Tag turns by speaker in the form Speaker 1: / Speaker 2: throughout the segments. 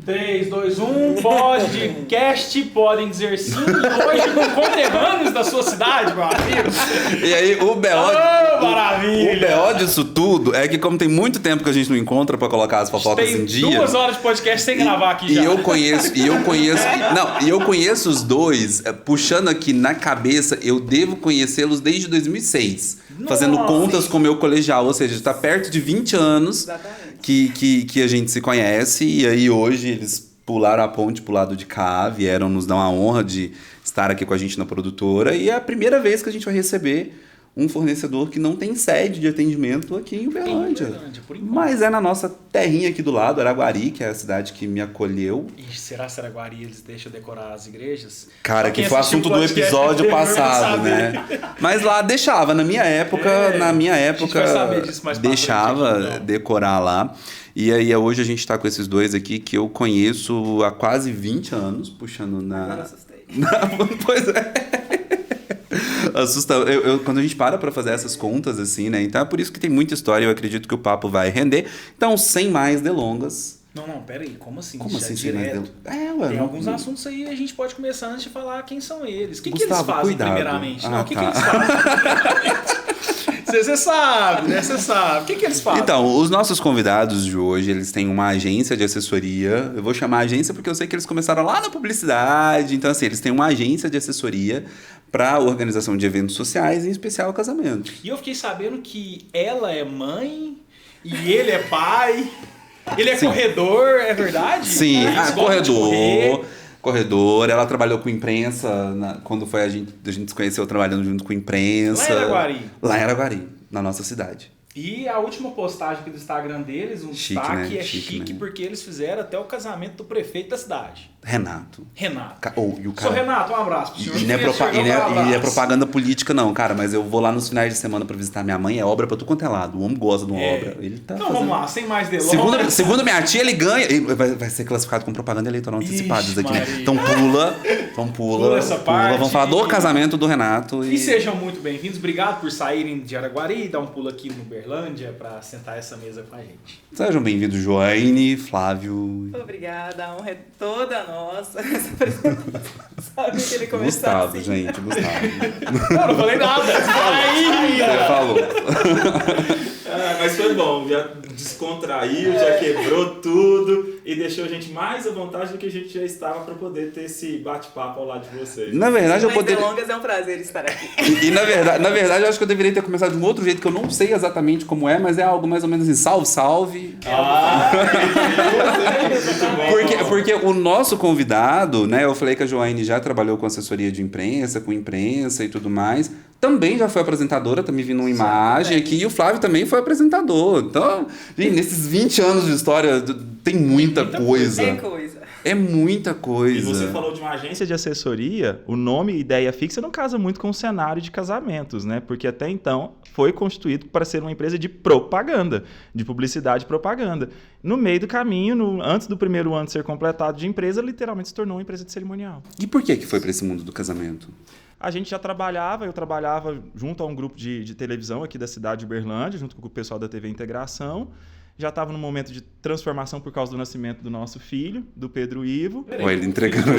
Speaker 1: 3, 2, 1, podcast, podem dizer sim, hoje com conterrâneos da sua cidade, meu amigo.
Speaker 2: E aí, o BO disso tudo é que, como tem muito tempo que a gente não encontra pra colocar as fofocas em dia...
Speaker 1: Tem 2 horas de podcast sem gravar aqui já.
Speaker 2: E eu conheço os dois, puxando aqui na cabeça, eu devo conhecê-los desde 2006. Nossa. Fazendo contas com o meu colegial, ou seja, está perto de 20 anos que a gente se conhece. E aí hoje eles pularam a ponte pro lado de cá, vieram nos dar uma honra de estar aqui com a gente na produtora. E é a primeira vez que a gente vai receber um fornecedor que não tem sede de atendimento aqui em Uberlândia. Mas é na nossa terrinha aqui do lado, Araguari, que é a cidade que me acolheu.
Speaker 1: E será que Araguari eles deixam decorar as igrejas?
Speaker 2: Cara, que foi assunto do episódio passado, né? Mas lá deixava, na minha época, deixava decorar lá. E aí hoje a gente tá com esses dois aqui que eu conheço há quase 20 anos, puxando na...
Speaker 3: Agora assustei.
Speaker 2: Pois é. Assusta. Quando a gente para fazer essas contas, assim, né? Então é por isso que tem muita história. Eu acredito que o papo vai render. Então, sem mais delongas.
Speaker 1: Não, pera aí. Como assim?
Speaker 2: Como assim, sem mais delongas?
Speaker 1: Tem alguns assuntos aí a gente pode começar antes de falar quem são eles. O que eles
Speaker 2: Gustavo,
Speaker 1: fazem,
Speaker 2: cuidado.
Speaker 1: primeiramente?
Speaker 2: Ah,
Speaker 1: não, o que
Speaker 2: tá.
Speaker 1: eles fazem? Você sabe, né? Você sabe. O que eles fazem?
Speaker 2: Então, os nossos convidados de hoje, eles têm uma agência de assessoria. Eu vou chamar agência porque eu sei que eles começaram lá na publicidade. Então, assim, eles têm uma agência de assessoria para organização de eventos sociais, em especial casamento.
Speaker 1: E eu fiquei sabendo que ela é mãe e ele é pai. Ele é corredor, é verdade?
Speaker 2: Sim, corredor. Ela trabalhou com imprensa, quando foi a gente se conheceu trabalhando junto com imprensa. Lá em Araguari, na nossa cidade.
Speaker 1: E a última postagem aqui do Instagram deles, um destaque,
Speaker 2: né?
Speaker 1: é chique, né? Porque eles fizeram até o casamento do prefeito da cidade.
Speaker 2: Renato.
Speaker 1: Sou Renato, um abraço pro senhor.
Speaker 2: E não é propaganda política, não, cara. Mas eu vou lá nos finais de semana pra visitar minha mãe. É obra pra tudo quanto é lado. O homem gosta de uma obra. Ele tá fazendo...
Speaker 1: vamos lá, sem mais delongas.
Speaker 2: Segundo minha tia, ele ganha. Vai ser classificado como propaganda eleitoral antecipada isso aqui, né? Então pula
Speaker 1: essa parte.
Speaker 2: Vamos falar do casamento do Renato.
Speaker 1: E sejam muito bem-vindos. Obrigado por saírem de Araguari e dar um pulo aqui no Uberlândia pra sentar essa mesa com a gente.
Speaker 2: Sejam bem-vindos, Joane, Flávio.
Speaker 3: Obrigada, a honra é toda nossa. Sabe que ele começou
Speaker 2: Gustavo,
Speaker 3: assim.
Speaker 2: gente, Gustavo.
Speaker 1: Não falei nada.
Speaker 2: Você falou.
Speaker 4: Mas foi bom, já descontraiu, já quebrou tudo e deixou a gente mais à vontade do que a gente já estava para poder ter esse bate-papo ao lado de vocês.
Speaker 2: Na verdade, eu poderia...
Speaker 3: Delongas é um prazer estar aqui.
Speaker 2: E na verdade, eu acho que eu deveria ter começado de um outro jeito que eu não sei exatamente como é, mas é algo mais ou menos assim, salve. Porque o nosso convidado, né, eu falei que a Joane já trabalhou com assessoria de imprensa, com imprensa e tudo mais, também já foi apresentadora, tá me vindo uma imagem aqui, e o Flávio também foi apresentador. Então, gente, nesses 20 anos de história, tem muita coisa. É muita coisa.
Speaker 4: E você falou de uma agência de assessoria, o nome Ideia Fixa não casa muito com o cenário de casamentos, né? Porque até então foi constituído para ser uma empresa de propaganda, de publicidade e propaganda. No meio do caminho, antes do primeiro ano de ser completado de empresa, literalmente se tornou uma empresa de cerimonial.
Speaker 2: E por que foi para esse mundo do casamento?
Speaker 4: A gente já eu trabalhava junto a um grupo de televisão aqui da cidade de Uberlândia, junto com o pessoal da TV Integração. Já estava no momento de transformação por causa do nascimento do nosso filho, do Pedro Ivo.
Speaker 2: Olha ele entregando.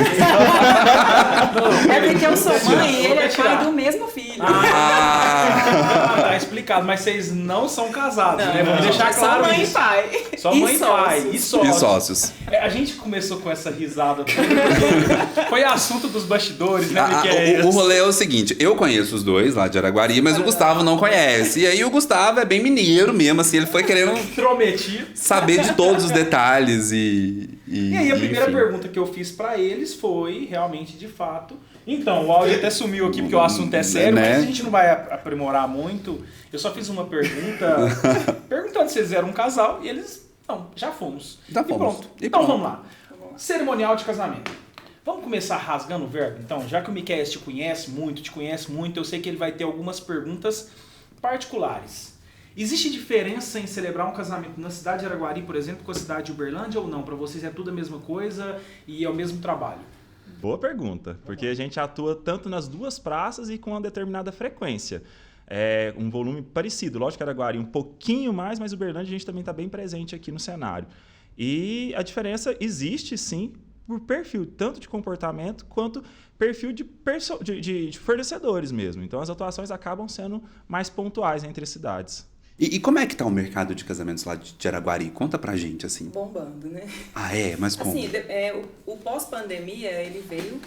Speaker 3: É porque eu sou mãe e ele é pai do mesmo filho.
Speaker 1: Tá explicado. Mas vocês não são casados, né? Vamos deixar claro
Speaker 3: só mãe
Speaker 1: isso.
Speaker 3: E pai.
Speaker 1: Só mãe e pai. E
Speaker 2: E sócios.
Speaker 1: A gente começou com essa risada toda, foi assunto dos bastidores, né?
Speaker 2: O rolê é o seguinte, eu conheço os dois lá de Araguari, mas o Gustavo não conhece. E aí o Gustavo é bem mineiro mesmo, assim, ele foi querendo saber de todos os detalhes
Speaker 1: e aí a primeira pergunta que eu fiz pra eles foi realmente, de fato... Então, o áudio até sumiu aqui porque o assunto é sério,
Speaker 2: né?
Speaker 1: Mas a gente não vai aprimorar muito. Eu só fiz uma pergunta perguntando se eles eram um casal e eles... Não, já fomos.
Speaker 2: Já fomos.
Speaker 1: E pronto. Então vamos lá. Cerimonial de casamento. Vamos começar rasgando o verbo? Então, já que o Miquel te conhece muito, eu sei que ele vai ter algumas perguntas particulares. Existe diferença em celebrar um casamento na cidade de Araguari, por exemplo, com a cidade de Uberlândia ou não? Para vocês é tudo a mesma coisa e é o mesmo trabalho?
Speaker 4: Boa pergunta, porque a gente atua tanto nas duas praças e com uma determinada frequência. É um volume parecido. Lógico que Araguari um pouquinho mais, mas Uberlândia a gente também está bem presente aqui no cenário. E a diferença existe, sim, por perfil, tanto de comportamento quanto perfil de fornecedores mesmo. Então, as atuações acabam sendo mais pontuais entre as cidades.
Speaker 2: E como é que tá o mercado de casamentos lá de Araguari? Conta pra gente, assim.
Speaker 3: Bombando, né?
Speaker 2: Ah, é? Mas como?
Speaker 3: Assim, o pós-pandemia, ele veio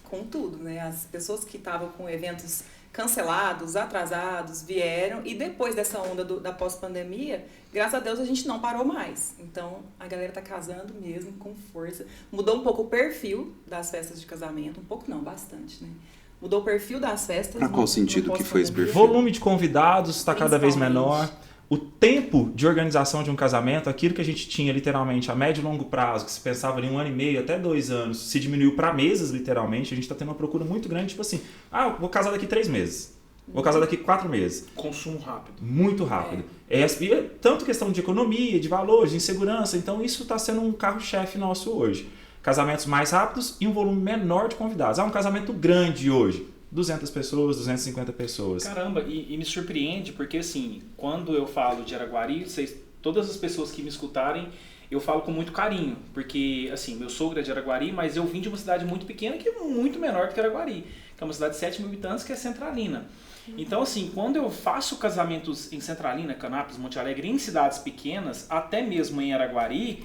Speaker 3: com tudo, né? As pessoas que estavam com eventos cancelados, atrasados, vieram, e depois dessa onda da pós-pandemia, graças a Deus a gente não parou mais. Então, a galera tá casando mesmo com força. Mudou um pouco o perfil das festas de casamento, um pouco não, bastante, né? Mudou o perfil das festas.
Speaker 2: Pra qual sentido que foi esse perfil?
Speaker 4: Volume de convidados está cada vez menor. O tempo de organização de um casamento, aquilo que a gente tinha literalmente a médio e longo prazo, que se pensava em 1 ano e meio até 2 anos, se diminuiu para meses literalmente. A gente está tendo uma procura muito grande, tipo assim, vou casar daqui 3 meses, vou casar daqui 4 meses.
Speaker 1: Consumo rápido.
Speaker 4: Muito rápido. Tanto questão de economia, de valores, de insegurança. Então isso está sendo um carro-chefe nosso hoje. Casamentos mais rápidos e um volume menor de convidados. Um casamento grande hoje. 200 pessoas, 250 pessoas.
Speaker 1: Caramba, e me surpreende porque, assim, quando eu falo de Araguari, todas as pessoas que me escutarem, eu falo com muito carinho. Porque, assim, meu sogro é de Araguari, mas eu vim de uma cidade muito pequena que é muito menor do que Araguari. Que é uma cidade de 7 mil habitantes, que é Centralina. Então, assim, quando eu faço casamentos em Centralina, Canápolis, Monte Alegre, em cidades pequenas, até mesmo em Araguari,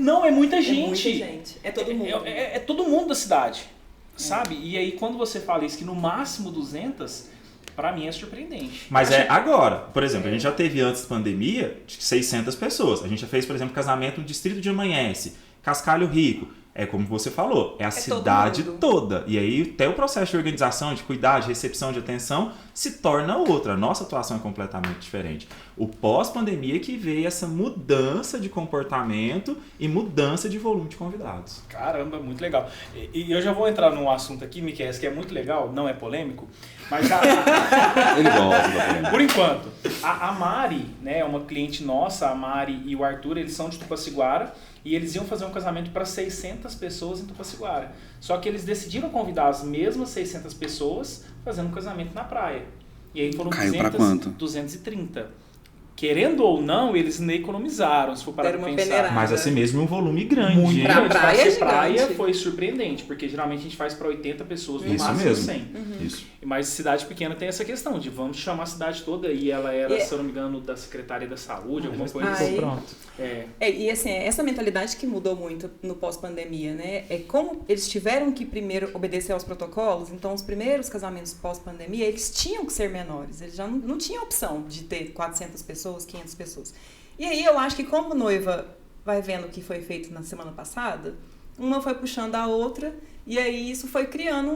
Speaker 1: não é muita gente.
Speaker 3: É muita gente. É todo mundo.
Speaker 1: É todo mundo da cidade. Sabe? E aí, quando você fala isso, que no máximo 200, pra mim é surpreendente.
Speaker 4: Mas agora. Por exemplo, a gente já teve antes da pandemia 600 pessoas. A gente já fez, por exemplo, casamento no Distrito de Amanhece, Cascalho Rico. É como você falou, é a cidade toda. E aí até o processo de organização, de cuidar, de recepção, de atenção, se torna outra. A nossa atuação é completamente diferente. O pós-pandemia que veio essa mudança de comportamento e mudança de volume de convidados.
Speaker 1: Caramba, muito legal. E eu já vou entrar num assunto aqui, Miquel, que é muito legal, não é polêmico, mas
Speaker 2: Ele gosta da polêmica.
Speaker 1: Por enquanto, a Mari, né, é uma cliente nossa, a Mari e o Arthur, eles são de Tupaciguara, e eles iam fazer um casamento para 600 pessoas em Tupaciguara. Só que eles decidiram convidar as mesmas 600 pessoas fazendo um casamento na praia. E aí foram
Speaker 2: Caiu pra quanto?
Speaker 1: 230. Querendo ou não, eles nem economizaram, se for parar pra pensar.
Speaker 3: Peneirada.
Speaker 4: Mas assim mesmo um volume grande.
Speaker 1: Muito grande.
Speaker 3: Pra
Speaker 1: Pra
Speaker 3: praia
Speaker 1: ser praia
Speaker 3: gigante.
Speaker 1: foi surpreendente, porque geralmente a gente faz para 80 pessoas, no
Speaker 4: Isso
Speaker 1: máximo
Speaker 4: mesmo.
Speaker 1: 100.
Speaker 4: Isso.
Speaker 1: Mas cidade pequena tem essa questão de vamos chamar a cidade toda, e ela era, se eu não me engano, da Secretaria da Saúde, alguma coisa assim.
Speaker 4: Pronto.
Speaker 3: E assim, essa mentalidade que mudou muito no pós-pandemia, né? É como eles tiveram que primeiro obedecer aos protocolos, então os primeiros casamentos pós-pandemia, eles tinham que ser menores, eles já não tinham opção de ter 400 pessoas, 500 pessoas. E aí eu acho que como noiva vai vendo o que foi feito na semana passada, uma foi puxando a outra, e aí isso foi criando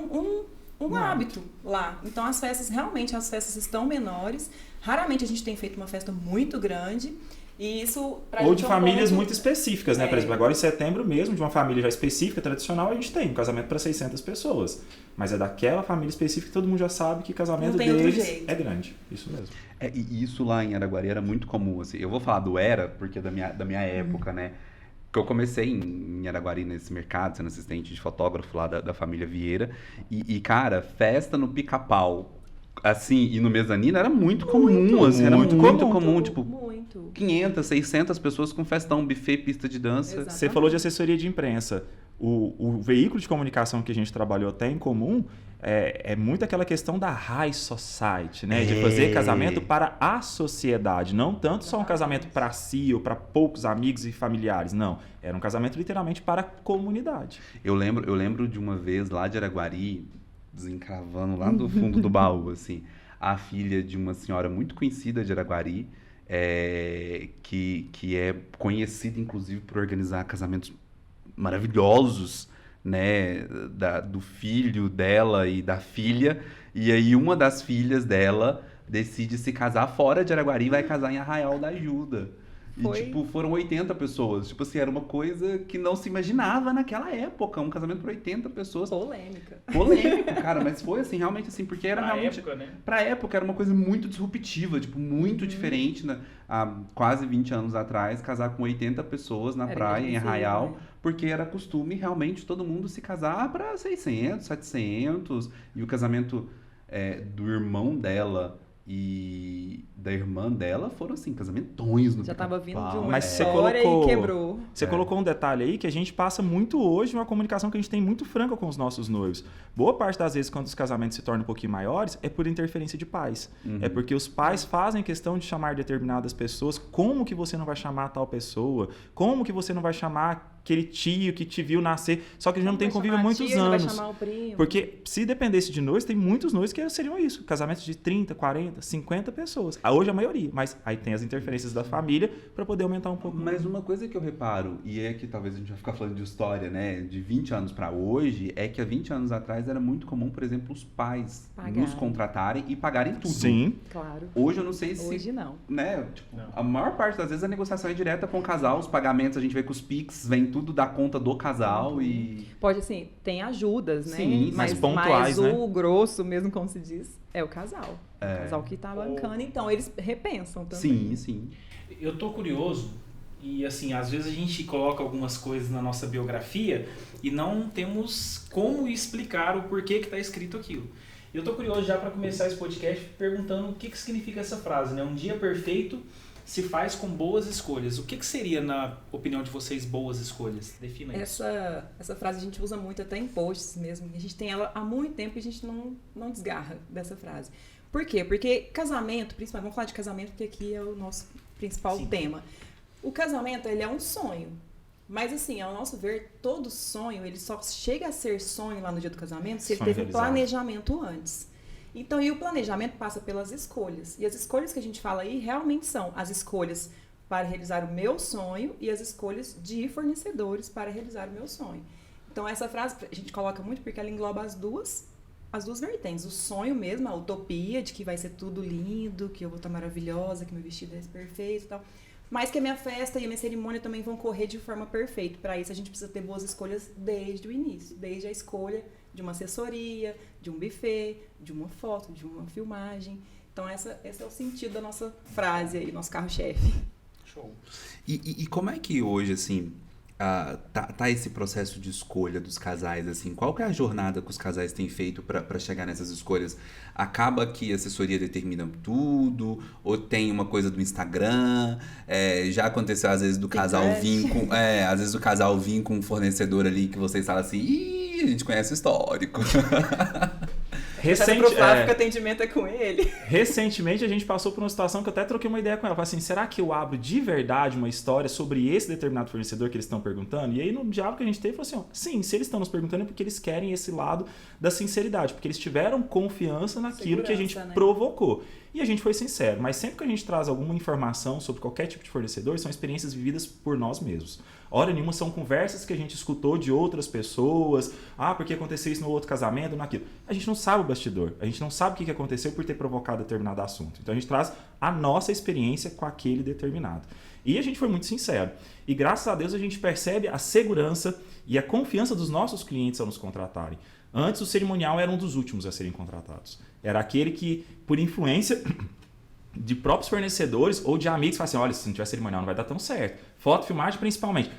Speaker 3: um hábito lá. Então as festas estão menores, raramente a gente tem feito uma festa muito grande, e isso pra
Speaker 4: Ou
Speaker 3: gente
Speaker 4: de
Speaker 3: é um
Speaker 4: famílias
Speaker 3: ponto-
Speaker 4: muito específicas, né? Por exemplo, agora em setembro mesmo, de uma família já específica, tradicional, a gente tem um casamento para 600 pessoas. Mas é daquela família específica que todo mundo já sabe que o casamento
Speaker 3: Não tem outro
Speaker 4: deles
Speaker 3: jeito.
Speaker 4: é grande. Isso mesmo.
Speaker 2: E isso lá em Araguari era muito comum, assim. Eu vou falar do era, porque é da minha época, né? Que eu comecei em Araguari nesse mercado, sendo assistente de fotógrafo lá da família Vieira. E, cara, festa no Pica-Pau, assim, e no mezanino era muito comum, assim. Era muito comum, tipo,
Speaker 3: Muito.
Speaker 2: 500, 600 pessoas com festão, buffet, pista de dança.
Speaker 3: Exato.
Speaker 4: Você falou de assessoria de imprensa. O veículo de comunicação que a gente trabalhou até em comum é muito aquela questão da high society, né? De fazer casamento para a sociedade. Não tanto só um casamento para si ou para poucos amigos e familiares. Não. Era um casamento literalmente para a comunidade.
Speaker 2: Eu lembro de uma vez lá de Araguari, desencravando lá do fundo do baú, assim, a filha de uma senhora muito conhecida de Araguari, que é conhecida, inclusive, por organizar casamentos maravilhosos, né, do filho dela e da filha. E aí uma das filhas dela decide se casar fora de Araguari e vai casar em Arraial da Ajuda. E,
Speaker 3: Foi.
Speaker 2: tipo, foram 80 pessoas. Tipo assim, era uma coisa que não se imaginava naquela época. Um casamento para 80 pessoas.
Speaker 3: Polêmica.
Speaker 2: Polêmico, cara. Mas foi assim, realmente assim, porque era
Speaker 1: Na
Speaker 2: realmente...
Speaker 1: época, né?
Speaker 2: Pra época, era uma coisa muito disruptiva, tipo, muito diferente, né? Há quase 20 anos atrás, casar com 80 pessoas na
Speaker 3: Era
Speaker 2: praia, em
Speaker 3: inadmissível,
Speaker 2: Arraial,
Speaker 3: né?
Speaker 2: porque era costume realmente todo mundo se casar para 600, 700, e o casamento do irmão dela E da irmã dela foram, assim, casamentões no
Speaker 3: Já tava vindo de uma
Speaker 4: Mas você
Speaker 3: história
Speaker 4: colocou-
Speaker 3: e quebrou.
Speaker 4: Você colocou um detalhe aí que a gente passa muito hoje, uma comunicação que a gente tem muito franca com os nossos noivos. Boa parte das vezes, quando os casamentos se tornam um pouquinho maiores, é por interferência de pais. É porque os pais fazem questão de chamar determinadas pessoas. Como que você não vai chamar tal pessoa? Como que você não vai chamar aquele tio que te viu nascer? Só que ele já não tem convívio há muitos anos.
Speaker 3: Vai chamar o primo.
Speaker 4: Porque se dependesse de noivos, tem muitos noivos que seriam isso. Casamentos de 30, 40, 50 pessoas. Hoje a maioria. Mas aí tem as interferências da família para poder aumentar um pouco.
Speaker 2: Mas uma coisa que eu reparo, e é que talvez a gente vai ficar falando de história, né, de 20 anos pra hoje, é que há 20 anos atrás era muito comum, por exemplo, os pais nos contratarem e pagarem tudo.
Speaker 4: Sim.
Speaker 3: Claro.
Speaker 2: Hoje eu não sei se...
Speaker 3: Hoje não.
Speaker 2: Né, tipo, a maior parte das vezes a negociação é direta com o casal, os pagamentos a gente vê que os Pix vem tudo da conta do casal e...
Speaker 3: Pode, assim, tem ajudas, né?
Speaker 2: Sim,
Speaker 4: mas pontuais,
Speaker 3: mas
Speaker 4: né?
Speaker 3: o grosso mesmo, como se diz, é o casal. O casal que tá bancando, então eles repensam também.
Speaker 2: Sim, sim.
Speaker 1: Eu tô curioso e, assim, às vezes a gente coloca algumas coisas na nossa biografia e não temos como explicar o porquê que tá escrito aquilo. Eu tô curioso já para começar esse podcast perguntando o que significa essa frase, né? Um dia perfeito se faz com boas escolhas. O que seria, na opinião de vocês, boas escolhas? Defina isso.
Speaker 3: Essa frase a gente usa muito até em posts mesmo. A gente tem ela há muito tempo e a gente não desgarra dessa frase. Por quê? Porque casamento, principalmente, vamos falar de casamento porque aqui é o nosso principal tema. O casamento, ele é um sonho. Mas, assim, ao nosso ver, todo sonho, ele só chega a ser sonho lá no dia do casamento se ele
Speaker 4: Sonho
Speaker 3: teve um
Speaker 4: realizado.
Speaker 3: planejamento antes. Então, e o planejamento passa pelas escolhas. E as escolhas que a gente fala aí realmente são as escolhas para realizar o meu sonho e as escolhas de fornecedores para realizar o meu sonho. Então, essa frase a gente coloca muito porque ela engloba as duas vertentes. O sonho mesmo, a utopia de que vai ser tudo lindo, que eu vou estar maravilhosa, que meu vestido é perfeito e tal. Mas que a minha festa e a minha cerimônia também vão correr de forma perfeita. Para isso, a gente precisa ter boas escolhas desde o início. Desde a escolha de uma assessoria, de um buffet, de uma foto, de uma filmagem. Então, esse é o sentido da nossa frase aí, nosso carro-chefe.
Speaker 1: Show.
Speaker 2: E como é que hoje, assim, tá esse processo de escolha dos casais, assim? Qual que é a jornada que os casais têm feito para chegar nessas escolhas? Acaba que a assessoria determina tudo? Ou tem uma coisa do Instagram? Já aconteceu, às vezes, do casal vir com... às vezes o casal vir com um fornecedor ali que vocês falam assim, ih, a gente conhece o histórico.
Speaker 3: Que atendimento é com ele.
Speaker 4: Recentemente a gente passou por uma situação que eu até troquei uma ideia com ela. Falei assim, será que eu abro de verdade uma história sobre esse determinado fornecedor que eles estão perguntando? E aí no diálogo que a gente teve, falou assim, ó, sim, se eles estão nos perguntando é porque eles querem esse lado da sinceridade, porque eles tiveram confiança naquilo que a gente provocou. E a gente foi sincero, mas sempre que a gente traz alguma informação sobre qualquer tipo de fornecedor, são experiências vividas por nós mesmos. Hora nenhuma são conversas que a gente escutou de outras pessoas, porque aconteceu isso no outro casamento, naquilo. A gente não sabe o bastidor, a gente não sabe o que aconteceu por ter provocado determinado assunto. Então a gente traz a nossa experiência com aquele determinado. E a gente foi muito sincero. E graças a Deus a gente percebe a segurança e a confiança dos nossos clientes ao nos contratarem. Antes o cerimonial era um dos últimos a serem contratados. Era aquele que, por influência de próprios fornecedores ou de amigos, falam assim, olha, se não tiver cerimonial não vai dar tão certo. Foto, filmagem principalmente.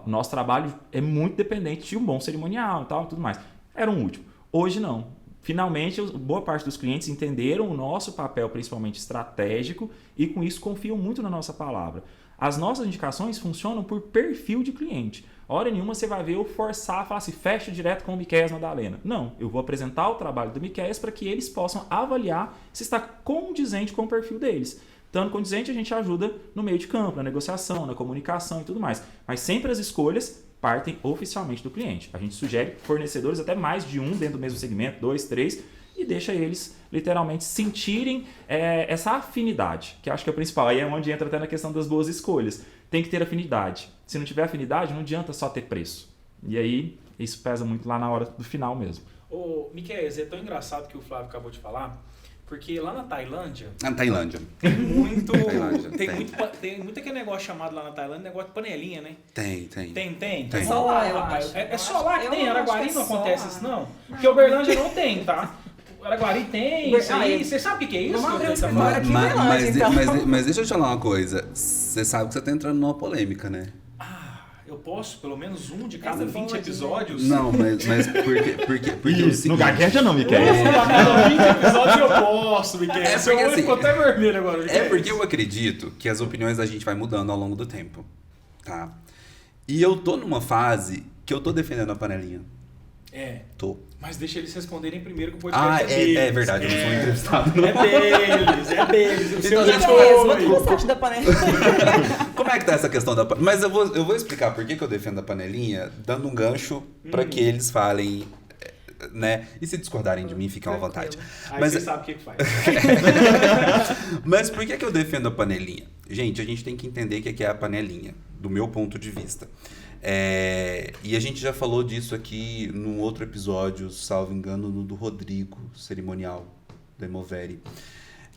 Speaker 4: Nosso trabalho é muito dependente de um bom cerimonial e tal, tudo mais. Era um último. Hoje não. Finalmente, boa parte dos clientes entenderam o nosso papel, principalmente estratégico, e com isso confiam muito na nossa palavra. As nossas indicações funcionam por perfil de cliente. Hora nenhuma você vai ver eu forçar, falar assim, fecha direto com o Miquéias Madalena. Não, eu vou apresentar o trabalho do Miquéias para que eles possam avaliar se está condizente com o perfil deles. Estando condizente, a gente ajuda no meio de campo, na negociação, na comunicação e tudo mais. Mas sempre as escolhas partem oficialmente do cliente. A gente sugere fornecedores até mais de um dentro do mesmo segmento, 2, 3, e deixa eles literalmente sentirem essa afinidade, que acho que é o principal. Aí é onde entra até na questão das boas escolhas. Tem que ter afinidade. Se não tiver afinidade, não adianta só ter preço. E aí, isso pesa muito lá na hora do final mesmo.
Speaker 1: Ô, Miquéias, é tão engraçado que o Flávio acabou de falar, porque lá na Tailândia...
Speaker 2: Na Tailândia.
Speaker 1: Tem muito...
Speaker 2: Tailândia,
Speaker 1: tem muito aquele negócio chamado lá na Tailândia, negócio de panelinha, né?
Speaker 2: Tem.
Speaker 1: Tem.
Speaker 3: Só lá, eu acho.
Speaker 1: É só lá que tem,
Speaker 3: Eu
Speaker 1: Araguari
Speaker 3: acho que
Speaker 1: não
Speaker 3: é só
Speaker 1: acontece
Speaker 3: lá.
Speaker 1: isso, não. Porque Uberlândia não tem, tá? Araguari tem, isso aí. Você sabe o que é isso?
Speaker 3: Vamos abrir um
Speaker 1: Tá
Speaker 3: escritório aqui em
Speaker 2: Mas,
Speaker 3: Uberlândia, então.
Speaker 2: mas deixa eu te falar uma coisa. Você sabe que você tá entrando numa polêmica, né?
Speaker 1: Eu posso? Pelo menos um de cada 20 episódios?
Speaker 2: Não, mas porque
Speaker 4: não gagueja não, Miquel.
Speaker 1: A cada 20 episódios eu posso, Miquel.
Speaker 2: É
Speaker 1: Seu
Speaker 2: porque,
Speaker 1: olho
Speaker 2: assim,
Speaker 1: ficou até vermelho agora, Miquel.
Speaker 2: É porque eu acredito que as opiniões da gente vai mudando ao longo do tempo, tá? E eu tô numa fase que eu tô defendendo a panelinha. Tô.
Speaker 1: Mas deixa eles responderem primeiro que o podcast deles.
Speaker 2: É verdade, eu não sou entrevistado. Não.
Speaker 1: É deles. O seu
Speaker 2: Então,
Speaker 1: já
Speaker 3: O que
Speaker 1: foi.
Speaker 3: você acha da panela?
Speaker 2: Como é que tá essa questão da panelinha? Mas eu vou explicar por que eu defendo a panelinha, dando um gancho pra que eles falem, né? E se discordarem de mim, fiquem à vontade.
Speaker 1: Aí
Speaker 2: Mas
Speaker 1: você sabe o que faz.
Speaker 2: Mas por que eu defendo a panelinha? Gente, a gente tem que entender o que é a panelinha, do meu ponto de vista. E a gente já falou disso aqui num outro episódio, salvo engano, no do Rodrigo, cerimonial da Emoveri.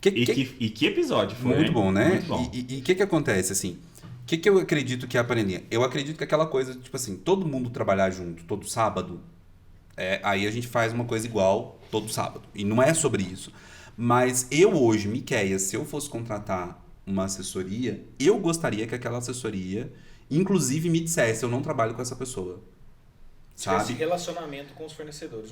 Speaker 4: E que episódio foi?
Speaker 2: Muito bom, né?
Speaker 4: Muito bom.
Speaker 2: E o que acontece, assim? O que eu acredito que é a panelinha? Eu acredito que aquela coisa, tipo assim, todo mundo trabalhar junto, todo sábado, aí a gente faz uma coisa igual todo sábado. E não é sobre isso. Mas eu hoje, Miquéia, se eu fosse contratar uma assessoria, eu gostaria que aquela assessoria, inclusive, me dissesse, eu não trabalho com essa pessoa. Sabe?
Speaker 1: Esse relacionamento com os fornecedores.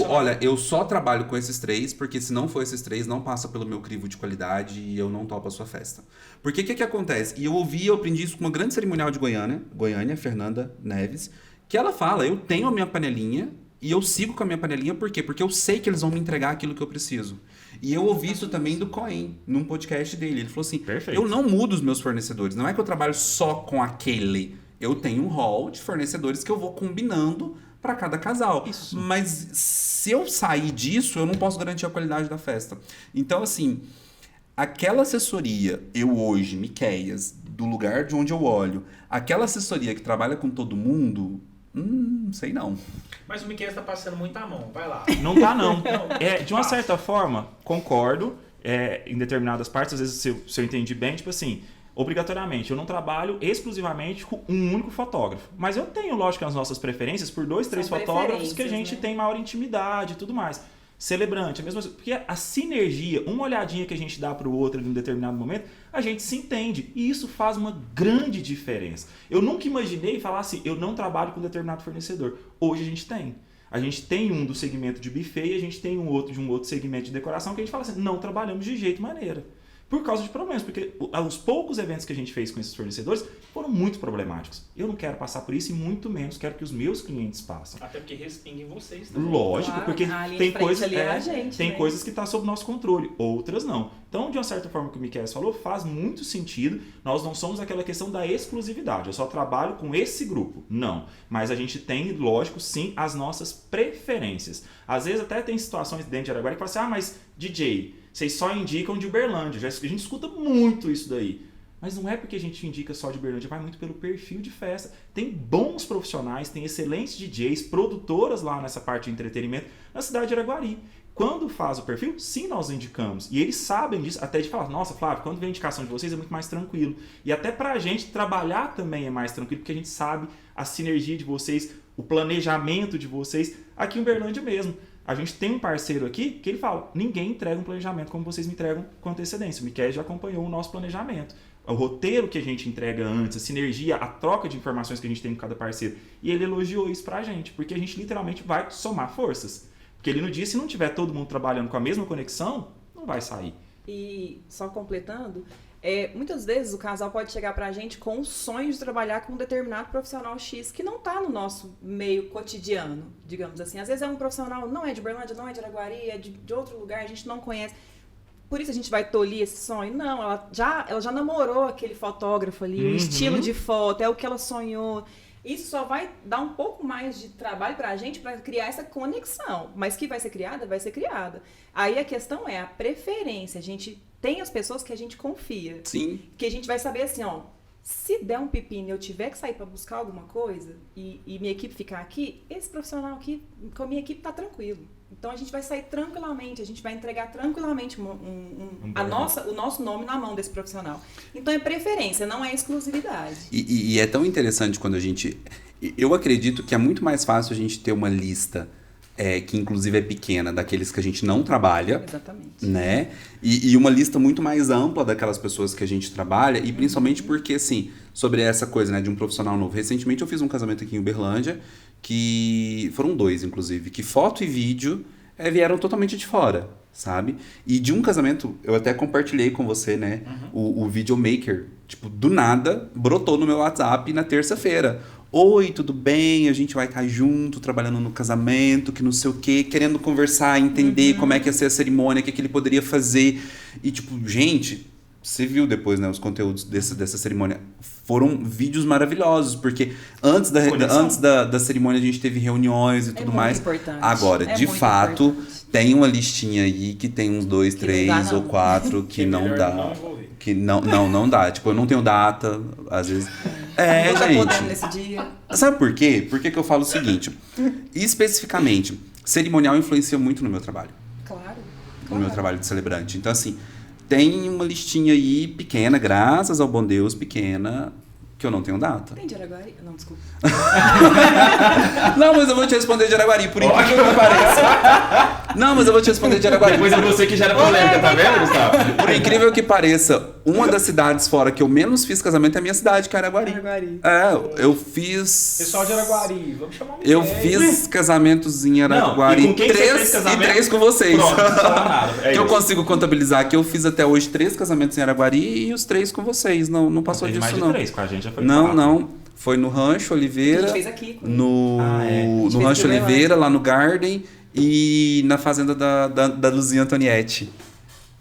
Speaker 2: Olha, eu só trabalho com esses 3, porque se não for esses 3, não passa pelo meu crivo de qualidade e eu não topo a sua festa. Porque o que acontece? E eu aprendi isso com uma grande cerimonial de Goiânia, Fernanda Neves, que ela fala, eu tenho a minha panelinha e eu sigo com a minha panelinha, por quê? Porque eu sei que eles vão me entregar aquilo que eu preciso. E eu ouvi isso também do Cohen, num podcast dele. Ele falou assim,
Speaker 4: Perfeito.
Speaker 2: Eu não mudo os meus fornecedores, não é que eu trabalho só com aquele. Eu tenho um hall de fornecedores que eu vou combinando para cada casal.
Speaker 4: Isso.
Speaker 2: Mas se eu sair disso, eu não posso garantir a qualidade da festa. Então, assim, aquela assessoria, eu hoje, Miquéias, do lugar de onde eu olho, aquela assessoria que trabalha com todo mundo, sei não.
Speaker 1: Mas o Miquel está passando muito a mão. Vai lá.
Speaker 4: Não tá, não. De uma certa forma, concordo, em determinadas partes, às vezes, se eu entendi bem, tipo assim, obrigatoriamente, eu não trabalho exclusivamente com um único fotógrafo. Mas eu tenho, lógico, as nossas preferências por 2, 3 fotógrafos que a gente tem maior intimidade e tudo mais. Celebrante, a mesma coisa. Porque a sinergia, uma olhadinha que a gente dá para o outro em um determinado momento, a gente se entende. E isso faz uma grande diferença. Eu nunca imaginei falar assim, eu não trabalho com determinado fornecedor. Hoje a gente tem. A gente tem um do segmento de buffet e a gente tem um outro de um outro segmento de decoração que a gente fala assim, não trabalhamos de jeito maneira. Por causa de problemas, porque os poucos eventos que a gente fez com esses fornecedores foram muito problemáticos. Eu não quero passar por isso e muito menos quero que os meus clientes passem.
Speaker 1: Até porque respinga em vocês também.
Speaker 4: Lógico,
Speaker 3: Claro,
Speaker 4: porque
Speaker 3: tem
Speaker 4: coisas que estão sob nosso controle, outras não. Então, de uma certa forma, o que o Miquel falou faz muito sentido. Nós não somos aquela questão da exclusividade. Eu só trabalho com esse grupo. Não. Mas a gente tem, lógico, sim, as nossas preferências. Às vezes até tem situações dentro de Araguari que falam assim, mas DJ, vocês só indicam de Uberlândia. A gente escuta muito isso daí. Mas não é porque a gente indica só de Uberlândia, vai muito pelo perfil de festa. Tem bons profissionais, tem excelentes DJs, produtoras lá nessa parte de entretenimento na cidade de Araguari. Quando faz o perfil, sim, nós indicamos. E eles sabem disso, até de falar, nossa, Flávio, quando vem a indicação de vocês é muito mais tranquilo. E até pra gente trabalhar também é mais tranquilo, porque a gente sabe a sinergia de vocês, o planejamento de vocês, aqui em Uberlândia mesmo. A gente tem um parceiro aqui que ele fala, ninguém entrega um planejamento como vocês me entregam com antecedência. O Miquel já acompanhou o nosso planejamento. O roteiro que a gente entrega antes, a sinergia, a troca de informações que a gente tem com cada parceiro. E ele elogiou isso pra gente, porque a gente literalmente vai somar forças. Porque ele no dia, se não tiver todo mundo trabalhando com a mesma conexão, não vai sair.
Speaker 3: E só completando, muitas vezes o casal pode chegar pra gente com o sonho de trabalhar com um determinado profissional X que não tá no nosso meio cotidiano, digamos assim. Às vezes é um profissional, não é de Uberlândia, não é de Araguari, é de outro lugar, a gente não conhece. Por isso a gente vai tolir esse sonho? Não, ela já namorou aquele fotógrafo ali, o estilo de foto, é o que ela sonhou. Isso só vai dar um pouco mais de trabalho pra gente para criar essa conexão. Mas que vai ser criada, vai ser criada. Aí a questão é a preferência. A gente tem as pessoas que a gente confia.
Speaker 2: Sim.
Speaker 3: Que a gente vai saber assim, ó, se der um pepino e eu tiver que sair para buscar alguma coisa e minha equipe ficar aqui, esse profissional aqui, com a minha equipe, tá tranquilo. Então a gente vai sair tranquilamente, a gente vai entregar tranquilamente o nosso nome na mão desse profissional. Então é preferência, não é exclusividade.
Speaker 2: E é tão interessante quando a gente... Eu acredito que é muito mais fácil a gente ter uma lista que inclusive é pequena, daqueles que a gente não trabalha.
Speaker 3: Exatamente.
Speaker 2: Né? E uma lista muito mais ampla daquelas pessoas que a gente trabalha, e principalmente porque, assim, sobre essa coisa, né, de um profissional novo. Recentemente eu fiz um casamento aqui em Uberlândia, que foram 2, inclusive, que foto e vídeo vieram totalmente de fora, sabe? E de um casamento, eu até compartilhei com você, né, o videomaker, tipo, do nada, brotou no meu WhatsApp na terça-feira. Oi, tudo bem? A gente vai estar junto, trabalhando no casamento, que não sei o quê, querendo conversar, entender como é que ia ser a cerimônia, o que ele poderia fazer. E tipo, gente, você viu depois, né, os conteúdos dessa cerimônia. Foram vídeos maravilhosos, porque antes da cerimônia a gente teve reuniões e tudo mais.
Speaker 3: Importante.
Speaker 2: Agora, de fato,
Speaker 3: importante.
Speaker 2: Tem uma listinha aí que tem uns 2, 3 ou 4 que não dá. Que não dá. Tipo, eu não tenho data, às vezes.
Speaker 3: Não tá podendo
Speaker 2: Gente.
Speaker 3: nesse dia.
Speaker 2: Sabe por quê? Por que que eu falo o seguinte? Especificamente, cerimonial influencia muito no meu trabalho.
Speaker 3: Claro.
Speaker 2: No meu trabalho de celebrante. Então, assim, tem uma listinha aí pequena, graças ao bom Deus, pequena, que eu não tenho data.
Speaker 3: Tem de Araguari? Não, desculpa.
Speaker 2: Não, mas eu vou te responder de Araguari, por incrível que pareça. Não, mas eu vou te responder de Araguari.
Speaker 4: Depois é você que gera polêmica, tá vendo, Gustavo?
Speaker 2: Por incrível que pareça, uma das cidades fora que eu menos fiz casamento é a minha cidade, que é Araguari.
Speaker 3: Araguari.
Speaker 2: Eu fiz...
Speaker 1: Pessoal de Araguari, vamos chamar um
Speaker 2: Eu fiz casamentos em Araguari.
Speaker 4: Não, e com quem você fez casamento?
Speaker 2: E 3 com vocês.
Speaker 4: Pronto, não fala nada.
Speaker 2: Que eu consigo contabilizar que eu fiz até hoje 3 casamentos em Araguari e os 3 com vocês. Não passou disso,
Speaker 4: mais de
Speaker 2: não.
Speaker 4: 3, com a gente já foi
Speaker 2: Não,
Speaker 4: 4.
Speaker 2: não. Foi no Rancho
Speaker 3: A
Speaker 2: Oliveira.
Speaker 3: gente fez aqui.
Speaker 2: No
Speaker 3: fez
Speaker 2: Rancho
Speaker 3: aqui,
Speaker 2: Oliveira, lá no Garden. E na fazenda da Luzinha Antonietti.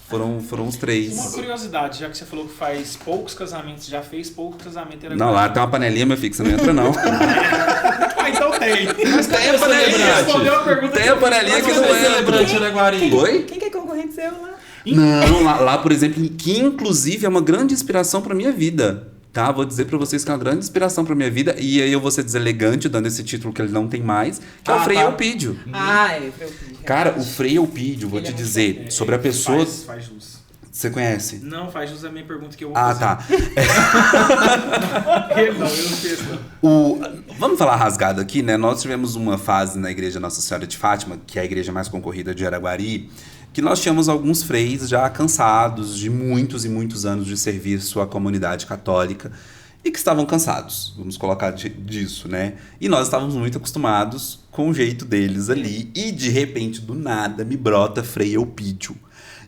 Speaker 2: Foram os 3.
Speaker 1: Uma curiosidade, já que você falou que faz poucos casamentos, já fez poucos casamentos em Araguari.
Speaker 2: Não, lá tem uma panelinha, meu filho, que você não entra, não.
Speaker 1: Ah, então tem.
Speaker 2: Mas tem a panelinha.
Speaker 1: Respondeu a pergunta.
Speaker 2: Tem a panelinha que
Speaker 4: Você
Speaker 2: não
Speaker 4: é
Speaker 2: entra.
Speaker 4: celebrante de Araguari.
Speaker 2: Oi?
Speaker 3: Quem que é concorrente seu lá?
Speaker 2: Não, lá, por exemplo, que inclusive é uma grande inspiração pra minha vida. Tá? Vou dizer pra vocês que é uma grande inspiração pra minha vida. E aí eu vou ser deselegante, dando esse título que ele não tem mais, que é o Frei Elpidio. Cara, o Frei Elpidio, vou te dizer, sobre a pessoa...
Speaker 1: Faz jus.
Speaker 2: Você conhece?
Speaker 1: Não, faz jus a minha pergunta que eu vou
Speaker 2: Ah,
Speaker 1: fazer.
Speaker 2: tá.
Speaker 1: Eu não fiz, não.
Speaker 2: Vamos falar rasgado aqui, né? Nós tivemos uma fase na Igreja Nossa Senhora de Fátima, que é a igreja mais concorrida de Araguari, que nós tínhamos alguns freis já cansados de muitos e muitos anos de serviço à comunidade católica e que estavam cansados, vamos colocar disso, né? E nós estávamos muito acostumados com o jeito deles ali e de repente, do nada, me brota Frei Elpidio.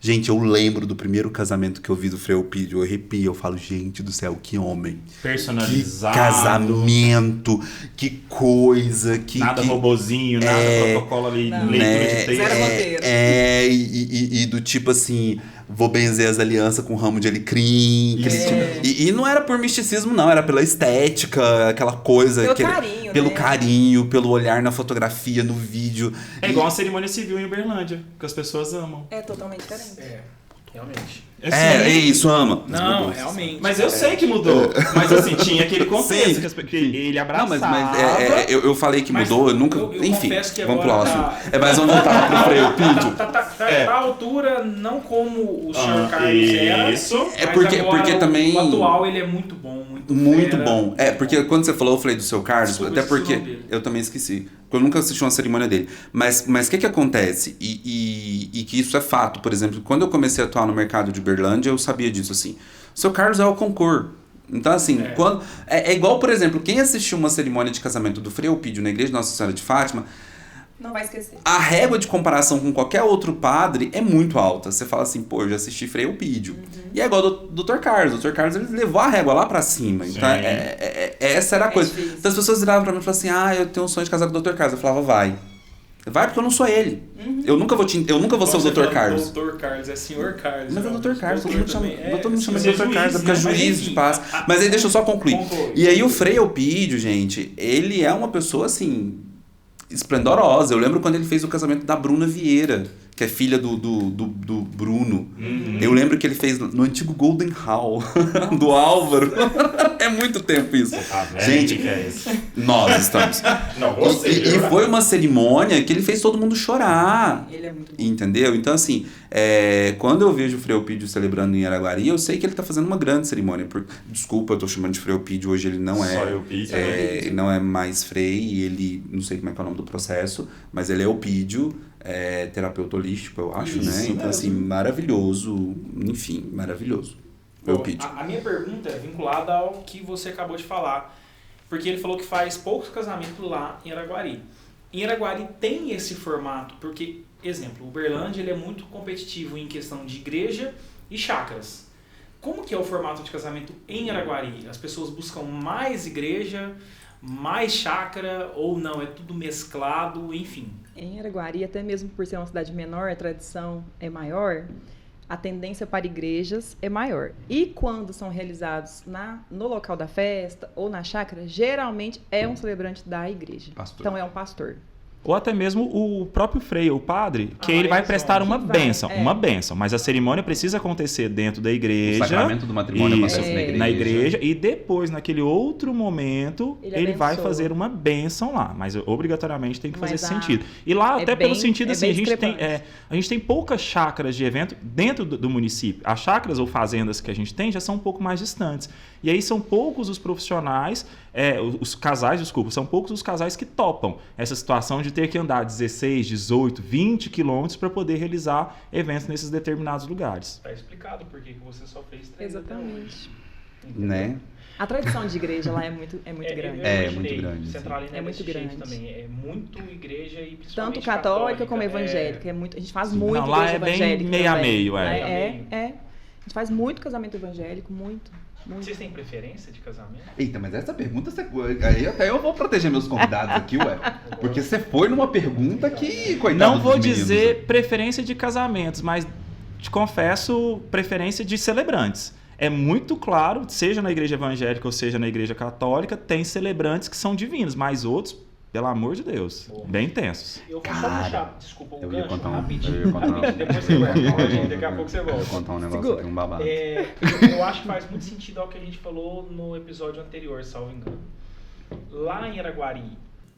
Speaker 2: Gente, eu lembro do primeiro casamento que eu vi do Frei Elpidio, eu arrepio, eu falo, gente do céu, que homem.
Speaker 4: Personalizado.
Speaker 2: Que casamento, que coisa, que...
Speaker 4: Nada robozinho, nada protocolo ali, leitura de texto.
Speaker 3: Zero roteiro.
Speaker 2: E do tipo assim, vou benzer as alianças com ramo de alecrim. E não era por misticismo, não, era pela estética, aquela coisa...
Speaker 3: Pelo carinho,
Speaker 2: pelo
Speaker 3: né?
Speaker 2: carinho, pelo olhar na fotografia, no vídeo.
Speaker 4: É igual a cerimônia civil em Uberlândia, que as pessoas amam.
Speaker 3: É totalmente diferente.
Speaker 1: É, realmente.
Speaker 2: Isso, ama.
Speaker 1: Não, realmente.
Speaker 4: Mas eu sei que mudou. Mas assim, tinha aquele contexto que ele abraçava.
Speaker 2: Não, mas eu falei que
Speaker 1: Mas
Speaker 2: mudou, eu nunca...
Speaker 1: eu
Speaker 2: Enfim,
Speaker 1: confesso que
Speaker 2: vamos pro
Speaker 1: agora
Speaker 2: próximo. Mas vamos voltar pro Frei Elpidio.
Speaker 1: Tá à altura, não como o Sr. Carlos era.
Speaker 4: Isso.
Speaker 2: É
Speaker 1: mas
Speaker 2: porque
Speaker 1: agora
Speaker 2: também...
Speaker 1: O atual, ele é muito bom,
Speaker 2: Muito
Speaker 1: fera.
Speaker 2: bom. Porque quando você falou, eu falei do seu Carlos,
Speaker 1: Desculpa,
Speaker 2: até porque
Speaker 1: esqueci o nome dele.
Speaker 2: eu também esqueci. Porque eu nunca assisti uma cerimônia dele. Mas o que acontece? E que isso é fato. Por exemplo, quando eu comecei a atuar no mercado de Uberlândia, eu sabia disso, assim. O seu Carlos é o concurso. Então, assim, é igual, por exemplo, quem assistiu uma cerimônia de casamento do Frei Elpidio na Igreja Nossa Senhora de Fátima,
Speaker 3: Não vai esquecer.
Speaker 2: a régua de comparação com qualquer outro padre é muito alta. Você fala assim, pô, eu já assisti Frei Elpidio. E é igual do Dr. Carlos. O Dr. Carlos, ele levou a régua lá pra cima. Então, essa era a coisa.
Speaker 3: difícil.
Speaker 2: Então, as pessoas viravam pra mim e falavam assim, eu tenho um sonho de casar com o Dr. Carlos. Eu falava, vai. Vai porque eu não sou ele. Eu nunca vou ser o Dr. Carlos.
Speaker 1: Dr. Carlos, é Sr. Carlos.
Speaker 2: Mas é Dr. Carlos, todo mundo chama
Speaker 1: sim,
Speaker 2: de Dr. Carlos, é porque é juiz de paz. Mas aí deixa eu só concluir. E aí o Frei Elpidio, gente, ele é uma pessoa assim, esplendorosa. Eu lembro quando ele fez o casamento da Bruna Vieira, que é filha do Bruno. Eu lembro que ele fez no antigo Golden Hall, do Álvaro. É muito tempo isso.
Speaker 4: Gente, que é isso?
Speaker 2: Nós estamos.
Speaker 4: Não, você.
Speaker 2: E foi uma cerimônia que ele fez todo mundo chorar.
Speaker 3: Ele é muito bom.
Speaker 2: Entendeu? Então, assim, quando eu vejo o Frei Elpidio celebrando em Araguari, eu sei que ele tá fazendo uma grande cerimônia. Desculpa, eu tô chamando de Frei Elpidio, hoje ele não
Speaker 4: Só Elpidio,
Speaker 2: ele não é mais Frei, e ele, não sei como é que é o nome do processo, mas ele é Elpidio, terapeuta holístico, eu acho,
Speaker 1: Isso,
Speaker 2: né? Então, assim, maravilhoso, enfim, maravilhoso. Elpidio.
Speaker 1: A minha pergunta é vinculada ao que você acabou de falar, porque ele falou que faz poucos casamentos lá em Araguari. Em Araguari tem esse formato, porque, exemplo, o Uberlândia ele é muito competitivo em questão de igreja e chácaras. Como que é o formato de casamento em Araguari? As pessoas buscam mais igreja, mais chácara, ou não? É tudo mesclado, enfim.
Speaker 3: Em Araguari, até mesmo por ser uma cidade menor, a tradição é maior, a tendência para igrejas é maior. E quando são realizados no local da festa ou na chácara, geralmente é um celebrante da igreja.
Speaker 2: Pastor.
Speaker 3: Então é um pastor.
Speaker 4: Ou até mesmo o próprio frei, o padre, que ele vai
Speaker 1: eles
Speaker 4: prestar
Speaker 1: vão.
Speaker 4: uma
Speaker 3: Que vai,
Speaker 4: bênção,
Speaker 3: é.
Speaker 4: uma bênção. Mas a cerimônia precisa acontecer dentro da
Speaker 2: O
Speaker 4: igreja.
Speaker 2: sacramento do matrimônio
Speaker 4: Isso,
Speaker 2: acontece
Speaker 4: na igreja. E depois, naquele outro momento,
Speaker 3: Ele
Speaker 4: ele vai
Speaker 3: abençoa.
Speaker 4: fazer uma bênção lá. Mas obrigatoriamente tem que fazer
Speaker 3: Mas
Speaker 4: esse sentido. E lá,
Speaker 3: é
Speaker 4: até pelo
Speaker 3: bem-
Speaker 4: sentido
Speaker 3: é
Speaker 4: assim,
Speaker 3: bem
Speaker 4: a gente tem poucas chácaras de evento dentro do município. As chácaras ou fazendas que a gente tem já são um pouco mais distantes. E aí são poucos os profissionais, os casais, desculpa, são poucos os casais que topam essa situação de ter que andar 16, 18, 20 quilômetros para poder realizar eventos nesses determinados lugares.
Speaker 1: Tá explicado por que você só fez 3 até hoje.
Speaker 3: Exatamente.
Speaker 2: Né?
Speaker 3: A tradição de igreja lá é muito grande.
Speaker 2: É, muito grande,
Speaker 1: Centralina
Speaker 3: É muito
Speaker 1: desse jeito
Speaker 3: grande.
Speaker 1: também. É muito igreja e principalmente
Speaker 3: Tanto católica como evangélica. A gente faz muito
Speaker 4: Não, lá
Speaker 3: igreja
Speaker 4: é bem
Speaker 3: evangélica
Speaker 4: meio a
Speaker 3: também.
Speaker 4: meio,
Speaker 3: Lá
Speaker 4: é.
Speaker 3: A gente faz muito casamento evangélico, muito.
Speaker 1: Vocês têm preferência de casamento?
Speaker 2: Eita, mas essa pergunta, aí até eu vou proteger meus convidados aqui, ué. Porque você foi numa pergunta que, coitado
Speaker 4: Não vou
Speaker 2: dos meninos.
Speaker 4: dizer preferência de casamentos, mas te confesso preferência de celebrantes. É muito claro, seja na igreja evangélica ou seja na igreja católica, tem celebrantes que são divinos, mas outros, pelo amor de Deus,
Speaker 1: Boa.
Speaker 4: bem tensos.
Speaker 1: Eu vou
Speaker 2: Cara,
Speaker 1: só puxar, desculpa, o
Speaker 2: eu ia
Speaker 1: gancho
Speaker 2: contar
Speaker 1: rapidinho.
Speaker 2: rapidinho,
Speaker 1: Depois você volta, Rogério, daqui a pouco você
Speaker 2: Eu vou
Speaker 1: volta.
Speaker 2: contar um negócio
Speaker 3: Segura.
Speaker 2: aqui, um babado.
Speaker 1: Eu acho que faz muito sentido ao que a gente falou no episódio anterior, salvo engano. Lá em Araguari,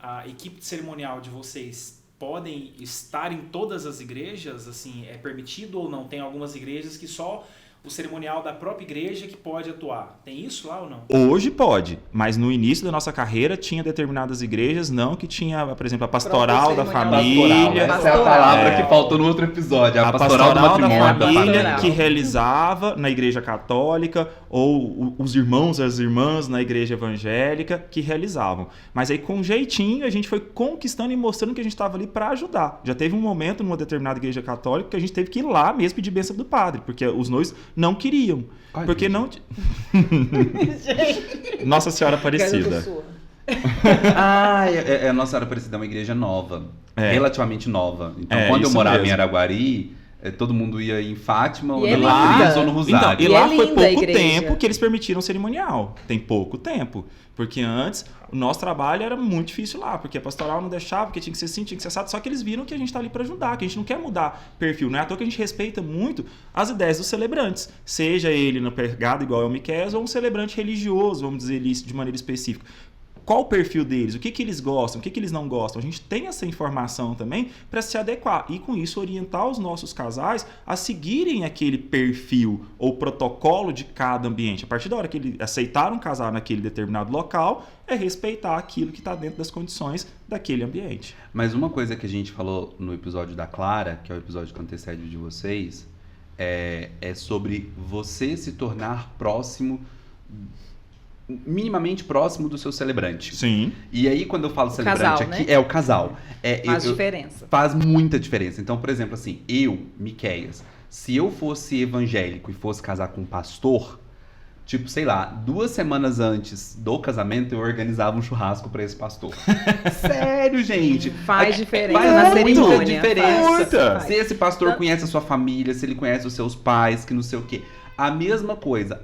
Speaker 1: a equipe cerimonial de vocês podem estar em todas as igrejas? Assim, é permitido ou não? Tem algumas igrejas que só o cerimonial da própria igreja que pode atuar. Tem isso lá ou não?
Speaker 4: Hoje pode, mas no início da nossa carreira tinha determinadas igrejas, não, que tinha, por exemplo, a pastoral da
Speaker 3: cerimonial.
Speaker 4: família.
Speaker 2: Essa é a palavra
Speaker 4: É.
Speaker 2: que faltou no outro episódio.
Speaker 4: A
Speaker 2: pastoral do matrimônio
Speaker 3: da
Speaker 4: família
Speaker 3: pastoral.
Speaker 4: que realizava na igreja católica ou os irmãos, as irmãs na igreja evangélica que realizavam. Mas aí com jeitinho a gente foi conquistando e mostrando que a gente estava ali para ajudar. Já teve um momento numa determinada igreja católica que a gente teve que ir lá mesmo pedir bênção do padre, porque os noivos não queriam.
Speaker 2: Ai,
Speaker 4: Porque
Speaker 2: gente.
Speaker 4: não... Nossa Senhora Aparecida.
Speaker 2: A Nossa Senhora Aparecida é uma igreja nova.
Speaker 4: É.
Speaker 2: Relativamente nova. Então,
Speaker 4: É,
Speaker 2: quando eu
Speaker 4: isso
Speaker 2: morava
Speaker 4: mesmo.
Speaker 2: em Araguari, todo mundo ia em Fátima, ou
Speaker 3: E é
Speaker 2: na Matriz,
Speaker 3: linda.
Speaker 2: ou no
Speaker 4: Então,
Speaker 2: Rosário.
Speaker 4: e
Speaker 3: E
Speaker 4: lá
Speaker 3: é
Speaker 4: foi
Speaker 3: linda a
Speaker 4: pouco
Speaker 3: igreja.
Speaker 4: tempo que eles permitiram cerimonial. Tem pouco tempo. Porque antes, o nosso trabalho era muito difícil lá. Porque a pastoral não deixava, porque tinha que ser assim, tinha que ser assado. Só que eles viram que a gente tá ali para ajudar, que a gente não quer mudar perfil. Não é à toa que a gente respeita muito as ideias dos celebrantes. Seja ele na pegada igual ao Miqueias, ou um celebrante religioso, vamos dizer isso de maneira específica. Qual o perfil deles? O que eles gostam? O que eles não gostam? A gente tem essa informação também para se adequar e, com isso, orientar os nossos casais a seguirem aquele perfil ou protocolo de cada ambiente. A partir da hora que eles aceitaram casar naquele determinado local, é respeitar aquilo que está dentro das condições daquele ambiente.
Speaker 2: Mas uma coisa que a gente falou no episódio da Clara, que é o episódio que antecede o de vocês, é sobre você se tornar próximo, minimamente próximo do seu celebrante.
Speaker 4: Sim.
Speaker 2: E aí, quando eu falo celebrante
Speaker 3: casal,
Speaker 2: aqui,
Speaker 3: né?
Speaker 2: é o casal.
Speaker 3: Faz diferença.
Speaker 2: Faz muita diferença. Então, por exemplo, assim, Miqueias, se eu fosse evangélico e fosse casar com um pastor, tipo, sei lá, 2 semanas antes do casamento, eu organizava um churrasco pra esse pastor. Sério, gente.
Speaker 3: Faz diferença
Speaker 2: Faz
Speaker 3: na
Speaker 2: muita
Speaker 3: cerimônia.
Speaker 2: diferença.
Speaker 3: Faz.
Speaker 2: Se esse pastor conhece a sua família, se ele conhece os seus pais, que não sei o quê. A mesma coisa.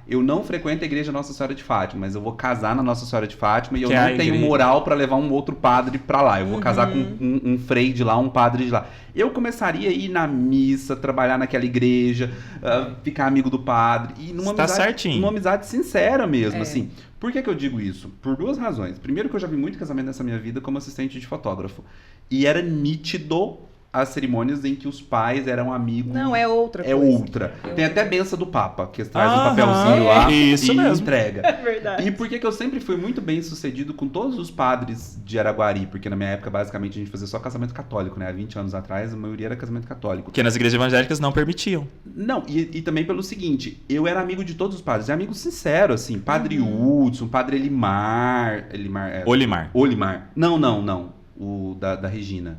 Speaker 2: Eu não frequento a igreja Nossa Senhora de Fátima, mas eu vou casar na Nossa Senhora de Fátima e eu
Speaker 4: Que é
Speaker 2: não
Speaker 4: a
Speaker 2: tenho
Speaker 4: igreja.
Speaker 2: moral pra levar um outro padre pra lá. Eu vou casar com um frei de lá, um padre de lá. Eu começaria a ir na missa, trabalhar naquela igreja, ficar amigo do padre. E numa
Speaker 4: Tá
Speaker 2: amizade,
Speaker 4: certinho.
Speaker 2: numa amizade sincera mesmo, assim. Por que eu digo isso? Por 2 razões. Primeiro que eu já vi muito casamento nessa minha vida como assistente de fotógrafo. E era nítido as cerimônias em que os pais eram amigos.
Speaker 3: Não, é outra
Speaker 2: É
Speaker 3: coisa.
Speaker 2: outra.
Speaker 3: É
Speaker 2: Tem
Speaker 3: outra.
Speaker 2: até benção do Papa, que traz um
Speaker 4: Aham,
Speaker 2: papelzinho lá
Speaker 4: isso
Speaker 2: e
Speaker 4: mesmo.
Speaker 2: entrega.
Speaker 3: É verdade.
Speaker 2: E por que eu sempre fui muito bem sucedido com todos os padres de Araguari? Porque na minha época, basicamente, a gente fazia só casamento católico, né? Há 20 anos atrás, a maioria era casamento católico.
Speaker 4: Porque nas igrejas evangélicas não permitiam.
Speaker 2: Não, e também pelo seguinte, eu era amigo de todos os padres, e amigo sincero, assim, Padre Hudson, Padre Elimar... Olimar. Não, o da Regina.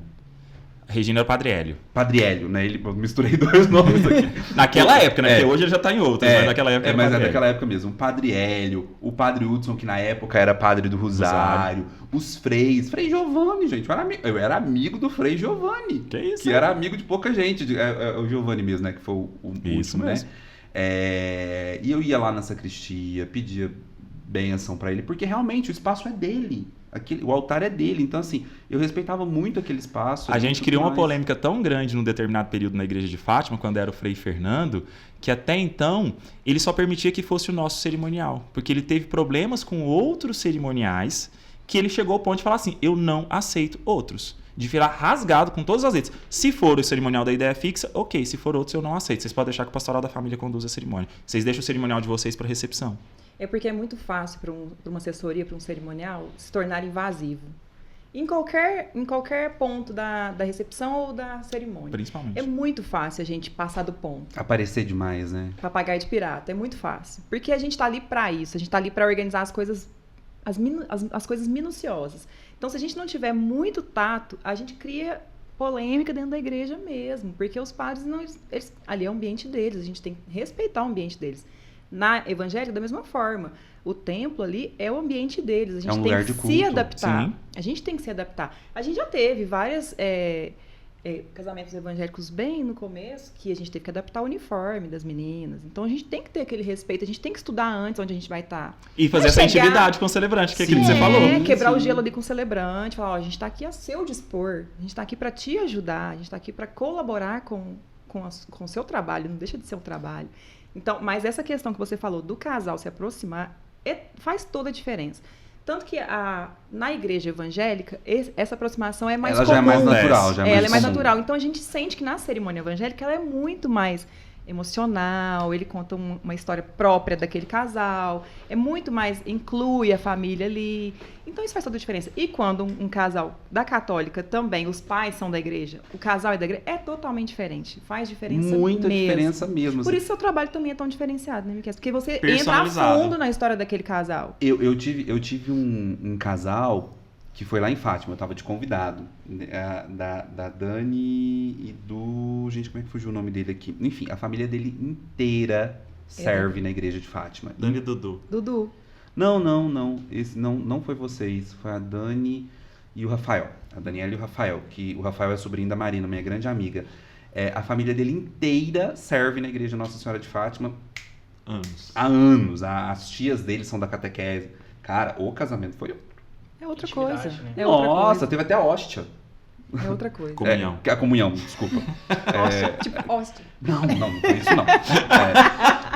Speaker 4: Regina era o Padre Hélio.
Speaker 2: Padre Hélio, né? Eu misturei 2 nomes aqui.
Speaker 4: Naquela época, né?
Speaker 2: É.
Speaker 4: Porque hoje ele já tá em outras, mas naquela época era o
Speaker 2: mas
Speaker 4: Padre
Speaker 2: é
Speaker 4: Hélio.
Speaker 2: daquela época mesmo. O Padre Hélio, o Padre Hudson, que na época era padre do Rosário, os freis, Frei Giovanni, gente. Eu era amigo do Frei Giovanni.
Speaker 4: Que isso?
Speaker 2: Que era amigo de pouca gente. O Giovanni mesmo, né? Que foi o
Speaker 4: Isso
Speaker 2: último,
Speaker 4: mesmo.
Speaker 2: né? E eu ia lá na sacristia, pedia bênção pra ele, porque realmente o espaço é dele. O altar é dele. Então, assim, eu respeitava muito aquele espaço.
Speaker 4: A gente
Speaker 2: muito
Speaker 4: criou uma
Speaker 2: mais.
Speaker 4: polêmica tão grande num determinado período na igreja de Fátima, quando era o Frei Fernando, que até então ele só permitia que fosse o nosso cerimonial. Porque ele teve problemas com outros cerimoniais, que ele chegou ao ponto de falar assim, eu não aceito outros. De virar rasgado com todas as letras. Se for o cerimonial da ideia fixa, ok. Se for outros, eu não aceito. Vocês podem deixar que o pastoral da família conduza a cerimônia. Vocês deixam o cerimonial de vocês para recepção.
Speaker 3: É porque é muito fácil para uma assessoria, para um cerimonial, se tornar invasivo. Em qualquer ponto da recepção ou da cerimônia.
Speaker 4: Principalmente.
Speaker 3: É muito fácil a gente passar do ponto.
Speaker 2: Aparecer demais, né?
Speaker 3: Papagaio de pirata. É muito fácil. Porque a gente tá ali para isso. A gente tá ali para organizar as coisas, as coisas minuciosas. Então, se a gente não tiver muito tato, a gente cria polêmica dentro da igreja mesmo. Porque os padres, ali é o ambiente deles. A gente tem que respeitar o ambiente deles. Na evangélica, da mesma forma. O templo ali é o ambiente deles. A gente
Speaker 2: um
Speaker 3: tem
Speaker 2: lugar
Speaker 3: que
Speaker 2: de culto.
Speaker 3: se adaptar.
Speaker 4: Sim.
Speaker 3: A gente tem que se adaptar. A gente já teve várias casamentos evangélicos bem no começo, que a gente teve que adaptar o uniforme das meninas. Então a gente tem que ter aquele respeito. A gente tem que estudar antes onde a gente vai estar.
Speaker 4: E fazer essa intimidade com o celebrante, que é aquilo que
Speaker 2: Sim.
Speaker 4: você falou.
Speaker 3: Quebrar o
Speaker 2: Sim.
Speaker 3: gelo ali com o celebrante. Falar, ó, a gente está aqui a seu dispor. A gente está aqui para te ajudar. A gente está aqui para colaborar com o seu trabalho. Não deixa de ser um trabalho. Então, mas essa questão que você falou do casal se aproximar faz toda a diferença. Tanto que na igreja evangélica, essa aproximação é mais
Speaker 2: Ela
Speaker 3: comum.
Speaker 2: já é mais natural.
Speaker 3: Ela é mais
Speaker 2: comum.
Speaker 3: natural. Então, a gente sente que na cerimônia evangélica ela é muito mais emocional, ele conta uma história própria daquele casal, é muito mais, inclui a família ali. Então, isso faz toda a diferença. E quando um casal da católica também, os pais são da igreja, o casal é da igreja, é totalmente diferente. Faz diferença
Speaker 2: Muita
Speaker 3: mesmo.
Speaker 2: diferença mesmo.
Speaker 3: Por
Speaker 2: assim.
Speaker 3: isso seu trabalho também é tão diferenciado, né, Miquel? Porque você entra a
Speaker 4: Personalizado.
Speaker 3: fundo na história daquele casal.
Speaker 2: Eu tive um casal que foi lá em Fátima, eu tava de convidado, da Dani e do... Gente, como é que fugiu o nome dele aqui? Enfim, a família dele inteira serve na igreja de Fátima.
Speaker 4: Dani e Dudu.
Speaker 3: Dudu.
Speaker 2: Não. Esse não foi vocês, foi a Dani e o Rafael. A Daniela e o Rafael, que o Rafael é sobrinho da Marina, minha grande amiga. A família dele inteira serve na igreja Nossa Senhora de Fátima
Speaker 4: Anos.
Speaker 2: há anos. As tias dele são da catequese. Cara, o casamento foi...
Speaker 3: É outra
Speaker 1: Intimidade,
Speaker 3: coisa.
Speaker 1: né?
Speaker 3: É outra
Speaker 2: Nossa,
Speaker 3: coisa.
Speaker 2: teve até a hóstia.
Speaker 3: É outra coisa.
Speaker 4: Comunhão.
Speaker 2: A comunhão, desculpa.
Speaker 3: Tipo, hóstia.
Speaker 2: Não foi isso não.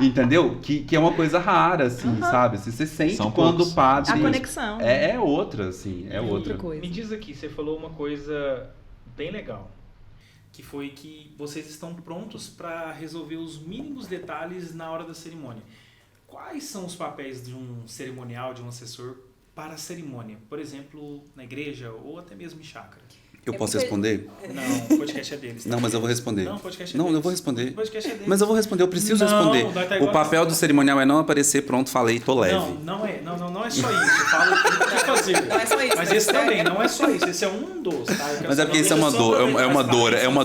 Speaker 2: Entendeu? Que é uma coisa rara, assim, sabe? Você sente
Speaker 4: São
Speaker 2: quando
Speaker 4: poucos.
Speaker 2: o padre...
Speaker 3: A conexão.
Speaker 2: É outra, assim, é
Speaker 3: É
Speaker 2: outra.
Speaker 3: outra coisa.
Speaker 1: Me diz aqui, você falou uma coisa bem legal, que foi que vocês estão prontos para resolver os mínimos detalhes na hora da cerimônia. Quais são os papéis de um cerimonial, de um assessor para a cerimônia? Por exemplo, na igreja ou até mesmo em chácara.
Speaker 2: Eu posso responder?
Speaker 1: Não, o podcast é deles. tá?
Speaker 2: Não, mas eu vou responder.
Speaker 1: Não, o podcast é
Speaker 2: Não,
Speaker 1: deles.
Speaker 2: eu vou responder.
Speaker 1: O podcast é deles.
Speaker 2: Mas eu vou responder, eu preciso
Speaker 1: Não,
Speaker 2: responder.
Speaker 1: vai tá
Speaker 2: O
Speaker 1: igual
Speaker 2: papel
Speaker 1: a-
Speaker 2: do cerimonial é não aparecer, pronto, falei, tô leve.
Speaker 1: Não é só isso. Eu falo o que tem que fazer.
Speaker 3: Não é só isso,
Speaker 1: Mas
Speaker 3: né?
Speaker 1: esse também, não é só isso. Esse é um dos, tá? Eu quero
Speaker 2: Mas é porque
Speaker 1: saber-
Speaker 2: isso é uma
Speaker 1: Só
Speaker 2: dor,
Speaker 1: pra-
Speaker 2: é uma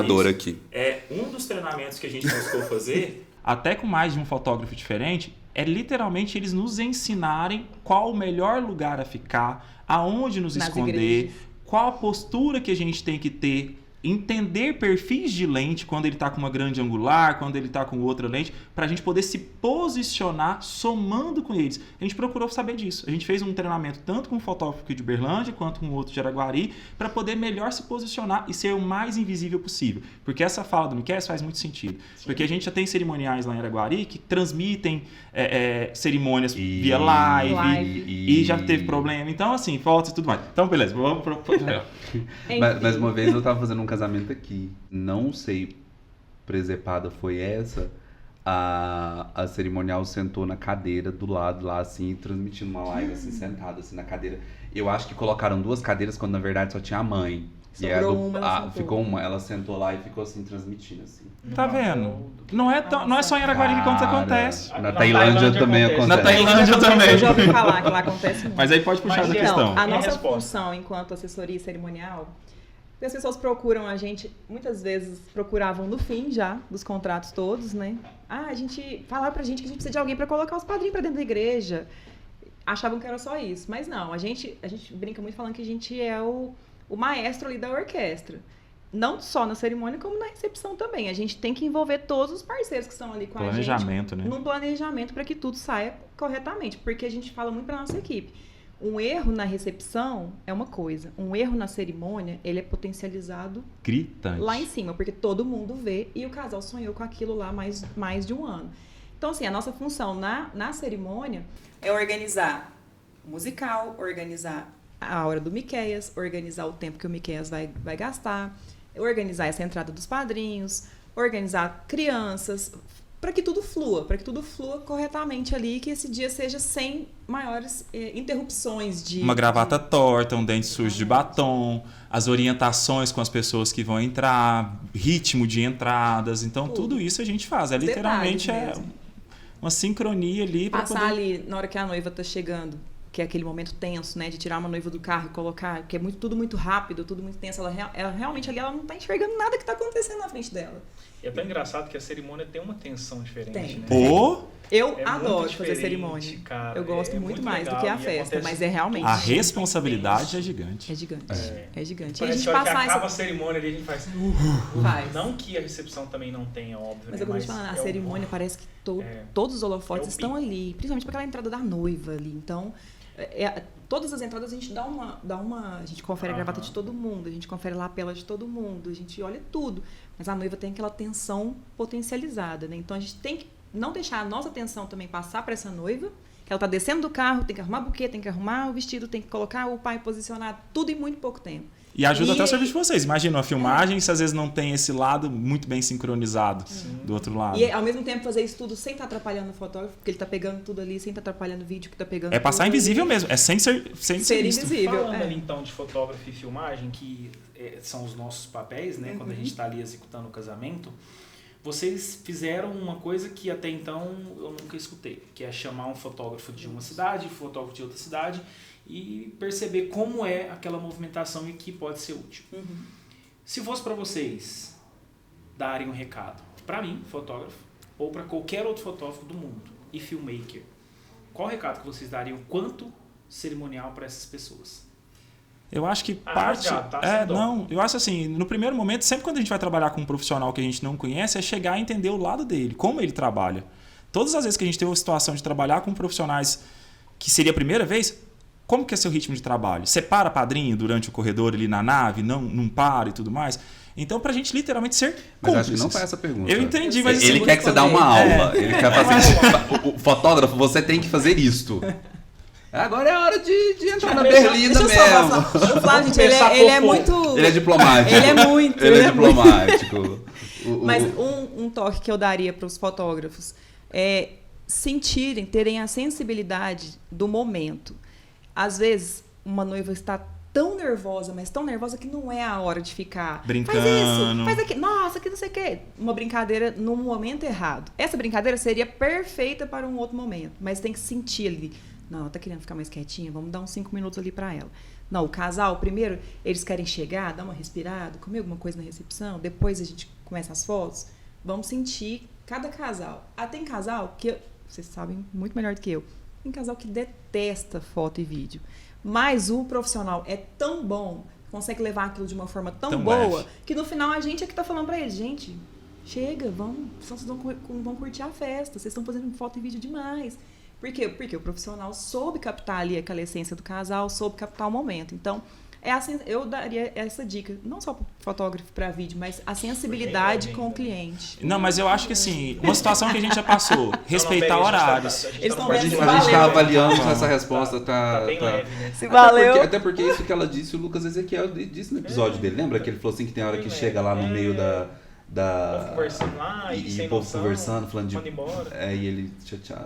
Speaker 2: dor aqui.
Speaker 4: É um dos treinamentos que a gente buscou fazer, até com mais de um fotógrafo diferente, é literalmente eles nos ensinarem qual o melhor lugar a ficar, aonde nos
Speaker 3: Nas
Speaker 4: esconder,
Speaker 3: igrejas.
Speaker 4: qual a postura que a gente tem que ter entender perfis de lente, quando ele está com uma grande angular, quando ele está com outra lente, para a gente poder se posicionar somando com eles. A gente procurou saber disso. A gente fez um treinamento tanto com um fotógrafo aqui de Uberlândia, quanto com outro de Araguari, para poder melhor se posicionar e ser o mais invisível possível. Porque essa fala do Miquel faz muito sentido. Sim. Porque a gente já tem cerimoniais lá em Araguari que transmitem cerimônias via live. E já teve problema. Então, assim, fotos e tudo mais. Então, beleza, vamos pro...
Speaker 2: Mas uma vez eu tava fazendo um casamento aqui. Não sei, presepada foi essa. A cerimonial sentou na cadeira do lado lá, assim, transmitindo uma live, assim, sentada, assim, na cadeira. Eu acho que colocaram 2 cadeiras quando, na verdade, só tinha a mãe. Ficou uma, ela sentou lá e ficou, assim, transmitindo, assim.
Speaker 4: Tá vendo? Não é só em Araguari que isso acontece.
Speaker 2: Na Tailândia também acontece.
Speaker 4: Na Tailândia também.
Speaker 3: Eu já ouvi falar que lá acontece muito.
Speaker 4: Mas aí pode puxar da questão.
Speaker 3: A nossa função enquanto assessoria cerimonial, as pessoas procuram a gente, muitas vezes procuravam no fim já dos contratos todos, né? A gente falava pra gente que a gente precisa de alguém para colocar os padrinhos pra dentro da igreja. Achavam que era só isso, mas não, a gente brinca muito falando que a gente é o maestro ali da orquestra. Não só na cerimônia, como na recepção também. A gente tem que envolver todos os parceiros que estão ali com a gente.
Speaker 4: Planejamento, né?
Speaker 3: Num planejamento para que tudo saia corretamente. Porque a gente fala muito para nossa equipe. Um erro na recepção é uma coisa. Um erro na cerimônia, ele é potencializado
Speaker 4: gritante
Speaker 3: lá em cima. Porque todo mundo vê e o casal sonhou com aquilo lá mais de um ano. Então, assim, a nossa função na cerimônia é organizar o musical, organizar a hora do Miqueias, organizar o tempo que o Miqueias vai gastar, organizar essa entrada dos padrinhos, organizar crianças, para que tudo flua corretamente ali, que esse dia seja sem maiores interrupções de...
Speaker 4: Uma gravata torta, um dente sujo de batom, as orientações com as pessoas que vão entrar, ritmo de entradas, então tudo isso a gente faz. Literalmente uma sincronia ali.
Speaker 3: Passar poder... ali, na hora que a noiva tá chegando, que é aquele momento tenso, né, de tirar uma noiva do carro e colocar, que é tudo muito rápido, tudo muito tenso, ela realmente ali ela não tá enxergando nada que tá acontecendo na frente dela.
Speaker 1: E é tão engraçado que a cerimônia tem uma tensão diferente, né?
Speaker 3: Eu adoro fazer cerimônia. Cara, eu gosto muito mais do que a festa, mas é realmente...
Speaker 4: A responsabilidade é gigante.
Speaker 3: É gigante. É gigante.
Speaker 1: Parece
Speaker 3: e a gente
Speaker 1: que acaba a cerimônia ali, a gente faz... Não que a recepção também não tenha, óbvio.
Speaker 3: Mas eu vou te falar, a cerimônia parece que todos os holofotes estão ali, principalmente para aquela entrada da noiva ali. Então... todas as entradas a gente a gente confere a gravata de todo mundo, a gente confere a lapela de todo mundo, a gente olha tudo, mas a noiva tem aquela tensão potencializada, né? Então a gente tem que não deixar a nossa atenção também passar para essa noiva, que ela tá descendo do carro, tem que arrumar buquê, tem que arrumar o vestido, tem que colocar o pai posicionado, tudo em muito pouco tempo.
Speaker 4: E ajuda até o serviço de vocês. Imagina uma filmagem, se às vezes não tem esse lado muito bem sincronizado do outro lado.
Speaker 3: E ao mesmo tempo fazer isso tudo sem estar atrapalhando o fotógrafo, porque ele está pegando tudo ali, sem estar atrapalhando o vídeo que está pegando.
Speaker 4: É passar invisível mesmo, é sem ser
Speaker 3: invisível.
Speaker 1: Falando ali então de fotógrafo e filmagem, que são os nossos papéis, né? Quando a gente está ali executando o casamento, vocês fizeram uma coisa que até então eu nunca escutei, que é chamar um fotógrafo de uma cidade, um fotógrafo de outra cidade, e perceber como é aquela movimentação e que pode ser útil. Se fosse para vocês darem um recado, para mim, fotógrafo, ou para qualquer outro fotógrafo do mundo e filmmaker, qual recado que vocês dariam quanto cerimonial para essas pessoas?
Speaker 4: Eu acho que parte... eu acho assim, no primeiro momento, sempre quando a gente vai trabalhar com um profissional que a gente não conhece, é chegar a entender o lado dele, como ele trabalha. Todas as vezes que a gente teve a situação de trabalhar com profissionais que seria a primeira vez... Como que é seu ritmo de trabalho? Separa padrinho durante o corredor ali na nave, não para e tudo mais? Então, pra gente literalmente ser cúmplices.
Speaker 2: Mas acho que não foi essa a pergunta.
Speaker 4: Eu entendi, mas...
Speaker 2: Ele quer que você dê uma aula. Ele quer fazer... O fotógrafo, você tem que fazer isto. Agora é a hora de entrar na berlinda mesmo.
Speaker 3: O Flávio, gente, ele é muito...
Speaker 2: Ele é diplomático.
Speaker 3: Ele é muito.
Speaker 2: Ele é diplomático.
Speaker 3: Mas um toque que eu daria para os fotógrafos é terem a sensibilidade do momento. Às vezes, uma noiva está tão nervosa, mas tão nervosa que não é a hora de ficar...
Speaker 4: Brincando.
Speaker 3: Faz isso, faz aquilo, nossa, que não sei o quê. Uma brincadeira no momento errado. Essa brincadeira seria perfeita para um outro momento, mas tem que sentir ali. Não, ela tá querendo ficar mais quietinha, vamos dar uns 5 minutos ali para ela. Não, o casal, primeiro, eles querem chegar, dar uma respirada, comer alguma coisa na recepção, depois a gente começa as fotos. Vamos sentir cada casal. Tem casal que, vocês sabem muito melhor do que eu, tem casal que detesta foto e vídeo. Mas o profissional é tão bom consegue levar aquilo de uma forma tão
Speaker 4: Tão
Speaker 3: boa,
Speaker 4: leve.
Speaker 3: que no final a gente é que tá falando pra eles, gente, chega, vamos, senão vocês vão curtir a festa, vocês estão fazendo foto e vídeo demais. Por quê? Porque o profissional soube captar ali aquela essência do casal, soube captar o momento. Então, eu daria essa dica, não só para fotógrafo, para vídeo, mas a sensibilidade com o cliente.
Speaker 4: Não, mas eu acho que assim, uma situação que a gente já passou, respeitar horários.
Speaker 3: Eles estão
Speaker 2: A
Speaker 3: vendo
Speaker 2: gente
Speaker 3: se
Speaker 2: tá
Speaker 3: valeu.
Speaker 2: avaliando se essa resposta
Speaker 1: Tá
Speaker 2: tá...
Speaker 1: bem leve, né?
Speaker 3: Se valeu.
Speaker 2: Até porque isso que ela disse, o Lucas Ezequiel disse no episódio dele. Lembra que ele falou assim que tem hora que chega lá no meio da...
Speaker 1: O povo conversando lá e sem
Speaker 2: o povo
Speaker 1: noção,
Speaker 2: conversando, falando de...
Speaker 1: manda embora.
Speaker 2: E ele... Tchau.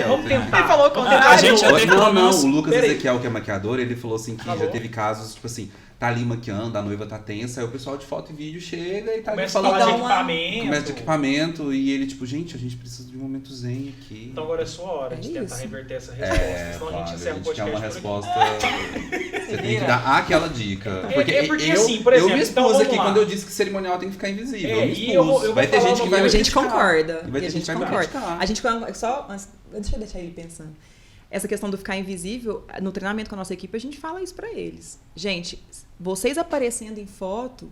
Speaker 1: Vamos tentar.
Speaker 3: Ele falou o contrário.
Speaker 4: A gente já teve
Speaker 2: Não,
Speaker 4: problemas.
Speaker 2: o Lucas
Speaker 1: Peraí.
Speaker 2: Ezequiel, que é maquiador, ele falou assim que
Speaker 1: Falou.
Speaker 2: já teve casos, tipo assim, tá ali maquiando, a noiva tá tensa, aí o pessoal de foto e vídeo chega e tá ali
Speaker 1: Começa a
Speaker 2: falando...
Speaker 1: falar de
Speaker 3: Dá uma-
Speaker 1: equipamento.
Speaker 2: Começa de equipamento e ele, tipo, gente, a gente precisa de um momento zen aqui.
Speaker 1: Então agora é sua hora de
Speaker 3: É
Speaker 1: tentar
Speaker 3: isso.
Speaker 1: reverter essa resposta. Senão a
Speaker 2: Flávio,
Speaker 1: gente encerra o
Speaker 2: quer
Speaker 1: podcast
Speaker 2: uma
Speaker 1: por aqui.
Speaker 2: resposta. Você tem que dar aquela dica.
Speaker 1: Porque assim, por exemplo,
Speaker 2: eu me
Speaker 1: então
Speaker 2: expus
Speaker 1: vamos
Speaker 2: aqui
Speaker 1: lá.
Speaker 2: quando eu disse que cerimonial tem que ficar invisível.
Speaker 1: É,
Speaker 2: eu me
Speaker 1: e eu vou
Speaker 2: expus. Vai ter
Speaker 1: falar
Speaker 2: gente que
Speaker 1: uma
Speaker 2: vai
Speaker 3: A
Speaker 2: me
Speaker 3: gente
Speaker 2: criticar.
Speaker 3: concorda.
Speaker 2: E vai ter
Speaker 3: E a gente
Speaker 2: gente que vai me
Speaker 3: concorda.
Speaker 2: criticar.
Speaker 3: A gente deixa eu deixar ele pensando. Essa questão do ficar invisível, no treinamento com a nossa equipe, a gente fala isso pra eles. Gente, vocês aparecendo em foto,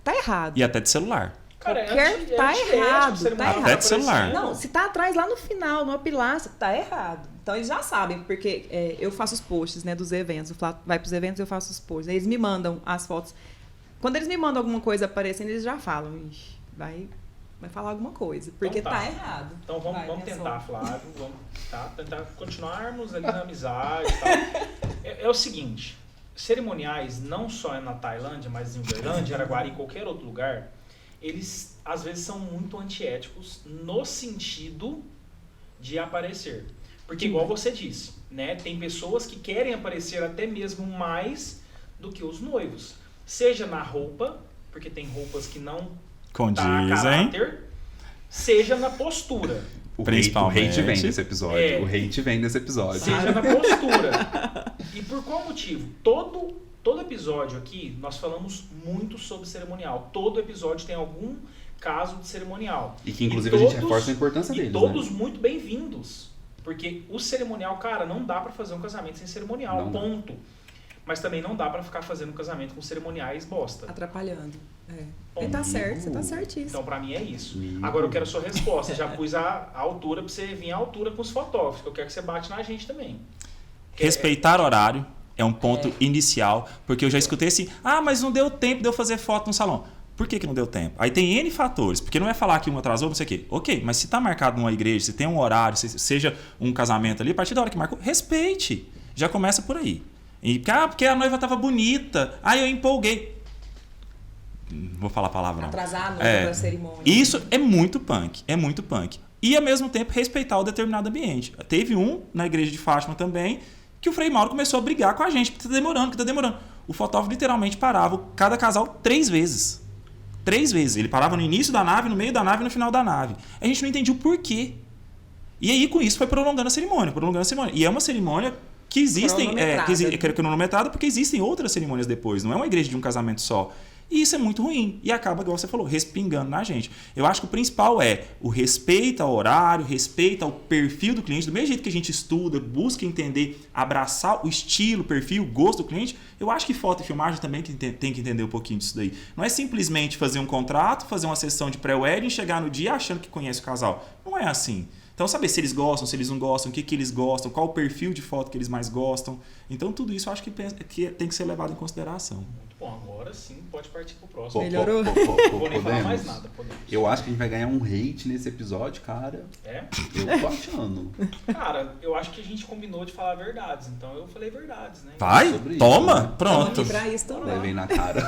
Speaker 3: tá errado.
Speaker 4: E até de celular.
Speaker 1: Cara,
Speaker 3: Tá errado, tá errado.
Speaker 4: Até de celular.
Speaker 3: Não, se tá atrás lá no final, numa pilastra, tá errado. Então eles já sabem, porque eu faço os posts, né, dos eventos. O Flávio vai pros eventos, eu faço os posts. Eles me mandam as fotos. Quando eles me mandam alguma coisa aparecendo, eles já falam, "Ixi, vai falar alguma coisa, porque
Speaker 1: Então
Speaker 3: tá errado."
Speaker 1: Então vamos
Speaker 3: pensou.
Speaker 1: tentar, Flávio. Vamos tentar continuarmos ali na amizade e tal. É o seguinte, cerimoniais, não só na Tailândia, mas em Uberlândia, Araguari, em qualquer outro lugar, eles às vezes são muito antiéticos no sentido de aparecer. Porque igual você disse, né, tem pessoas que querem aparecer até mesmo mais do que os noivos. Seja na roupa, porque tem roupas que não dá
Speaker 4: Condizem.
Speaker 1: caráter, seja na postura.
Speaker 2: O
Speaker 4: Principalmente.
Speaker 2: hate vem nesse episódio.
Speaker 1: É.
Speaker 2: O hate vem nesse episódio.
Speaker 1: Seja na postura. E por qual motivo? Todo episódio aqui, nós falamos muito sobre cerimonial. Todo episódio tem algum caso de cerimonial.
Speaker 2: E que inclusive a gente reforça a importância deles,
Speaker 1: E todos
Speaker 2: né?
Speaker 1: muito bem-vindos. Porque o cerimonial, cara, não dá pra fazer um casamento sem cerimonial,
Speaker 2: Não dá.
Speaker 1: ponto. Mas também não dá pra ficar fazendo um casamento com cerimoniais bosta.
Speaker 3: Atrapalhando.
Speaker 1: Bom,
Speaker 3: Ele tá certo, você tá certíssimo.
Speaker 1: Então, pra mim, é isso.
Speaker 2: Amigo.
Speaker 1: Agora eu quero a sua resposta. Já pus a altura pra você vir à altura com os fotógrafos, que eu quero que você bate na gente também.
Speaker 4: Respeitar horário é um ponto inicial, porque eu já escutei assim, mas não deu tempo de eu fazer foto no salão. Por que não deu tempo? Aí tem N fatores, porque não é falar que um atrasou, não sei o quê. Ok, mas se tá marcado numa igreja, se tem um horário, se seja um casamento ali, a partir da hora que marcou, respeite. Já começa por aí. E, porque a noiva tava bonita, eu empolguei. Não vou falar a palavra não.
Speaker 3: Atrasar a noiva da cerimônia.
Speaker 4: Isso é muito punk, é muito punk. E ao mesmo tempo respeitar o determinado ambiente. Teve um na igreja de Fátima também, que o Frei Mauro começou a brigar com a gente, porque tá demorando. O fotógrafo literalmente parava cada casal 3 vezes. 3 vezes. Ele parava no início da nave, no meio da nave e no final da nave. A gente não entendia o porquê. E aí, com isso, foi prolongando a cerimônia. E é uma cerimônia que existem... cronometrada, porque existem outras cerimônias depois. Não é uma igreja de um casamento só. E isso é muito ruim. E acaba, igual você falou, respingando na gente. Eu acho que o principal é o respeito ao horário, respeito ao perfil do cliente. Do mesmo jeito que a gente estuda, busca entender, abraçar o estilo, o perfil, o gosto do cliente, eu acho que foto e filmagem também tem que entender um pouquinho disso daí. Não é simplesmente fazer um contrato, fazer uma sessão de pré-wedding, chegar no dia achando que conhece o casal. Não é assim. Então, saber se eles gostam, se eles não gostam, o que eles gostam, qual o perfil de foto que eles mais gostam. Então, tudo isso eu acho que tem que ser levado em consideração.
Speaker 1: Muito bom, agora sim pode partir pro próximo.
Speaker 3: Melhorou.
Speaker 1: Não vou nem falar mais nada. Podemos.
Speaker 2: Eu acho que a gente vai ganhar um hate nesse episódio, cara.
Speaker 1: É?
Speaker 2: Eu tô achando.
Speaker 1: Cara, eu acho que a gente combinou de falar verdades, então eu falei verdades, né?
Speaker 4: Vai?
Speaker 2: Sobre
Speaker 4: Toma?
Speaker 2: isso, né?
Speaker 4: Pronto.
Speaker 3: Estamos aqui pra isso também.
Speaker 2: Levei na cara.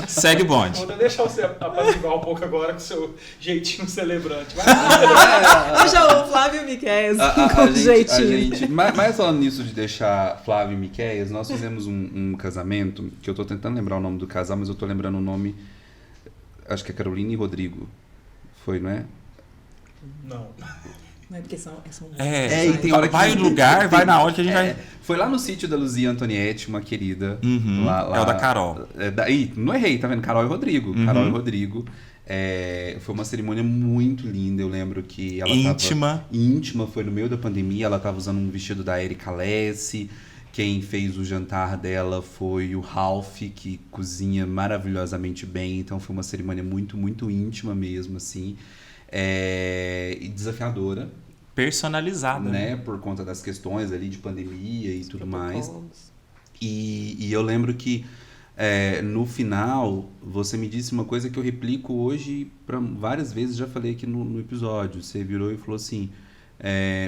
Speaker 4: Segue o bonde.
Speaker 1: Vou deixar você apaziguar um pouco agora com o seu jeitinho celebrante. Vai lá.
Speaker 3: Deixa o Flávio Miquel
Speaker 2: A
Speaker 3: com
Speaker 2: gente,
Speaker 3: jeitinho.
Speaker 2: mas falando nisso de deixar Flávio e Miquéias, nós fizemos um casamento, que eu tô tentando lembrar o nome do casal, mas eu tô lembrando o nome, acho que é Carolina e Rodrigo. Foi, não é?
Speaker 1: Não.
Speaker 3: Não é porque são
Speaker 2: e tem hora que
Speaker 4: vai no lugar, vai na hora que a gente vai...
Speaker 2: Foi lá no sítio da Luzia Antonietti, uma querida.
Speaker 4: Uhum, é o da Carol.
Speaker 2: Não errei, tá vendo? Carol e Rodrigo. Carol e Rodrigo. Foi uma cerimônia muito linda, eu lembro que ela
Speaker 4: íntima.
Speaker 2: Íntima, foi no meio da pandemia, ela tava usando um vestido da Erika Lessi. Quem fez o jantar dela foi o Ralph, que cozinha maravilhosamente bem. Então foi uma cerimônia muito, muito íntima mesmo, assim. E desafiadora.
Speaker 4: Personalizada,
Speaker 2: né? Por conta das questões ali de pandemia e tudo mais. E eu lembro que no final, você me disse uma coisa que eu replico hoje várias vezes, já falei aqui no episódio. Você virou e falou assim,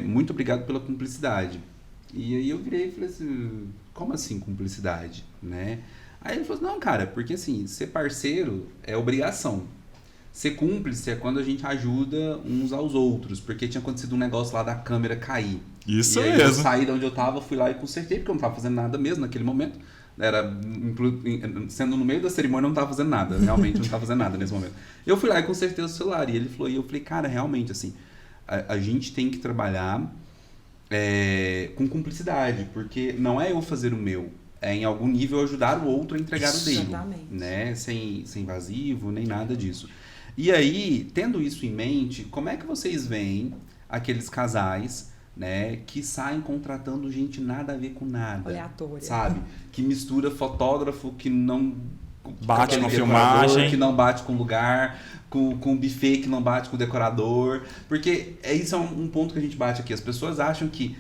Speaker 2: muito obrigado pela cumplicidade. E aí eu virei e falei assim, como assim cumplicidade? Né? Aí ele falou assim, não, cara, porque assim, ser parceiro é obrigação. Ser cúmplice é quando a gente ajuda uns aos outros, porque tinha acontecido um negócio lá da câmera cair.
Speaker 4: Isso
Speaker 2: e aí
Speaker 4: mesmo.
Speaker 2: Eu saí de onde eu tava, fui lá e consertei, porque eu não tava fazendo nada mesmo naquele momento. Sendo no meio da cerimônia, eu não tava fazendo nada. Realmente, eu não tava fazendo nada nesse momento. Eu fui lá e consertei o celular. E ele falou, e eu falei, cara, realmente, assim, a gente tem que trabalhar com cumplicidade, porque não é eu fazer o meu, é em algum nível ajudar o outro a entregar o dele.
Speaker 3: Exatamente.
Speaker 2: Né? Sem invasivo, nem nada disso. E aí, tendo isso em mente, como é que vocês veem aqueles casais, né, que saem contratando gente nada a ver com nada?
Speaker 3: Aleatória.
Speaker 2: Sabe? Que mistura fotógrafo que não
Speaker 4: Bate
Speaker 2: com
Speaker 4: na
Speaker 2: decorador,
Speaker 4: filmagem.
Speaker 2: que não bate com lugar, com buffet que não bate com decorador. Porque isso é um ponto que a gente bate aqui. As pessoas acham que,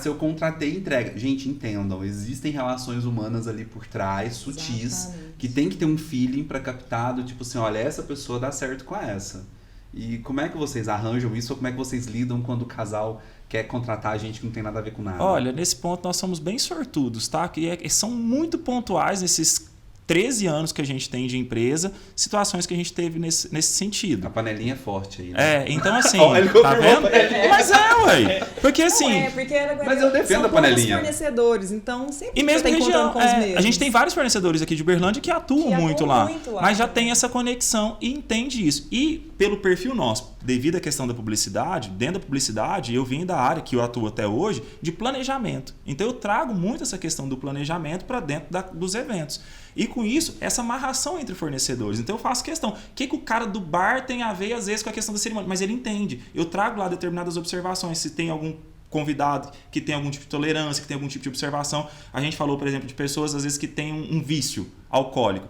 Speaker 2: se eu contratei, entrega. Gente, entendam, existem relações humanas ali por trás, sutis,
Speaker 3: Exatamente.
Speaker 2: que tem que ter um feeling pra captar do tipo assim, olha, essa pessoa dá certo com essa. E como é que vocês arranjam isso, ou como é que vocês lidam quando o casal quer contratar gente que não tem nada a ver com nada?
Speaker 4: Olha, nesse ponto nós somos bem sortudos, tá? Que são muito pontuais nesses 13 anos que a gente tem de empresa, situações que a gente teve nesse sentido.
Speaker 2: A panelinha é forte aí, né?
Speaker 4: Então assim,
Speaker 2: Ele
Speaker 4: tá
Speaker 2: confirmou
Speaker 4: vendo?
Speaker 2: a panelinha.
Speaker 4: Mas porque assim...
Speaker 3: Não porque
Speaker 2: Mas eu defendo
Speaker 3: são
Speaker 2: a panelinha.
Speaker 3: poucos fornecedores, então sempre
Speaker 4: E mesmo
Speaker 3: você tá
Speaker 4: região,
Speaker 3: encontrando com os mesmos.
Speaker 4: a gente tem vários fornecedores aqui de Uberlândia que atuam muito lá,
Speaker 3: muito lá.
Speaker 4: mas já tem essa conexão e entende isso. E pelo perfil nosso, devido à questão da publicidade, dentro da publicidade, eu vim da área que eu atuo até hoje, de planejamento. Então eu trago muito essa questão do planejamento para dentro dos eventos. E com isso, essa amarração entre fornecedores. Então eu faço questão. O que o cara do bar tem a ver, às vezes, com a questão da cerimônia? Mas ele entende. Eu trago lá determinadas observações. Se tem algum convidado que tem algum tipo de tolerância, que tem algum tipo de observação. A gente falou, por exemplo, de pessoas, às vezes, que têm um vício alcoólico.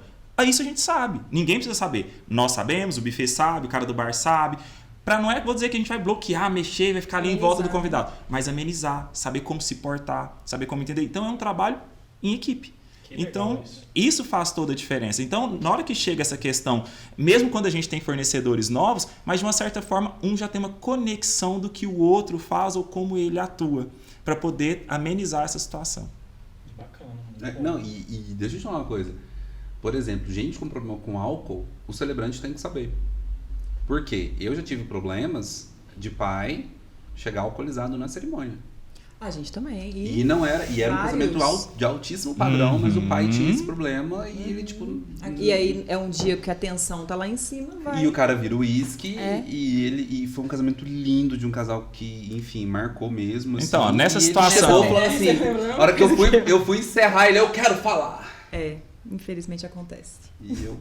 Speaker 4: Isso a gente sabe. Ninguém precisa saber. Nós sabemos, o buffet sabe, o cara do bar sabe. Não é vou dizer que a gente vai bloquear, mexer, vai ficar ali em volta do convidado. Mas amenizar, saber como se portar, saber como entender. Então é um trabalho em equipe. Então, isso faz toda a diferença. Então, na hora que chega essa questão, mesmo quando a gente tem fornecedores novos, mas de uma certa forma, um já tem uma conexão do que o outro faz ou como ele atua, para poder amenizar essa situação.
Speaker 1: Bacana.
Speaker 2: Não, e deixa eu te falar uma coisa. Por exemplo, gente com problema com álcool, o celebrante tem que saber. Por quê? Eu já tive problemas de pai chegar alcoolizado na cerimônia.
Speaker 3: A gente também.
Speaker 2: E não era, e era um casamento de altíssimo padrão, mas o pai tinha esse problema e ele, tipo...
Speaker 3: E aí é um dia que a tensão tá lá em cima, vai.
Speaker 2: E o cara vira uísque e foi um casamento lindo de um casal que, enfim, marcou mesmo. Assim,
Speaker 4: então, nessa
Speaker 2: e
Speaker 4: situação...
Speaker 2: Ele chegou, falou assim, na hora que eu fui encerrar ele, eu quero falar.
Speaker 3: Infelizmente acontece.
Speaker 2: E eu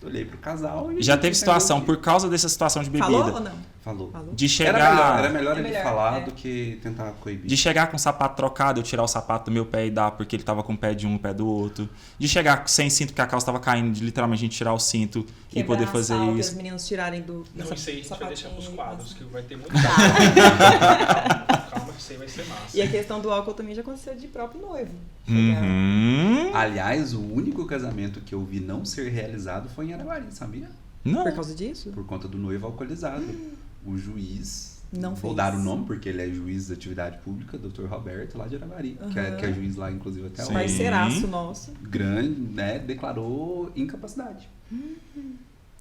Speaker 2: olhei pro casal e...
Speaker 4: Já teve situação, por causa dessa situação de bebida.
Speaker 3: Falou ou não?
Speaker 2: Falou.
Speaker 4: De chegar...
Speaker 2: Era melhor ele falar do que tentar coibir.
Speaker 4: De chegar com o sapato trocado, eu tirar o sapato do meu pé e dar porque ele tava com o pé de um e o pé do outro. De chegar sem cinto porque a calça tava caindo, de literalmente a gente tirar o cinto e poder fazer
Speaker 3: salta,
Speaker 4: isso.
Speaker 3: Os meninos tirarem do
Speaker 1: Não, isso aí a gente vai deixar pros quadros, que vai ter muito... Calma, isso aí vai ser massa.
Speaker 3: E a questão do álcool também já aconteceu de próprio noivo.
Speaker 2: Aliás, o único casamento que eu vi não ser realizado foi em Araguari, sabia?
Speaker 4: Não.
Speaker 3: Por causa disso?
Speaker 2: Por conta do noivo alcoolizado. O juiz,
Speaker 3: Não
Speaker 2: vou
Speaker 3: fez.
Speaker 2: dar o nome porque ele é juiz da atividade pública, Dr. Roberto, lá de Araguari, que é juiz lá, inclusive, até
Speaker 4: Sim.
Speaker 2: hoje.
Speaker 3: Parceiraço nosso.
Speaker 2: Grande, né? Declarou incapacidade.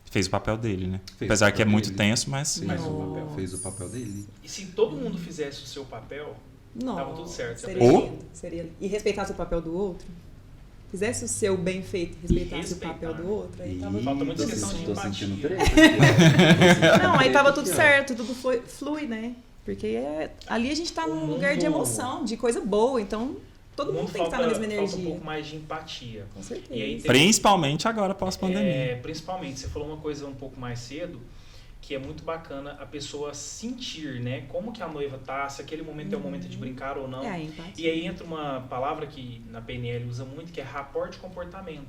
Speaker 4: Fez o papel dele, né?
Speaker 2: Fez
Speaker 4: Apesar
Speaker 2: o
Speaker 4: que é
Speaker 2: papel
Speaker 4: muito
Speaker 2: dele.
Speaker 4: tenso, mas...
Speaker 2: Mas
Speaker 3: Nossa.
Speaker 2: fez o papel dele.
Speaker 1: E se todo mundo fizesse o seu papel, tava tudo certo.
Speaker 3: Seria
Speaker 4: Ou-
Speaker 3: lindo, seria... E respeitasse o papel do outro. Fizesse o seu bem feito, respeitasse o papel do outro. Aí tava...
Speaker 1: Falta muita
Speaker 2: tô
Speaker 1: questão de
Speaker 2: tô
Speaker 1: empatia.
Speaker 2: sentindo treta aqui, ó.
Speaker 3: Não, aí tava tudo
Speaker 2: Aqui, ó.
Speaker 3: certo, tudo flui, né? Porque ali a gente tá num lugar de emoção, de coisa boa, então todo mundo tem que estar na mesma
Speaker 1: Falta um
Speaker 3: energia.
Speaker 1: pouco mais de empatia.
Speaker 3: Com certeza.
Speaker 1: E aí tem-
Speaker 4: Principalmente agora pós-pandemia.
Speaker 1: Principalmente, você falou uma coisa um pouco mais cedo, que é muito bacana a pessoa sentir, né? Como que a noiva tá, se aquele momento é o momento de brincar ou não. E aí entra uma palavra que na PNL usa muito, que é rapport de comportamento.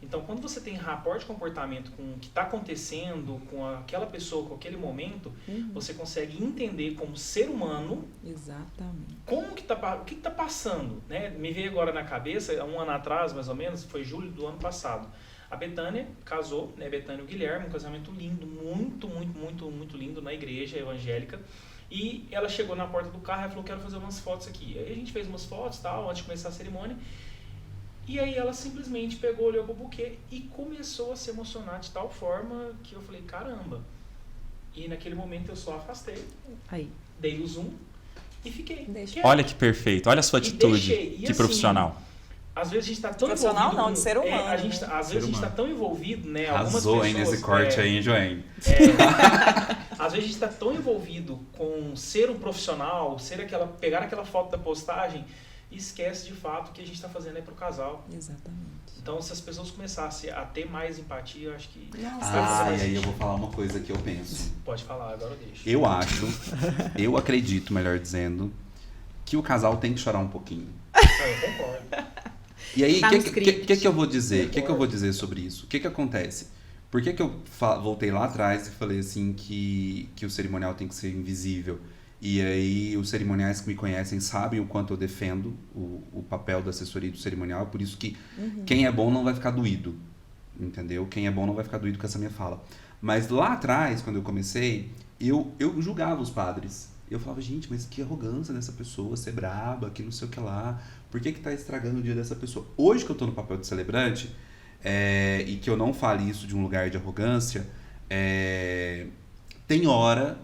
Speaker 1: Então, quando você tem rapport de comportamento com o que está acontecendo, com aquela pessoa, com aquele momento, você consegue entender como ser humano como que o que está passando, né? Me veio agora na cabeça, um ano atrás, mais ou menos, foi julho do ano passado. A Betânia casou, né? Betânia e o Guilherme, um casamento lindo, muito lindo na igreja evangélica. E ela chegou na porta do carro e falou, quero fazer umas fotos aqui. Aí a gente fez umas fotos, tal, antes de começar a cerimônia. E aí ela simplesmente pegou, olhou pro buquê e começou a se emocionar de tal forma que eu falei, caramba. E naquele momento eu só afastei, dei o zoom e fiquei.
Speaker 4: Olha que perfeito, olha a sua atitude, que assim, profissional.
Speaker 1: Às vezes a gente tá tão
Speaker 3: profissional
Speaker 1: envolvido...
Speaker 3: não, de ser humano.
Speaker 1: Às vezes a gente tá tão envolvido, né?
Speaker 2: Arrasou aí nesse corte aí, hein, Joane?
Speaker 1: Às vezes a gente tá tão envolvido com ser um profissional, pegar aquela foto da postagem e esquece de fato que a gente está fazendo é pro casal.
Speaker 3: Exatamente.
Speaker 1: Então, se as pessoas começassem a ter mais empatia, eu acho que...
Speaker 2: e aí eu vou falar uma coisa que eu penso.
Speaker 1: Pode falar, agora eu deixo.
Speaker 2: Eu acredito, melhor dizendo, que o casal tem que chorar um pouquinho.
Speaker 1: Eu concordo.
Speaker 2: E aí, o que eu vou dizer? O que eu vou dizer sobre isso? O que acontece? Por que eu voltei lá atrás e falei assim que o cerimonial tem que ser invisível? E aí, os cerimoniais que me conhecem sabem o quanto eu defendo o papel da assessoria do cerimonial. Por isso que quem é bom não vai ficar doído, entendeu? Quem é bom não vai ficar doído com essa minha fala. Mas lá atrás, quando eu comecei, eu julgava os padres. Eu falava, gente, mas que arrogância dessa pessoa, ser braba, que não sei o que lá. Por que tá estragando o dia dessa pessoa? Hoje que eu tô no papel de celebrante, e que eu não fale isso de um lugar de arrogância, tem hora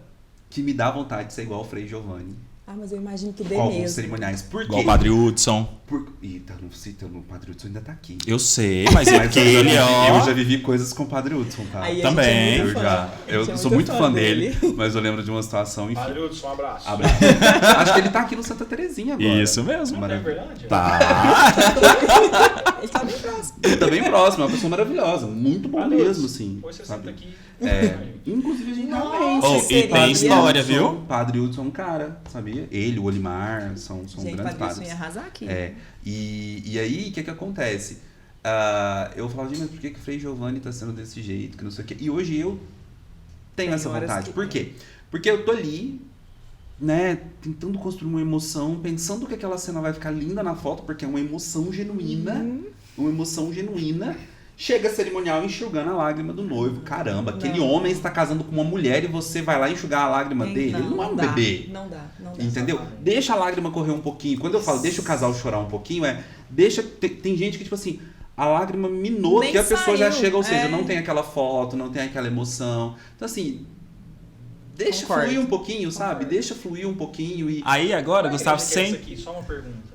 Speaker 2: que me dá vontade de ser igual o Frei Giovanni.
Speaker 3: Mas eu imagino que dê
Speaker 2: alguns
Speaker 3: mesmo.
Speaker 2: cerimoniais. Por quê?
Speaker 4: Igual o Padre Hudson.
Speaker 2: Ih, tá não citando, o Padre Hudson ainda tá aqui.
Speaker 4: Eu sei, mas aquele,
Speaker 2: eu já vivi coisas com o Padre Hudson, tá?
Speaker 4: Também.
Speaker 2: Eu sou muito fã dele, mas eu lembro de uma situação, enfim.
Speaker 1: Padre Hudson, um abraço.
Speaker 2: Acho que ele tá aqui no Santa Terezinha agora.
Speaker 4: Isso mesmo.
Speaker 1: Não é verdade?
Speaker 4: Tá.
Speaker 3: Ele tá bem próximo.
Speaker 2: Ele tá bem próximo, é uma pessoa maravilhosa. Muito bom
Speaker 1: Padre
Speaker 2: mesmo,
Speaker 1: Hudson,
Speaker 2: assim.
Speaker 1: Depois você senta aqui.
Speaker 2: Inclusive a gente
Speaker 3: Nossa,
Speaker 4: e tem história, viu?
Speaker 2: Padre Hudson é um cara, sabia? Ele, o Olimar, são
Speaker 3: gente,
Speaker 2: grandes
Speaker 3: Padre
Speaker 2: padres.
Speaker 3: Hudson ia arrasar aqui.
Speaker 2: E aí, o que acontece? Eu falava, gente, mas por que o Frei Giovanni tá sendo desse jeito, que não sei o quê? E hoje eu tenho essa vontade. Por quê? Porque eu tô ali, né, tentando construir uma emoção, pensando que aquela cena vai ficar linda na foto, porque é uma emoção genuína, Chega cerimonial enxugando a lágrima do noivo. Caramba, aquele homem está casando com uma mulher e você vai lá enxugar a lágrima dele. Ele não é um bebê.
Speaker 3: Não dá.
Speaker 2: Entendeu? Deixa a lágrima correr um pouquinho. Quando eu falo deixa o casal chorar um pouquinho, tem gente que, tipo assim, a lágrima minou que a pessoa já chega, ou seja, não tem aquela foto, não tem aquela emoção. Então, assim, deixa fluir um pouquinho, sabe? Deixa fluir um pouquinho e...
Speaker 4: Aí agora, Gustavo,
Speaker 1: Aqui, só uma pergunta.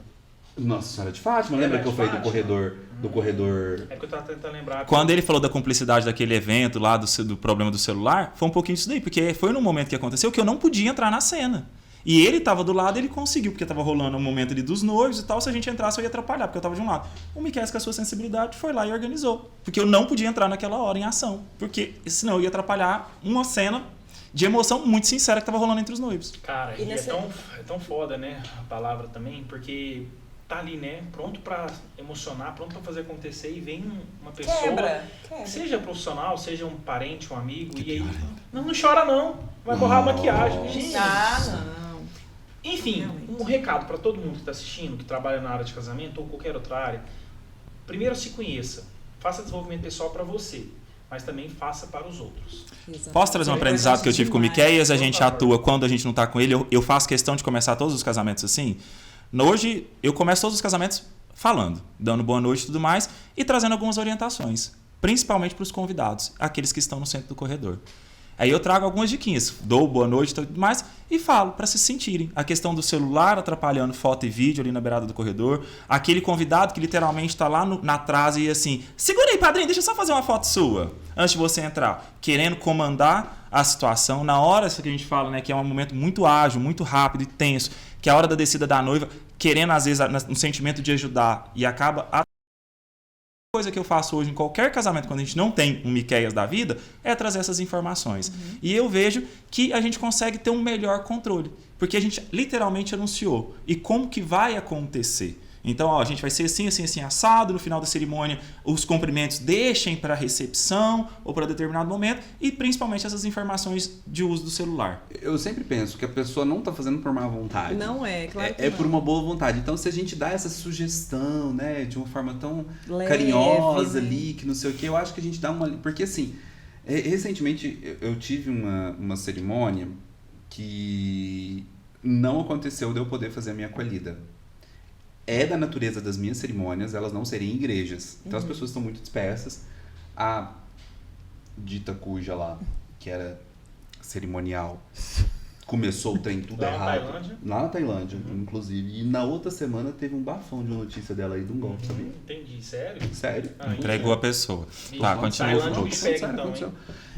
Speaker 2: Nossa Senhora de Fátima, lembra que eu falei do corredor?
Speaker 1: É que eu tava tentando lembrar.
Speaker 4: Quando ele falou da cumplicidade daquele evento lá, do problema do celular, foi um pouquinho disso daí, porque foi no momento que aconteceu que eu não podia entrar na cena. E ele tava do lado, ele conseguiu, porque tava rolando o momento ali dos noivos e tal, se a gente entrasse eu ia atrapalhar, porque eu tava de um lado. O Miquel, com a sua sensibilidade, foi lá e organizou. Porque eu não podia entrar naquela hora em ação, porque senão eu ia atrapalhar uma cena de emoção muito sincera que tava rolando entre os noivos.
Speaker 1: Cara, e é tão foda, né, a palavra também, porque... tá ali, né? Pronto pra emocionar, pronto pra fazer acontecer e vem uma pessoa,
Speaker 3: quebra.
Speaker 1: Seja profissional, seja um parente, um amigo, e aí, não chora não, vai borrar a maquiagem. Gente,
Speaker 3: não.
Speaker 1: Enfim, um recado pra todo mundo que tá assistindo, que trabalha na área de casamento ou qualquer outra área. Primeiro, se conheça, faça desenvolvimento pessoal pra você, mas também faça para os outros.
Speaker 3: Exatamente.
Speaker 4: Posso trazer um aprendizado que eu tive com o Miqueias? A gente atua quando a gente não tá com ele. Eu faço questão de começar todos os casamentos assim. Hoje, eu começo todos os casamentos falando, dando boa noite e tudo mais, e trazendo algumas orientações, principalmente para os convidados, aqueles que estão no centro do corredor. Aí eu trago algumas diquinhas, dou boa noite e tudo mais, e falo para se sentirem. A questão do celular atrapalhando foto e vídeo ali na beirada do corredor, aquele convidado que literalmente está lá na trás e assim, segura aí, padrinho, deixa eu só fazer uma foto sua, antes de você entrar, querendo comandar a situação, na hora que a gente fala, né, que é um momento muito ágil, muito rápido e tenso, que é a hora da descida da noiva, querendo às vezes um sentimento de ajudar e acaba coisa que eu faço hoje em qualquer casamento, quando a gente não tem um Miqueias da vida, é trazer essas informações. E eu vejo que a gente consegue ter um melhor controle, porque a gente literalmente anunciou. E como que vai acontecer? Então, a gente vai ser assim, assim, assim, assado. No final da cerimônia, os cumprimentos deixem para recepção ou para determinado momento. E principalmente essas informações de uso do celular.
Speaker 2: Eu sempre penso que a pessoa não está fazendo por má vontade.
Speaker 3: Não é, claro que
Speaker 2: É
Speaker 3: não.
Speaker 2: por uma boa vontade. Então, se a gente dá essa sugestão, né, de uma forma tão
Speaker 3: Leve,
Speaker 2: carinhosa
Speaker 3: né?
Speaker 2: ali, que não sei o quê, eu acho que a gente dá uma... Porque, assim, recentemente eu tive uma cerimônia que não aconteceu de eu poder fazer a minha acolhida. É da natureza das minhas cerimônias elas não serem igrejas. Então as pessoas estão muito dispersas. A dita cuja lá, que era cerimonial, começou o trem tudo
Speaker 1: Lá na
Speaker 2: errado.
Speaker 1: Tailândia?
Speaker 2: Lá na Tailândia, inclusive. E na outra semana teve um bafão de uma notícia dela aí de um golpe, sabia?
Speaker 1: Entendi, sério?
Speaker 2: Sério.
Speaker 1: Ah,
Speaker 4: Entregou a pessoa.
Speaker 1: Ih,
Speaker 4: Tá,
Speaker 1: Tailândia
Speaker 4: continua o
Speaker 1: me
Speaker 4: fluxo.
Speaker 1: pega,
Speaker 2: Sério,
Speaker 1: então,
Speaker 2: aconteceu.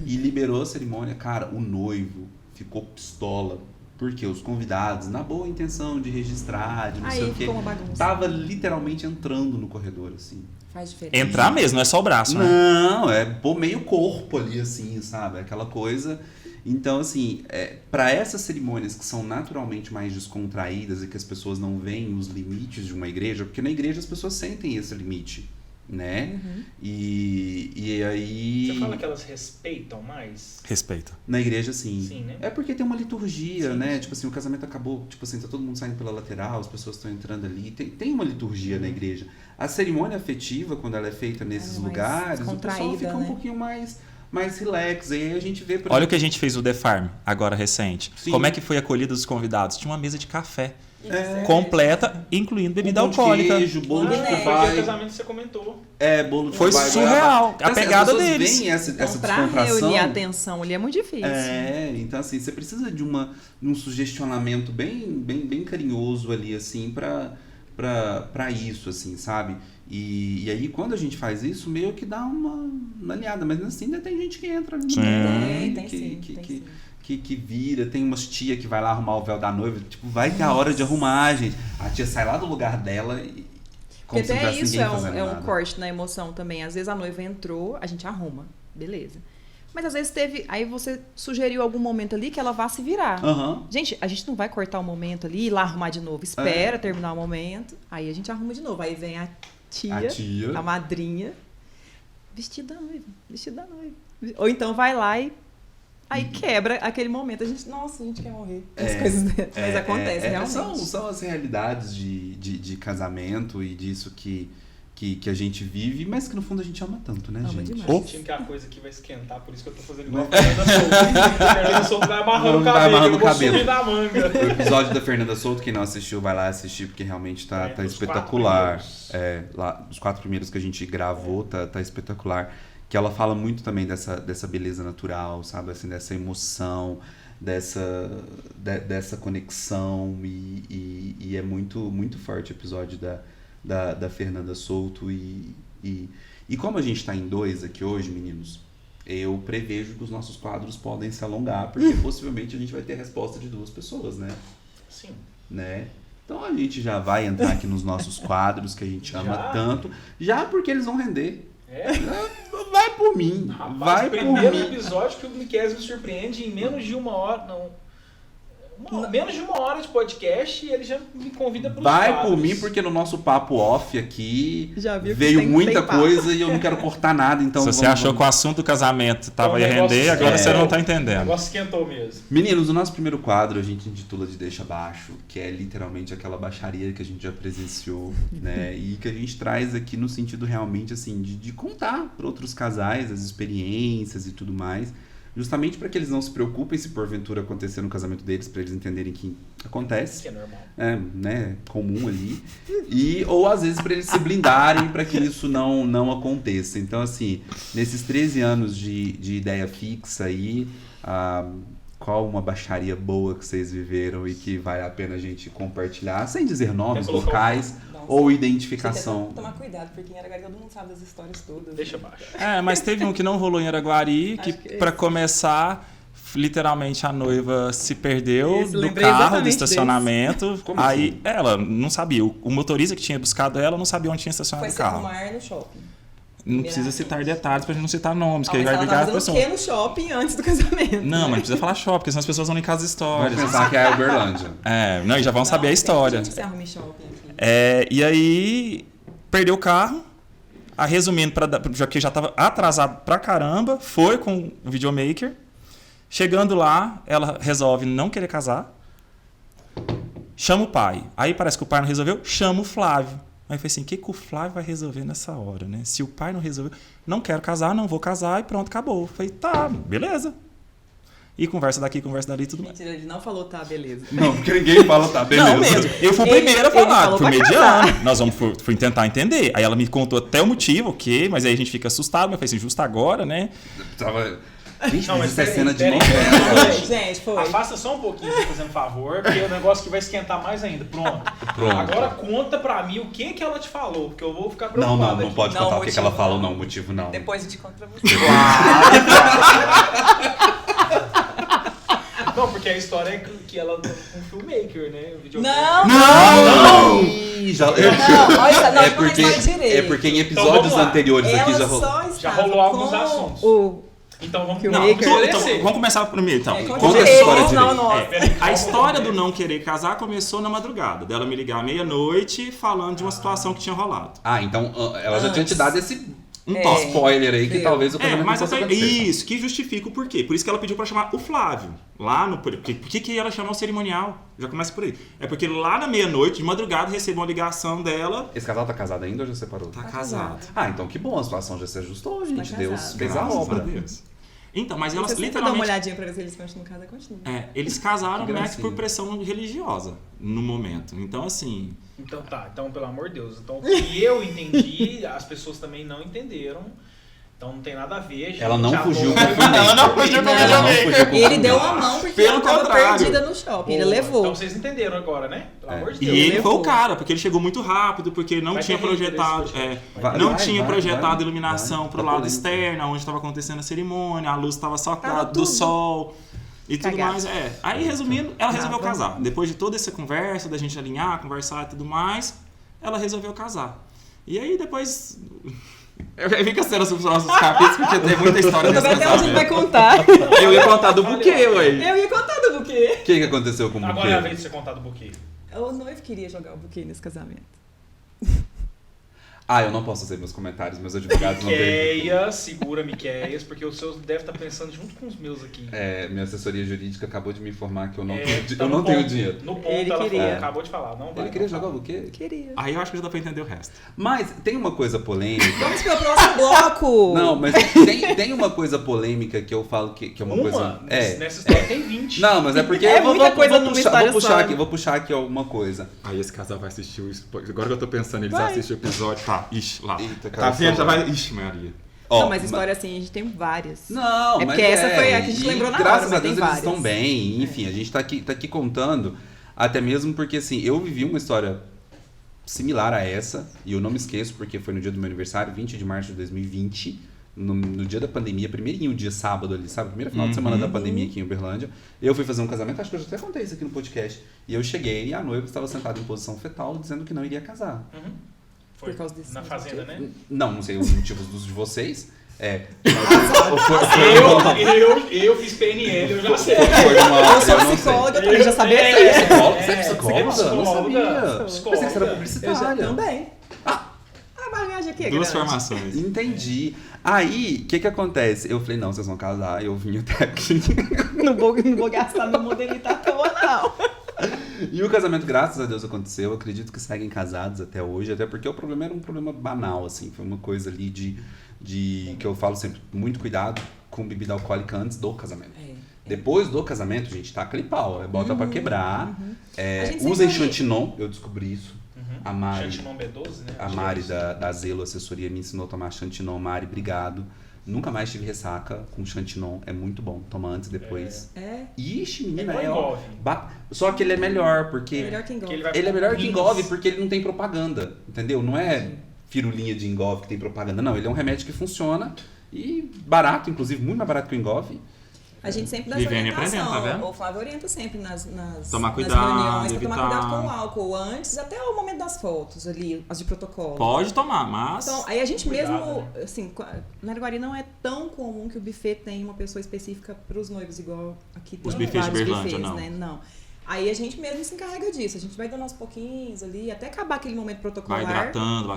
Speaker 2: E liberou a cerimônia. Cara, o noivo ficou pistola. Porque os convidados, na boa intenção de registrar, de não sei
Speaker 3: Aí
Speaker 2: o quê,
Speaker 3: ficou uma bagunça.
Speaker 2: tava literalmente entrando no corredor, assim.
Speaker 3: Faz diferença.
Speaker 4: Entrar mesmo, não é só o braço, né?
Speaker 2: Não, é pôr meio corpo ali, assim, sabe? Aquela coisa. Então, assim, para essas cerimônias que são naturalmente mais descontraídas e que as pessoas não veem os limites de uma igreja, porque na igreja as pessoas sentem esse limite, né? E aí...
Speaker 1: Você fala que elas respeitam mais?
Speaker 4: Respeita.
Speaker 2: Na igreja, sim.
Speaker 1: Sim, né?
Speaker 2: É porque tem uma liturgia,
Speaker 1: Sim,
Speaker 2: né?
Speaker 1: sim.
Speaker 2: Tipo assim, o casamento acabou, tipo assim, tá todo mundo saindo pela lateral, as pessoas estão entrando ali. Tem uma liturgia na igreja. A cerimônia afetiva, quando ela é feita nesses
Speaker 3: mais
Speaker 2: lugares, o pessoal
Speaker 3: descontraída,
Speaker 2: fica um
Speaker 3: né?
Speaker 2: pouquinho mais relax. Aí a gente vê, por
Speaker 4: Olha o que a gente fez o The Farm, agora recente.
Speaker 2: Sim.
Speaker 4: Como é que foi a acolhida dos convidados? Tinha uma mesa de café
Speaker 2: É.
Speaker 4: completa, incluindo bebida
Speaker 2: pão de
Speaker 4: alcoólica.
Speaker 2: queijo, bolo de
Speaker 3: né?
Speaker 1: Foi
Speaker 2: fubá.
Speaker 1: o casamento que você comentou.
Speaker 2: Bolo de
Speaker 4: Foi
Speaker 2: fubá e
Speaker 4: surreal,
Speaker 2: goiabada.
Speaker 4: a pegada
Speaker 2: as pessoas
Speaker 4: deles.
Speaker 2: veem essa
Speaker 3: Então, pra
Speaker 2: descontração.
Speaker 3: reunir a atenção ali é muito difícil.
Speaker 2: Então assim, você precisa de um sugestionamento bem carinhoso ali, assim, pra isso, assim, sabe? E aí, quando a gente faz isso, meio que dá uma alinhada. Mas assim, ainda tem gente que entra ali no
Speaker 4: Sim.
Speaker 2: meio,
Speaker 3: Tem sim.
Speaker 2: que vira. Tem umas tia que vai lá arrumar o véu da noiva. Tipo, vai ter a hora de arrumar, gente. A tia sai lá do lugar dela e...
Speaker 3: Porque
Speaker 2: se não
Speaker 3: até
Speaker 2: tivesse
Speaker 3: isso
Speaker 2: ninguém
Speaker 3: é
Speaker 2: fazendo
Speaker 3: um
Speaker 2: nada.
Speaker 3: corte na emoção também. Às vezes a noiva entrou, a gente arruma. Beleza. Mas às vezes teve... Aí você sugeriu algum momento ali que ela vá se virar.
Speaker 2: Aham.
Speaker 3: Gente, a gente não vai cortar o momento ali e ir lá arrumar de novo. Espera terminar o momento. Aí a gente arruma de novo. Aí vem a tia. A madrinha, vestido da noiva. Ou então vai lá e aí quebra aquele momento. A gente quer morrer. As coisas, mas acontece, realmente.
Speaker 2: São as realidades de casamento e disso que a gente vive, mas que no fundo a gente ama tanto, né,
Speaker 3: Ama
Speaker 2: gente?
Speaker 3: demais.
Speaker 1: Sentindo que a coisa aqui vai esquentar, por isso que eu tô fazendo igual a Fernanda Souto. A Fernanda Souto vai amarrando o
Speaker 2: Vai
Speaker 1: cabelo,
Speaker 2: amarrando
Speaker 1: eu
Speaker 2: o
Speaker 1: vou
Speaker 2: cabelo.
Speaker 1: subir na manga.
Speaker 2: O episódio da Fernanda Souto, quem não assistiu, vai lá assistir, porque realmente tá
Speaker 1: Os
Speaker 2: espetacular.
Speaker 1: 4 primeiros.
Speaker 2: Lá, os 4 primeiros que a gente gravou, tá espetacular. Que ela fala muito também dessa beleza natural, sabe? Assim, dessa emoção, dessa conexão. E é muito, muito forte o episódio da Fernanda Souto. E como a gente tá em 2 aqui hoje, meninos, eu prevejo que os nossos quadros podem se alongar, porque possivelmente a gente vai ter a resposta de 2 pessoas, né?
Speaker 1: Sim.
Speaker 2: Né? Então a gente já vai entrar aqui nos nossos quadros que a gente ama
Speaker 1: Já?
Speaker 2: tanto, já porque eles vão render.
Speaker 1: É?
Speaker 2: Vai por mim,
Speaker 1: Rapaz,
Speaker 2: vai
Speaker 1: o
Speaker 2: por
Speaker 1: primeiro
Speaker 2: mim.
Speaker 1: episódio que o Miqueias me surpreende em menos de 1 hora, menos de 1 hora de podcast e ele já me convida para os
Speaker 2: Vai
Speaker 1: quadros.
Speaker 2: por mim, porque no nosso papo off aqui
Speaker 3: Já viu que
Speaker 2: veio
Speaker 3: tem
Speaker 2: muita
Speaker 3: papo.
Speaker 2: coisa e eu não quero cortar nada, então
Speaker 4: Se você achou que o assunto do casamento tava
Speaker 1: Então,
Speaker 4: ia
Speaker 1: o negócio
Speaker 4: render, agora você
Speaker 1: esquentou.
Speaker 4: não tá
Speaker 1: O
Speaker 4: entendendo.
Speaker 1: negócio esquentou mesmo.
Speaker 2: Meninos, o nosso primeiro quadro a gente intitula de Deixa Abaixo, que é literalmente aquela baixaria que a gente já presenciou, né? E que a gente traz aqui no sentido realmente, assim, de contar para outros casais as experiências e tudo mais, justamente para que eles não se preocupem se porventura acontecer no casamento deles, para eles entenderem que acontece,
Speaker 1: Que é normal.
Speaker 2: né? Comum ali. Ou às vezes para eles se blindarem para que isso não aconteça. Então, assim, nesses 13 anos de ideia fixa aí, qual uma baixaria boa que vocês viveram e que vale a pena a gente compartilhar, sem dizer nomes,
Speaker 1: Quer colocar
Speaker 2: locais
Speaker 3: Nossa.
Speaker 2: ou
Speaker 3: Tem
Speaker 2: identificação.
Speaker 3: que tomar cuidado, porque em Araguari todo mundo sabe das histórias todas.
Speaker 1: Deixa abaixo.
Speaker 4: Mas teve um que não rolou em Araguari, que
Speaker 3: Acho que é
Speaker 4: pra
Speaker 3: esse.
Speaker 4: começar, literalmente a noiva se perdeu
Speaker 3: Isso,
Speaker 4: do
Speaker 3: lembrei
Speaker 4: carro, do
Speaker 3: exatamente
Speaker 4: estacionamento.
Speaker 2: Como
Speaker 4: Aí
Speaker 2: assim?
Speaker 4: ela não sabia, o motorista que tinha buscado ela não sabia onde tinha estacionado
Speaker 3: Foi
Speaker 4: o
Speaker 3: se
Speaker 4: carro.
Speaker 3: arrumar no shopping.
Speaker 4: Não precisa citar detalhes pra gente não citar nomes, que aí
Speaker 3: Mas
Speaker 4: vai
Speaker 3: ela
Speaker 4: ligar
Speaker 3: tava
Speaker 4: as
Speaker 3: fazendo o
Speaker 4: pessoas.
Speaker 3: quê no shopping antes do casamento?
Speaker 4: Não, mas não precisa falar shopping, porque senão as pessoas vão em casa
Speaker 2: Vamos
Speaker 4: histórias.
Speaker 2: pensar que é a Uberlândia.
Speaker 4: Não, e já vão saber a história.
Speaker 3: Gente, você arruma em shopping aqui.
Speaker 4: E aí, perdeu o carro. Resumindo, já que já estava atrasado pra caramba, foi com o videomaker. Chegando lá, ela resolve não querer casar. Chama o pai. Aí parece que o pai não resolveu, chama o Flávio. Aí eu falei assim, o que o Flávio vai resolver nessa hora, né? Se o pai não resolveu, não quero casar, não vou casar e pronto, acabou. Eu falei, tá, beleza. E conversa daqui, conversa dali, tudo mais.
Speaker 3: Mentira, ele não falou tá, beleza.
Speaker 2: Não, porque ninguém fala, tá, beleza.
Speaker 4: Não mesmo. Eu fui o
Speaker 3: Ele-
Speaker 4: primeiro a
Speaker 3: ele
Speaker 4: falar,
Speaker 3: falou
Speaker 4: fui
Speaker 3: pra
Speaker 4: mediano. Nós fui tentar entender. Aí ela me contou até o motivo, ok, mas aí a gente fica assustado, mas eu falei assim, justo agora, né?
Speaker 2: Tava... Gente,
Speaker 1: Não,
Speaker 2: mas
Speaker 1: mas
Speaker 2: isso é
Speaker 1: peraí,
Speaker 2: cena de
Speaker 1: peraí.
Speaker 2: novela.
Speaker 3: Gente, foi.
Speaker 1: Afasta só um pouquinho, você fazendo favor, porque é um negócio que vai esquentar mais ainda. Pronto.
Speaker 2: Pronto.
Speaker 1: Agora conta pra mim o que ela te falou, porque eu vou ficar
Speaker 2: Não,
Speaker 1: preocupado.
Speaker 2: não
Speaker 1: aqui.
Speaker 2: pode
Speaker 3: Não,
Speaker 2: contar o que ela
Speaker 3: motivo
Speaker 2: falou,
Speaker 3: não.
Speaker 2: não, motivo não.
Speaker 3: Depois eu te conto pra você.
Speaker 1: Não, porque a história é que ela é um filmmaker, né? O videomaker.
Speaker 3: Não!
Speaker 2: Ih, já...
Speaker 3: Não, olha, não,
Speaker 2: é, porque,
Speaker 3: não é direito.
Speaker 2: é porque em
Speaker 1: Então,
Speaker 2: episódios
Speaker 1: vamos lá.
Speaker 2: anteriores aqui
Speaker 3: Ela
Speaker 2: já rolou.
Speaker 3: só
Speaker 1: Já
Speaker 3: estava
Speaker 1: rolou alguns
Speaker 3: com
Speaker 1: assuntos.
Speaker 3: o...
Speaker 1: Então vamos
Speaker 3: Filmmaker.
Speaker 4: Então, vamos começar primeiro, então.
Speaker 3: Conta
Speaker 2: Conta a
Speaker 3: direito,
Speaker 2: história
Speaker 3: não,
Speaker 2: direito.
Speaker 3: nossa.
Speaker 1: Peraí,
Speaker 4: A
Speaker 1: calma,
Speaker 4: história
Speaker 1: né?
Speaker 4: do não querer casar começou na madrugada. Dela me ligar à meia-noite falando de uma situação que tinha rolado.
Speaker 2: Ah, então ela já tinha te dado esse
Speaker 3: É.
Speaker 2: spoiler aí que
Speaker 3: Deu.
Speaker 2: talvez o casamento
Speaker 4: Mas
Speaker 2: não fosse
Speaker 4: até,
Speaker 2: acontecer.
Speaker 4: isso, que justifica o porquê. Por isso que ela pediu pra chamar o Flávio. Lá no. Por que ela chamou o cerimonial? Já começa por aí. É porque lá na meia-noite, de madrugada, recebeu uma ligação dela.
Speaker 2: Esse casal tá casado ainda ou já separou?
Speaker 4: Tá casado.
Speaker 2: Ah, então que bom, a situação já se ajustou, gente.
Speaker 3: Tá
Speaker 2: Deus
Speaker 3: casado.
Speaker 2: fez a
Speaker 4: Graças
Speaker 2: obra.
Speaker 4: Deus. Então, mas elas
Speaker 3: Você sempre dá uma
Speaker 4: literalmente.
Speaker 3: olhadinha pra ver se eles continuam casa, continua.
Speaker 4: Eles casaram
Speaker 2: Que
Speaker 4: meio que
Speaker 2: gracinha.
Speaker 4: por pressão religiosa no momento. Então, assim.
Speaker 1: Então tá, então pelo amor de Deus. Então o que eu entendi, as pessoas também não entenderam. Então não tem nada a ver. gente.
Speaker 2: Ela não
Speaker 1: Já
Speaker 2: fugiu
Speaker 1: vou-
Speaker 2: com o filmmaker.
Speaker 4: Ela não fugiu com o
Speaker 2: Ela não fugiu com o
Speaker 3: Ele deu
Speaker 2: filmmaker.
Speaker 3: a mão porque
Speaker 4: Pelo
Speaker 3: ela tava
Speaker 4: contrário.
Speaker 3: perdida no shopping. Ele
Speaker 1: Boa.
Speaker 3: levou.
Speaker 1: Então vocês entenderam agora, né? Pelo amor de
Speaker 4: E
Speaker 1: Deus.
Speaker 4: ele
Speaker 3: levou.
Speaker 4: foi o cara, porque ele chegou muito rápido, porque ele não
Speaker 1: Vai
Speaker 4: tinha
Speaker 1: ter hater
Speaker 4: projetado.
Speaker 1: esse podcast.
Speaker 2: Vai,
Speaker 4: não
Speaker 2: vai,
Speaker 4: tinha
Speaker 2: vai,
Speaker 4: projetado
Speaker 2: vai,
Speaker 4: iluminação
Speaker 2: vai.
Speaker 4: pro
Speaker 2: Tá
Speaker 4: lado
Speaker 2: polêmico.
Speaker 4: externo, onde estava acontecendo a cerimônia, a luz estava só
Speaker 3: Tava
Speaker 4: do
Speaker 3: tudo
Speaker 4: sol e tudo
Speaker 3: cagado.
Speaker 4: mais. Aí, resumindo, ela resolveu
Speaker 3: Tava.
Speaker 4: casar. Depois de toda essa conversa, da gente alinhar, conversar e tudo mais, ela resolveu casar. E aí depois. Eu fico sendo os próximos capítulos, porque tem muita história
Speaker 3: Eu
Speaker 4: desse
Speaker 3: também até onde ele vai
Speaker 4: casamento.
Speaker 3: contar.
Speaker 4: Eu ia contar do buquê, ué.
Speaker 3: Eu ia contar do buquê.
Speaker 2: O que aconteceu com o
Speaker 1: Agora é a
Speaker 2: buquê?
Speaker 1: vez de você contar do buquê.
Speaker 3: O noivo queria jogar o buquê nesse casamento.
Speaker 2: Ah, eu não posso fazer meus comentários, meus advogados não têm.
Speaker 1: Miqueias, segura Miqueias, porque os seus devem estar pensando junto com os meus aqui.
Speaker 2: Minha assessoria jurídica acabou de me informar que eu não,
Speaker 1: É,
Speaker 2: tenho,
Speaker 1: tá
Speaker 2: eu
Speaker 1: no
Speaker 2: não tenho
Speaker 1: ponto.
Speaker 2: dinheiro.
Speaker 1: No ponto
Speaker 3: Ele
Speaker 1: ela
Speaker 3: queria.
Speaker 1: falou, acabou de falar. Não vai.
Speaker 2: Ele queria
Speaker 1: não
Speaker 2: jogar o
Speaker 1: fala.
Speaker 2: buquê?
Speaker 3: Queria.
Speaker 4: Aí eu acho que já dá pra entender o resto.
Speaker 2: Mas tem uma coisa polêmica.
Speaker 3: Vamos pro próximo bloco.
Speaker 2: Não, mas tem uma coisa polêmica que eu falo que é uma coisa.
Speaker 1: Nessa história tem 20.
Speaker 2: Não, mas é porque
Speaker 3: É
Speaker 2: eu vou,
Speaker 3: muita coisa
Speaker 2: vou
Speaker 3: numa
Speaker 2: puxar,
Speaker 3: história
Speaker 2: vou puxar
Speaker 3: só.
Speaker 2: aqui, vou puxar aqui alguma coisa.
Speaker 4: Aí esse casal vai assistir o. Agora que eu tô pensando, eles
Speaker 3: Vai.
Speaker 4: assistem o episódio. Tá, ixi, lá.
Speaker 2: Eita,
Speaker 4: Tá
Speaker 2: cara,
Speaker 4: vendo? Já
Speaker 2: só-
Speaker 4: vai. Ixi, Maria.
Speaker 2: Ó,
Speaker 3: Não, mas história assim, a gente tem várias.
Speaker 2: Não,
Speaker 3: É
Speaker 2: mas
Speaker 3: porque essa foi a que a gente
Speaker 2: e
Speaker 3: lembrou na
Speaker 2: graças
Speaker 3: hora, mas
Speaker 2: a Deus
Speaker 3: tem
Speaker 2: eles
Speaker 3: várias.
Speaker 2: estão bem, enfim, a gente tá aqui contando, até mesmo porque assim, eu vivi uma história similar a essa, e eu não me esqueço porque foi no dia do meu aniversário, 20 de março de 2020, no dia da pandemia, primeirinho dia sábado ali, sabe? Primeiro final de semana da pandemia aqui em Uberlândia. Eu fui fazer um casamento, acho que eu já até contei isso aqui no podcast, e eu cheguei e a noiva estava sentada em posição fetal dizendo que não iria casar.
Speaker 1: Uhum. Foi
Speaker 3: Por causa desse
Speaker 1: na fazenda, né?
Speaker 2: Não sei os motivos dos de vocês.
Speaker 1: Eu fiz PNL, eu já sei.
Speaker 2: Foi numa,
Speaker 3: Eu sou
Speaker 2: eu não sei.
Speaker 3: psicóloga, eu também já sabia
Speaker 1: É,
Speaker 3: disso.
Speaker 2: Psicóloga? Você é
Speaker 1: É,
Speaker 2: psicóloga?
Speaker 1: você é
Speaker 2: Não sabia.
Speaker 1: psicóloga.
Speaker 2: Pensei que você era
Speaker 3: Eu já
Speaker 2: publicitária.
Speaker 3: também. A bagagem aqui é
Speaker 4: Duas
Speaker 3: grande.
Speaker 4: formações.
Speaker 2: Entendi. Aí, o que acontece? Eu falei, não, vocês vão casar, eu vim até aqui.
Speaker 3: Não vou gastar meu modelito à toa, não.
Speaker 2: E o casamento, graças a Deus, aconteceu. Eu acredito que seguem casados até hoje, até porque o problema era um problema banal, assim. Foi uma coisa ali de que eu falo sempre, muito cuidado com bebida alcoólica antes do casamento. Depois do casamento, gente, taca ali pau. Bota pra quebrar.
Speaker 3: A gente
Speaker 2: Usem
Speaker 3: sempre-
Speaker 2: chantinon, eu descobri isso. A Mari,
Speaker 1: Chantinon B12, né?
Speaker 2: a Mari da Zelo Assessoria me ensinou a tomar chantinon. Mari, obrigado. Nunca mais tive ressaca com chantinon. É muito bom. Toma antes e depois.
Speaker 3: É.
Speaker 2: Ixi,
Speaker 1: É
Speaker 2: menina,
Speaker 1: igual
Speaker 2: ó.
Speaker 1: engove.
Speaker 2: Só que ele é melhor, porque...
Speaker 3: É melhor que engove.
Speaker 1: Que ele vai
Speaker 2: Ele é melhor que
Speaker 1: Rins.
Speaker 2: engove porque ele não tem propaganda, entendeu? Não é firulinha de engove que tem propaganda, não. Ele é um remédio que funciona e barato, inclusive, muito mais barato que o engove.
Speaker 3: A gente sempre dá essa
Speaker 4: Vivendo e
Speaker 3: orientação.
Speaker 4: aprendendo, tá vendo?
Speaker 3: O Flávio orienta sempre nas
Speaker 4: Tomar cuidado,
Speaker 3: reuniões, pra
Speaker 4: evitar.
Speaker 3: tomar cuidado com o álcool antes, até o momento das fotos ali, as de protocolo.
Speaker 4: Pode tomar, mas...
Speaker 3: Então, aí a gente
Speaker 1: Cuidado,
Speaker 3: mesmo,
Speaker 1: né?
Speaker 3: assim, na Araguari não é tão comum que o buffet tenha uma pessoa específica para os noivos, igual aqui tem
Speaker 4: Os buffets de
Speaker 3: vários
Speaker 4: Berlândia,
Speaker 3: buffets,
Speaker 4: não.
Speaker 3: né? Não. Aí a gente mesmo se encarrega disso. A gente vai dando aos pouquinhos ali, até acabar aquele momento protocolar.
Speaker 4: Vai hidratando,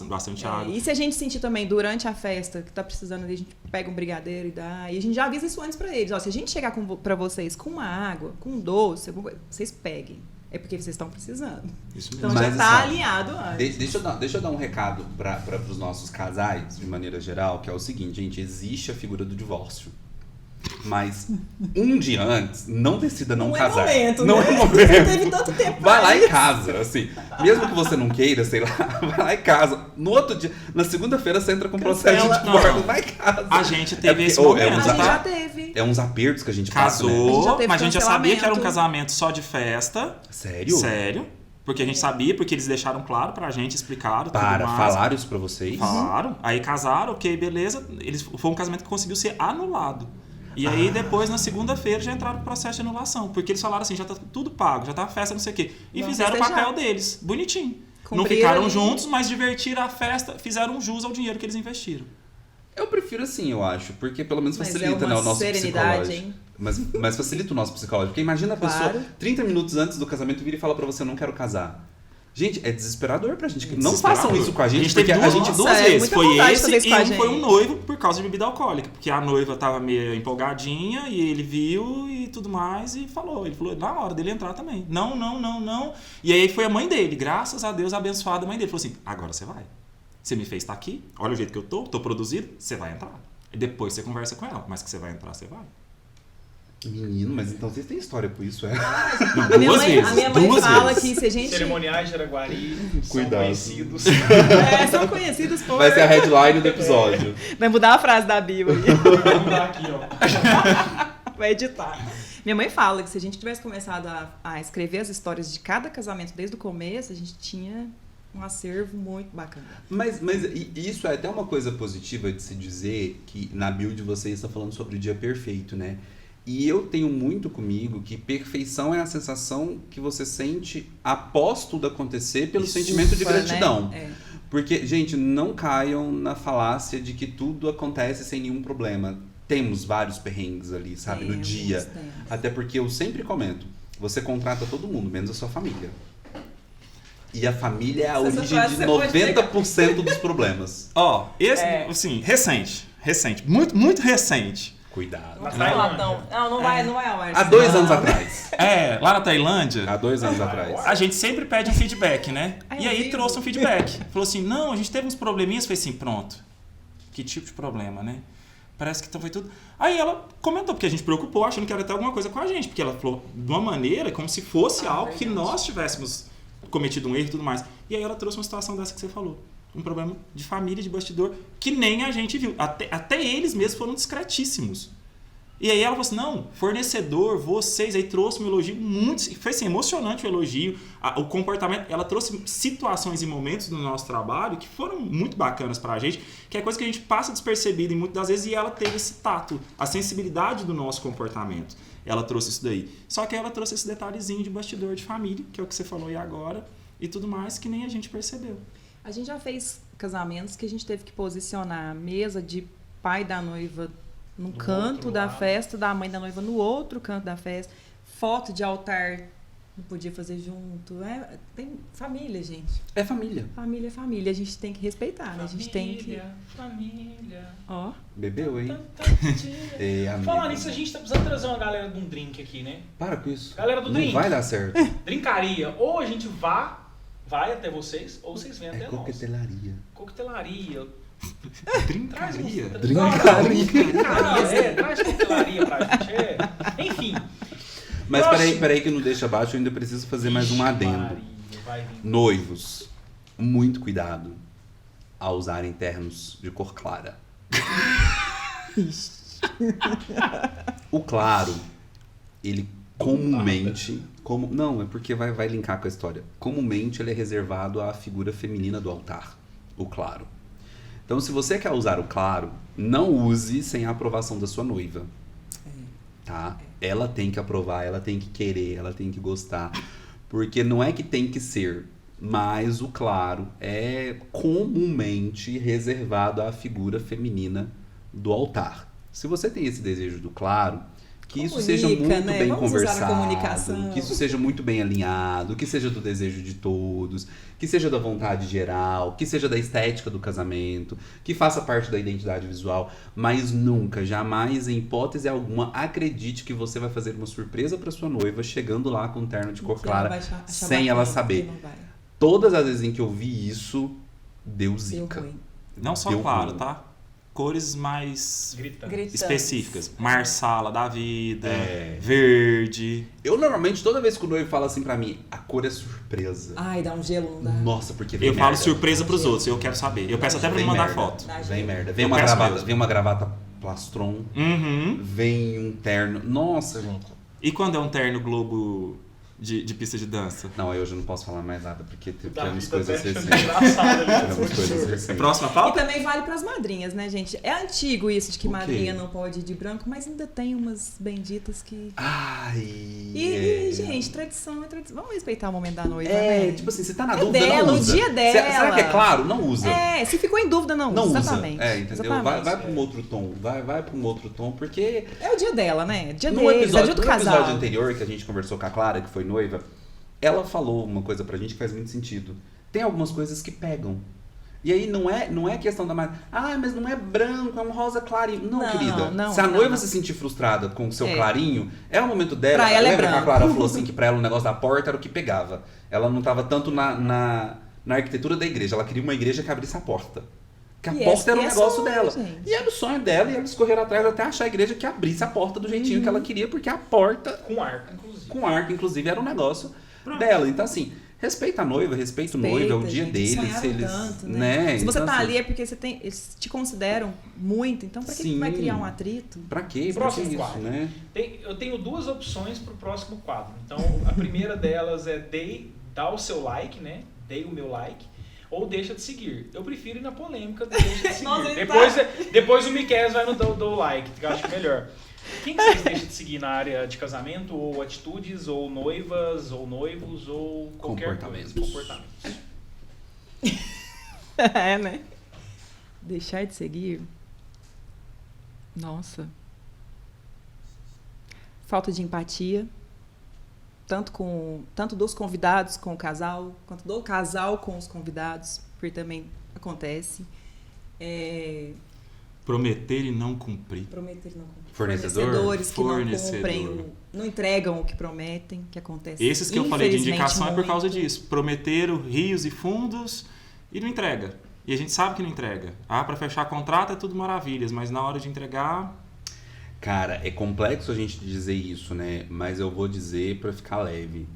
Speaker 4: bastante água.
Speaker 3: E se a gente sentir também durante a festa que tá precisando ali, a gente pega um brigadeiro e dá. E a gente já avisa isso antes pra eles. Ó, se a gente chegar pra vocês com uma água, com um doce, vocês peguem. É porque vocês estão precisando.
Speaker 4: Isso
Speaker 3: Então
Speaker 4: mesmo.
Speaker 2: Mas,
Speaker 3: já tá
Speaker 2: assim,
Speaker 3: alinhado antes.
Speaker 2: Deixa eu dar um recado para os nossos casais, de maneira geral, que é o seguinte, gente, existe a figura do divórcio. Mas um dia antes, não decida não casar.
Speaker 3: Momento,
Speaker 2: não
Speaker 3: né?
Speaker 2: é momento.
Speaker 3: Você teve tanto tempo
Speaker 2: Vai
Speaker 3: pra
Speaker 2: lá
Speaker 3: isso.
Speaker 2: e casa, assim. Mesmo que você não queira, sei lá, vai lá e casa. No outro dia, na segunda-feira, você entra com processo de
Speaker 3: Cancela.
Speaker 2: divórcio,
Speaker 4: Não.
Speaker 2: vai e casa.
Speaker 4: A gente teve
Speaker 2: porque-
Speaker 4: esse
Speaker 2: é
Speaker 4: momento,
Speaker 2: uns
Speaker 3: A gente
Speaker 4: tá?
Speaker 3: já teve.
Speaker 2: É uns apertos que a gente passa, né?
Speaker 3: A gente já
Speaker 4: Casou,
Speaker 3: teve
Speaker 4: mas a gente já sabia que era um
Speaker 3: cancelamento.
Speaker 4: casamento só de festa.
Speaker 2: Sério?
Speaker 4: Sério. Porque a gente sabia, porque eles deixaram claro pra gente, explicaram tudo
Speaker 2: Para,
Speaker 4: mais.
Speaker 2: falaram isso pra vocês?
Speaker 4: Falaram. Aí casaram, ok, beleza. Foi um casamento que conseguiu ser anulado. E aí depois, na segunda-feira, já entraram no processo de anulação. Porque eles falaram assim, já tá tudo pago, já tá a festa, não sei o quê. E
Speaker 3: Vamos
Speaker 4: fizeram o
Speaker 3: festejar.
Speaker 4: papel deles, bonitinho. Não
Speaker 3: Cumpriram
Speaker 4: ficaram
Speaker 3: ali.
Speaker 4: juntos, mas divertiram a festa, fizeram jus ao dinheiro que eles investiram.
Speaker 2: Eu prefiro assim, eu acho, porque pelo menos
Speaker 3: Mas
Speaker 2: facilita,
Speaker 3: é uma
Speaker 2: né, o nosso
Speaker 3: serenidade,
Speaker 2: psicológico.
Speaker 3: hein?
Speaker 2: Mas facilita o nosso psicológico. Porque imagina a
Speaker 3: Claro.
Speaker 2: pessoa, 30 minutos antes do casamento, vira e fala pra você, eu não quero casar. Gente, é desesperador pra gente. Não
Speaker 4: Desesperador.
Speaker 2: façam isso com a gente,
Speaker 4: teve
Speaker 2: porque a gente...
Speaker 4: duas
Speaker 3: Nossa, é
Speaker 4: vezes.
Speaker 3: muita
Speaker 4: Foi
Speaker 3: vontade de
Speaker 4: esse
Speaker 3: fazer isso
Speaker 4: e
Speaker 3: com a
Speaker 4: um foi um
Speaker 3: gente.
Speaker 4: noivo por causa de bebida alcoólica. Porque a noiva tava meio empolgadinha e ele viu e tudo mais e falou. Ele falou na hora dele entrar também. Não, não, não, não. E aí foi a mãe dele. Graças a Deus, abençoada a mãe dele. Falou assim, agora você vai. Você me fez estar aqui. Olha o jeito que eu tô produzido. Você vai entrar. E depois você conversa com ela. Mas que você vai entrar, você vai.
Speaker 2: Menino, mas então vocês têm história com isso, é?
Speaker 4: Não,
Speaker 3: A minha
Speaker 4: duas
Speaker 3: mãe,
Speaker 4: vezes.
Speaker 3: a minha mãe
Speaker 4: duas
Speaker 3: fala
Speaker 4: vezes.
Speaker 3: que se a gente...
Speaker 1: Cerimoniais de Araguari são
Speaker 2: Cuidado.
Speaker 1: conhecidos.
Speaker 3: São conhecidos por...
Speaker 2: Vai ser a headline do episódio.
Speaker 3: Vai mudar a frase da Bíblia aí.
Speaker 1: Vamos lá aqui, ó.
Speaker 3: Vai editar. Minha mãe fala que se a gente tivesse começado a escrever as histórias de cada casamento desde o começo, a gente tinha um acervo muito bacana.
Speaker 2: Mas isso é até uma coisa positiva de se dizer, que na bio de vocês está falando sobre o dia perfeito, né? E eu tenho muito comigo que perfeição é a sensação que você sente após tudo acontecer pelo sentimento de
Speaker 3: Ufa,
Speaker 2: gratidão.
Speaker 3: né? É.
Speaker 2: Porque, gente, não caiam na falácia de que tudo acontece sem nenhum problema. Temos vários perrengues ali, sabe, no
Speaker 3: Temos,
Speaker 2: dia.
Speaker 3: temos.
Speaker 2: Até porque eu sempre comento, você contrata todo mundo, menos a sua família. E a família é a
Speaker 3: Essa
Speaker 2: origem
Speaker 3: frase
Speaker 2: de
Speaker 3: você pode
Speaker 2: 90% dos problemas.
Speaker 4: Ó, esse,
Speaker 3: É.
Speaker 4: assim, recente. Muito, muito recente.
Speaker 2: Cuidado.
Speaker 3: Mas
Speaker 1: Na
Speaker 3: não
Speaker 1: Tailândia.
Speaker 3: tão. Não vai ao ar.
Speaker 2: Há 2
Speaker 3: Não.
Speaker 2: anos atrás.
Speaker 4: É, lá na Tailândia,
Speaker 2: Há 2 anos atrás.
Speaker 4: a gente sempre pede um feedback, né?
Speaker 3: Ai,
Speaker 4: E aí
Speaker 3: horrível.
Speaker 4: trouxe um feedback. Falou assim, não, a gente teve uns probleminhas. Falei assim, pronto. Que tipo de problema, né? Parece que então foi tudo... Aí ela comentou, porque a gente preocupou, achando que era até alguma coisa com a gente. Porque ela falou de uma maneira, como se fosse algo que nós tivéssemos cometido um erro e tudo mais. E aí ela trouxe uma situação dessa que você falou. Um problema de família, de bastidor, que nem a gente viu. Até eles mesmos foram discretíssimos. E aí ela falou assim, não, fornecedor, vocês, aí trouxe um elogio muito, foi assim, emocionante o elogio, o comportamento, ela trouxe situações e momentos do nosso trabalho que foram muito bacanas pra gente, que é coisa que a gente passa despercebido em muitas das vezes, e ela teve esse tato, a sensibilidade do nosso comportamento, ela trouxe isso daí. Só que ela trouxe esse detalhezinho de bastidor de família, que é o que você falou aí agora, e tudo mais que nem a gente percebeu.
Speaker 3: A gente já fez casamentos que a gente teve que posicionar a mesa de pai da noiva num canto
Speaker 1: outro
Speaker 3: da
Speaker 1: lado.
Speaker 3: festa, da mãe da noiva no outro canto da festa. Foto de altar não podia fazer junto. Tem família, gente.
Speaker 2: É família.
Speaker 3: Família é família. A gente tem que respeitar, né? A gente tem que...
Speaker 1: Família.
Speaker 3: Ó.
Speaker 2: Bebeu, hein? Ei, amigo.
Speaker 1: Falar nisso, a gente tá precisando trazer uma galera de um drink aqui, né?
Speaker 2: Para com isso.
Speaker 1: Galera do
Speaker 2: Não
Speaker 1: drink.
Speaker 2: vai dar certo.
Speaker 1: Drincaria. Ou a gente vai até vocês, ou vocês vêm
Speaker 2: É
Speaker 1: até nós.
Speaker 2: coquetelaria.
Speaker 1: Traz
Speaker 4: Brincaria.
Speaker 1: um...
Speaker 2: Drincaria.
Speaker 1: Traz coquetelaria pra gente. Enfim.
Speaker 2: Mas
Speaker 1: Próximo.
Speaker 2: peraí que não deixa abaixo, eu ainda preciso fazer mais um adendo.
Speaker 1: Maria, vai vir.
Speaker 2: Noivos, muito cuidado ao usarem ternos de cor clara. O claro, ele comumente... não, é porque vai linkar com a história. Comumente ele é reservado à figura feminina do altar, o claro. Então, se você quer usar o claro, não use sem a aprovação da sua noiva. tá? Ela tem que aprovar, ela tem que querer, ela tem que gostar. Porque não é que tem que ser, mas o claro é comumente reservado à figura feminina do altar. Se você tem esse desejo do claro, que isso seja muito bem
Speaker 3: Vamos usar a
Speaker 2: conversado,
Speaker 3: comunicação.
Speaker 2: que isso seja muito bem alinhado, que seja do desejo de todos, que seja da vontade geral, que seja da estética do casamento, que faça parte da identidade visual, mas nunca, jamais, em hipótese alguma, acredite que você vai fazer uma surpresa para sua noiva chegando lá com um terno de cor clara, sem ela saber. Todas as vezes em que eu vi isso, deu zica.
Speaker 4: Não só
Speaker 2: Deu
Speaker 4: claro,
Speaker 2: ruim.
Speaker 4: tá? Cores mais
Speaker 3: Gritantes.
Speaker 4: específicas. Marsala da vida, verde.
Speaker 2: Eu normalmente, toda vez que o noivo fala assim pra mim, a cor é surpresa.
Speaker 3: Ai, dá um gelo, não dá?
Speaker 2: Nossa, porque vem
Speaker 4: Eu falo
Speaker 2: merda.
Speaker 4: surpresa pros outros, eu quero saber. Eu peço até pra me
Speaker 2: Vem
Speaker 4: mandar
Speaker 2: merda.
Speaker 4: foto.
Speaker 2: Vem merda.
Speaker 4: Eu peço mesmo.
Speaker 2: Vem uma gravata plastron,
Speaker 4: Uhum.
Speaker 2: vem um terno. Nossa, gente.
Speaker 4: E quando é um terno Globo de pista de dança?
Speaker 2: Não, aí hoje eu não posso falar mais nada, porque
Speaker 1: Da
Speaker 2: temos
Speaker 1: vida
Speaker 2: coisas
Speaker 1: dela,
Speaker 2: recentes.
Speaker 1: engraçado, né?
Speaker 2: Temos coisas recentes.
Speaker 4: Próxima
Speaker 3: E
Speaker 4: pauta?
Speaker 3: também vale pras madrinhas, né, gente? É antigo isso de que
Speaker 2: O quê?
Speaker 3: madrinha não pode ir de branco, mas ainda tem umas benditas que...
Speaker 2: Ai.
Speaker 3: E, gente, tradição é tradição. Vamos respeitar o momento da noiva,
Speaker 2: É,
Speaker 3: né?
Speaker 2: tipo assim, você tá na
Speaker 3: É
Speaker 2: dúvida,
Speaker 3: dela,
Speaker 2: não
Speaker 3: o
Speaker 2: usa.
Speaker 3: dia dela.
Speaker 2: Será que é claro? Não usa.
Speaker 3: É, se ficou em dúvida, não,
Speaker 2: Não usa.
Speaker 3: exatamente.
Speaker 2: É, entendeu?
Speaker 3: Exatamente.
Speaker 2: Vai pra um outro tom. Vai pra um outro tom, porque
Speaker 3: É o dia dela, né? Dia
Speaker 2: no
Speaker 3: deles, é
Speaker 2: episódio,
Speaker 3: dia do
Speaker 2: no
Speaker 3: casal.
Speaker 2: episódio anterior que a gente conversou com a Clara, que foi noiva, ela falou uma coisa pra gente que faz muito sentido. Tem algumas coisas que pegam. E aí não é questão da mais. Ah, mas não é branco, é um rosa clarinho. Não,
Speaker 3: Não,
Speaker 2: querida.
Speaker 3: não,
Speaker 2: se a
Speaker 3: não,
Speaker 2: noiva
Speaker 3: não.
Speaker 2: se sentir frustrada com o seu
Speaker 3: É.
Speaker 2: clarinho, é o momento dela.
Speaker 3: Pra ela é
Speaker 2: Lembra que a
Speaker 3: branco.
Speaker 2: Clara falou assim que pra ela o negócio da porta era o que pegava. Ela não tava tanto na arquitetura da igreja. Ela queria uma igreja que abrisse a porta. Que a
Speaker 3: E
Speaker 2: porta era o
Speaker 3: é
Speaker 2: negócio
Speaker 3: sonho,
Speaker 2: dela.
Speaker 3: gente.
Speaker 2: E era o sonho dela, e eles correram atrás até achar a igreja que abrisse a porta do jeitinho que ela queria, porque a porta,
Speaker 1: Com arco, inclusive.
Speaker 2: com arco, inclusive, era um negócio dela. Então, assim, respeita a noiva, respeita o noivo, é o dia
Speaker 3: gente,
Speaker 2: deles.
Speaker 3: sonharam
Speaker 2: Se eles.
Speaker 3: tanto,
Speaker 2: né?
Speaker 3: Se você
Speaker 2: Então,
Speaker 3: tá
Speaker 2: assim,
Speaker 3: ali é porque eles te consideram muito, então pra que
Speaker 2: Sim.
Speaker 3: vai criar um atrito?
Speaker 2: Pra quê? Pra que
Speaker 1: Próximo
Speaker 2: isso,
Speaker 1: quadro.
Speaker 2: né?
Speaker 1: Eu tenho duas opções pro próximo quadro. Então, a primeira delas é dá o seu like, né? Dê o meu like. Ou deixa de seguir. Eu prefiro ir na polêmica do deixa de seguir.
Speaker 3: Nossa, ele
Speaker 1: depois o Miquel vai no do like, que eu acho melhor. Quem que vocês deixam de seguir na área de casamento, ou atitudes, ou noivas, ou noivos, ou qualquer
Speaker 2: Comportamentos.
Speaker 1: coisa? Comportamentos.
Speaker 3: É, né? Deixar de seguir? Nossa. Falta de empatia. Tanto dos convidados com o casal, quanto do casal com os convidados, porque também acontece.
Speaker 4: Prometer e não cumprir.
Speaker 3: Prometer e não cumprir.
Speaker 2: Fornecedor?
Speaker 3: Fornecedores que não
Speaker 4: Fornecedor.
Speaker 3: cumprem, não entregam o que prometem, que acontece.
Speaker 4: Esses que eu falei de
Speaker 3: infelizmente,
Speaker 4: indicação é por causa
Speaker 3: muito.
Speaker 4: disso. Prometeram rios e fundos e não entrega. E a gente sabe que não entrega. Ah, pra fechar contrato é tudo maravilhas, mas na hora de entregar...
Speaker 2: Cara, é complexo a gente dizer isso, né? Mas eu vou dizer pra ficar leve.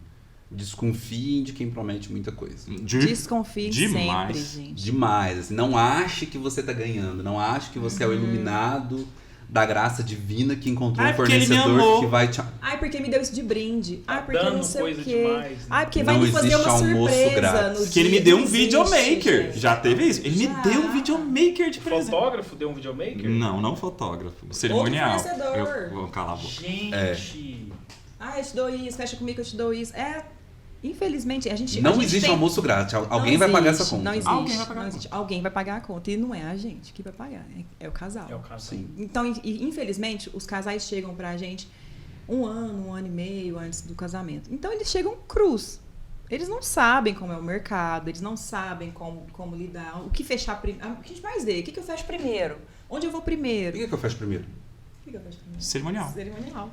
Speaker 2: Desconfiem de quem promete muita coisa.
Speaker 3: Desconfie
Speaker 4: Demais.
Speaker 3: sempre, gente.
Speaker 2: Demais. Assim, não ache que você tá ganhando. Não ache que você é o iluminado da graça divina que encontrou
Speaker 4: Ai,
Speaker 2: um
Speaker 4: porque ele me
Speaker 2: fornecedor
Speaker 4: amou.
Speaker 2: que vai te...
Speaker 3: Ai, porque me deu isso de brinde. Ai, porque
Speaker 1: dando
Speaker 3: não sei
Speaker 1: coisa
Speaker 3: o quê.
Speaker 1: demais, né?
Speaker 3: Ai, porque
Speaker 2: Não
Speaker 3: vai me fazer
Speaker 2: existe
Speaker 3: uma
Speaker 2: almoço
Speaker 3: surpresa
Speaker 2: grátis.
Speaker 3: no
Speaker 4: Que ele
Speaker 3: dia.
Speaker 4: me deu um
Speaker 3: Não existe,
Speaker 4: videomaker.
Speaker 3: gente.
Speaker 4: Já teve isso? Ele me
Speaker 3: Já.
Speaker 4: deu um videomaker de
Speaker 1: O
Speaker 4: presente.
Speaker 1: fotógrafo deu um videomaker?
Speaker 4: Não fotógrafo. Cerimonial.
Speaker 3: fornecedor.
Speaker 4: Eu vou calar a boca.
Speaker 1: Gente.
Speaker 3: Ah, eu te dou isso, fecha comigo, eu te dou isso. Infelizmente, a gente
Speaker 2: Não
Speaker 3: gente
Speaker 2: existe
Speaker 3: tem...
Speaker 2: almoço grátis.
Speaker 3: Não
Speaker 2: Alguém vai pagar essa
Speaker 3: existe,
Speaker 2: conta.
Speaker 3: Não existe.
Speaker 4: Alguém vai pagar
Speaker 3: não
Speaker 4: a
Speaker 3: existe. Alguém vai pagar a conta. E não é a gente que vai pagar, é o casal.
Speaker 1: É o caso.
Speaker 2: Sim.
Speaker 3: Então, infelizmente, os casais chegam pra gente um ano e meio antes do casamento. Então, eles chegam crus. Eles não sabem como é o mercado, eles não sabem como lidar, o que fechar primeiro. O que a gente mais vê? O que eu fecho primeiro? Onde eu vou primeiro?
Speaker 2: O que eu faço primeiro?
Speaker 3: O que eu fecho primeiro?
Speaker 4: Cerimonial.
Speaker 3: Cerimonial.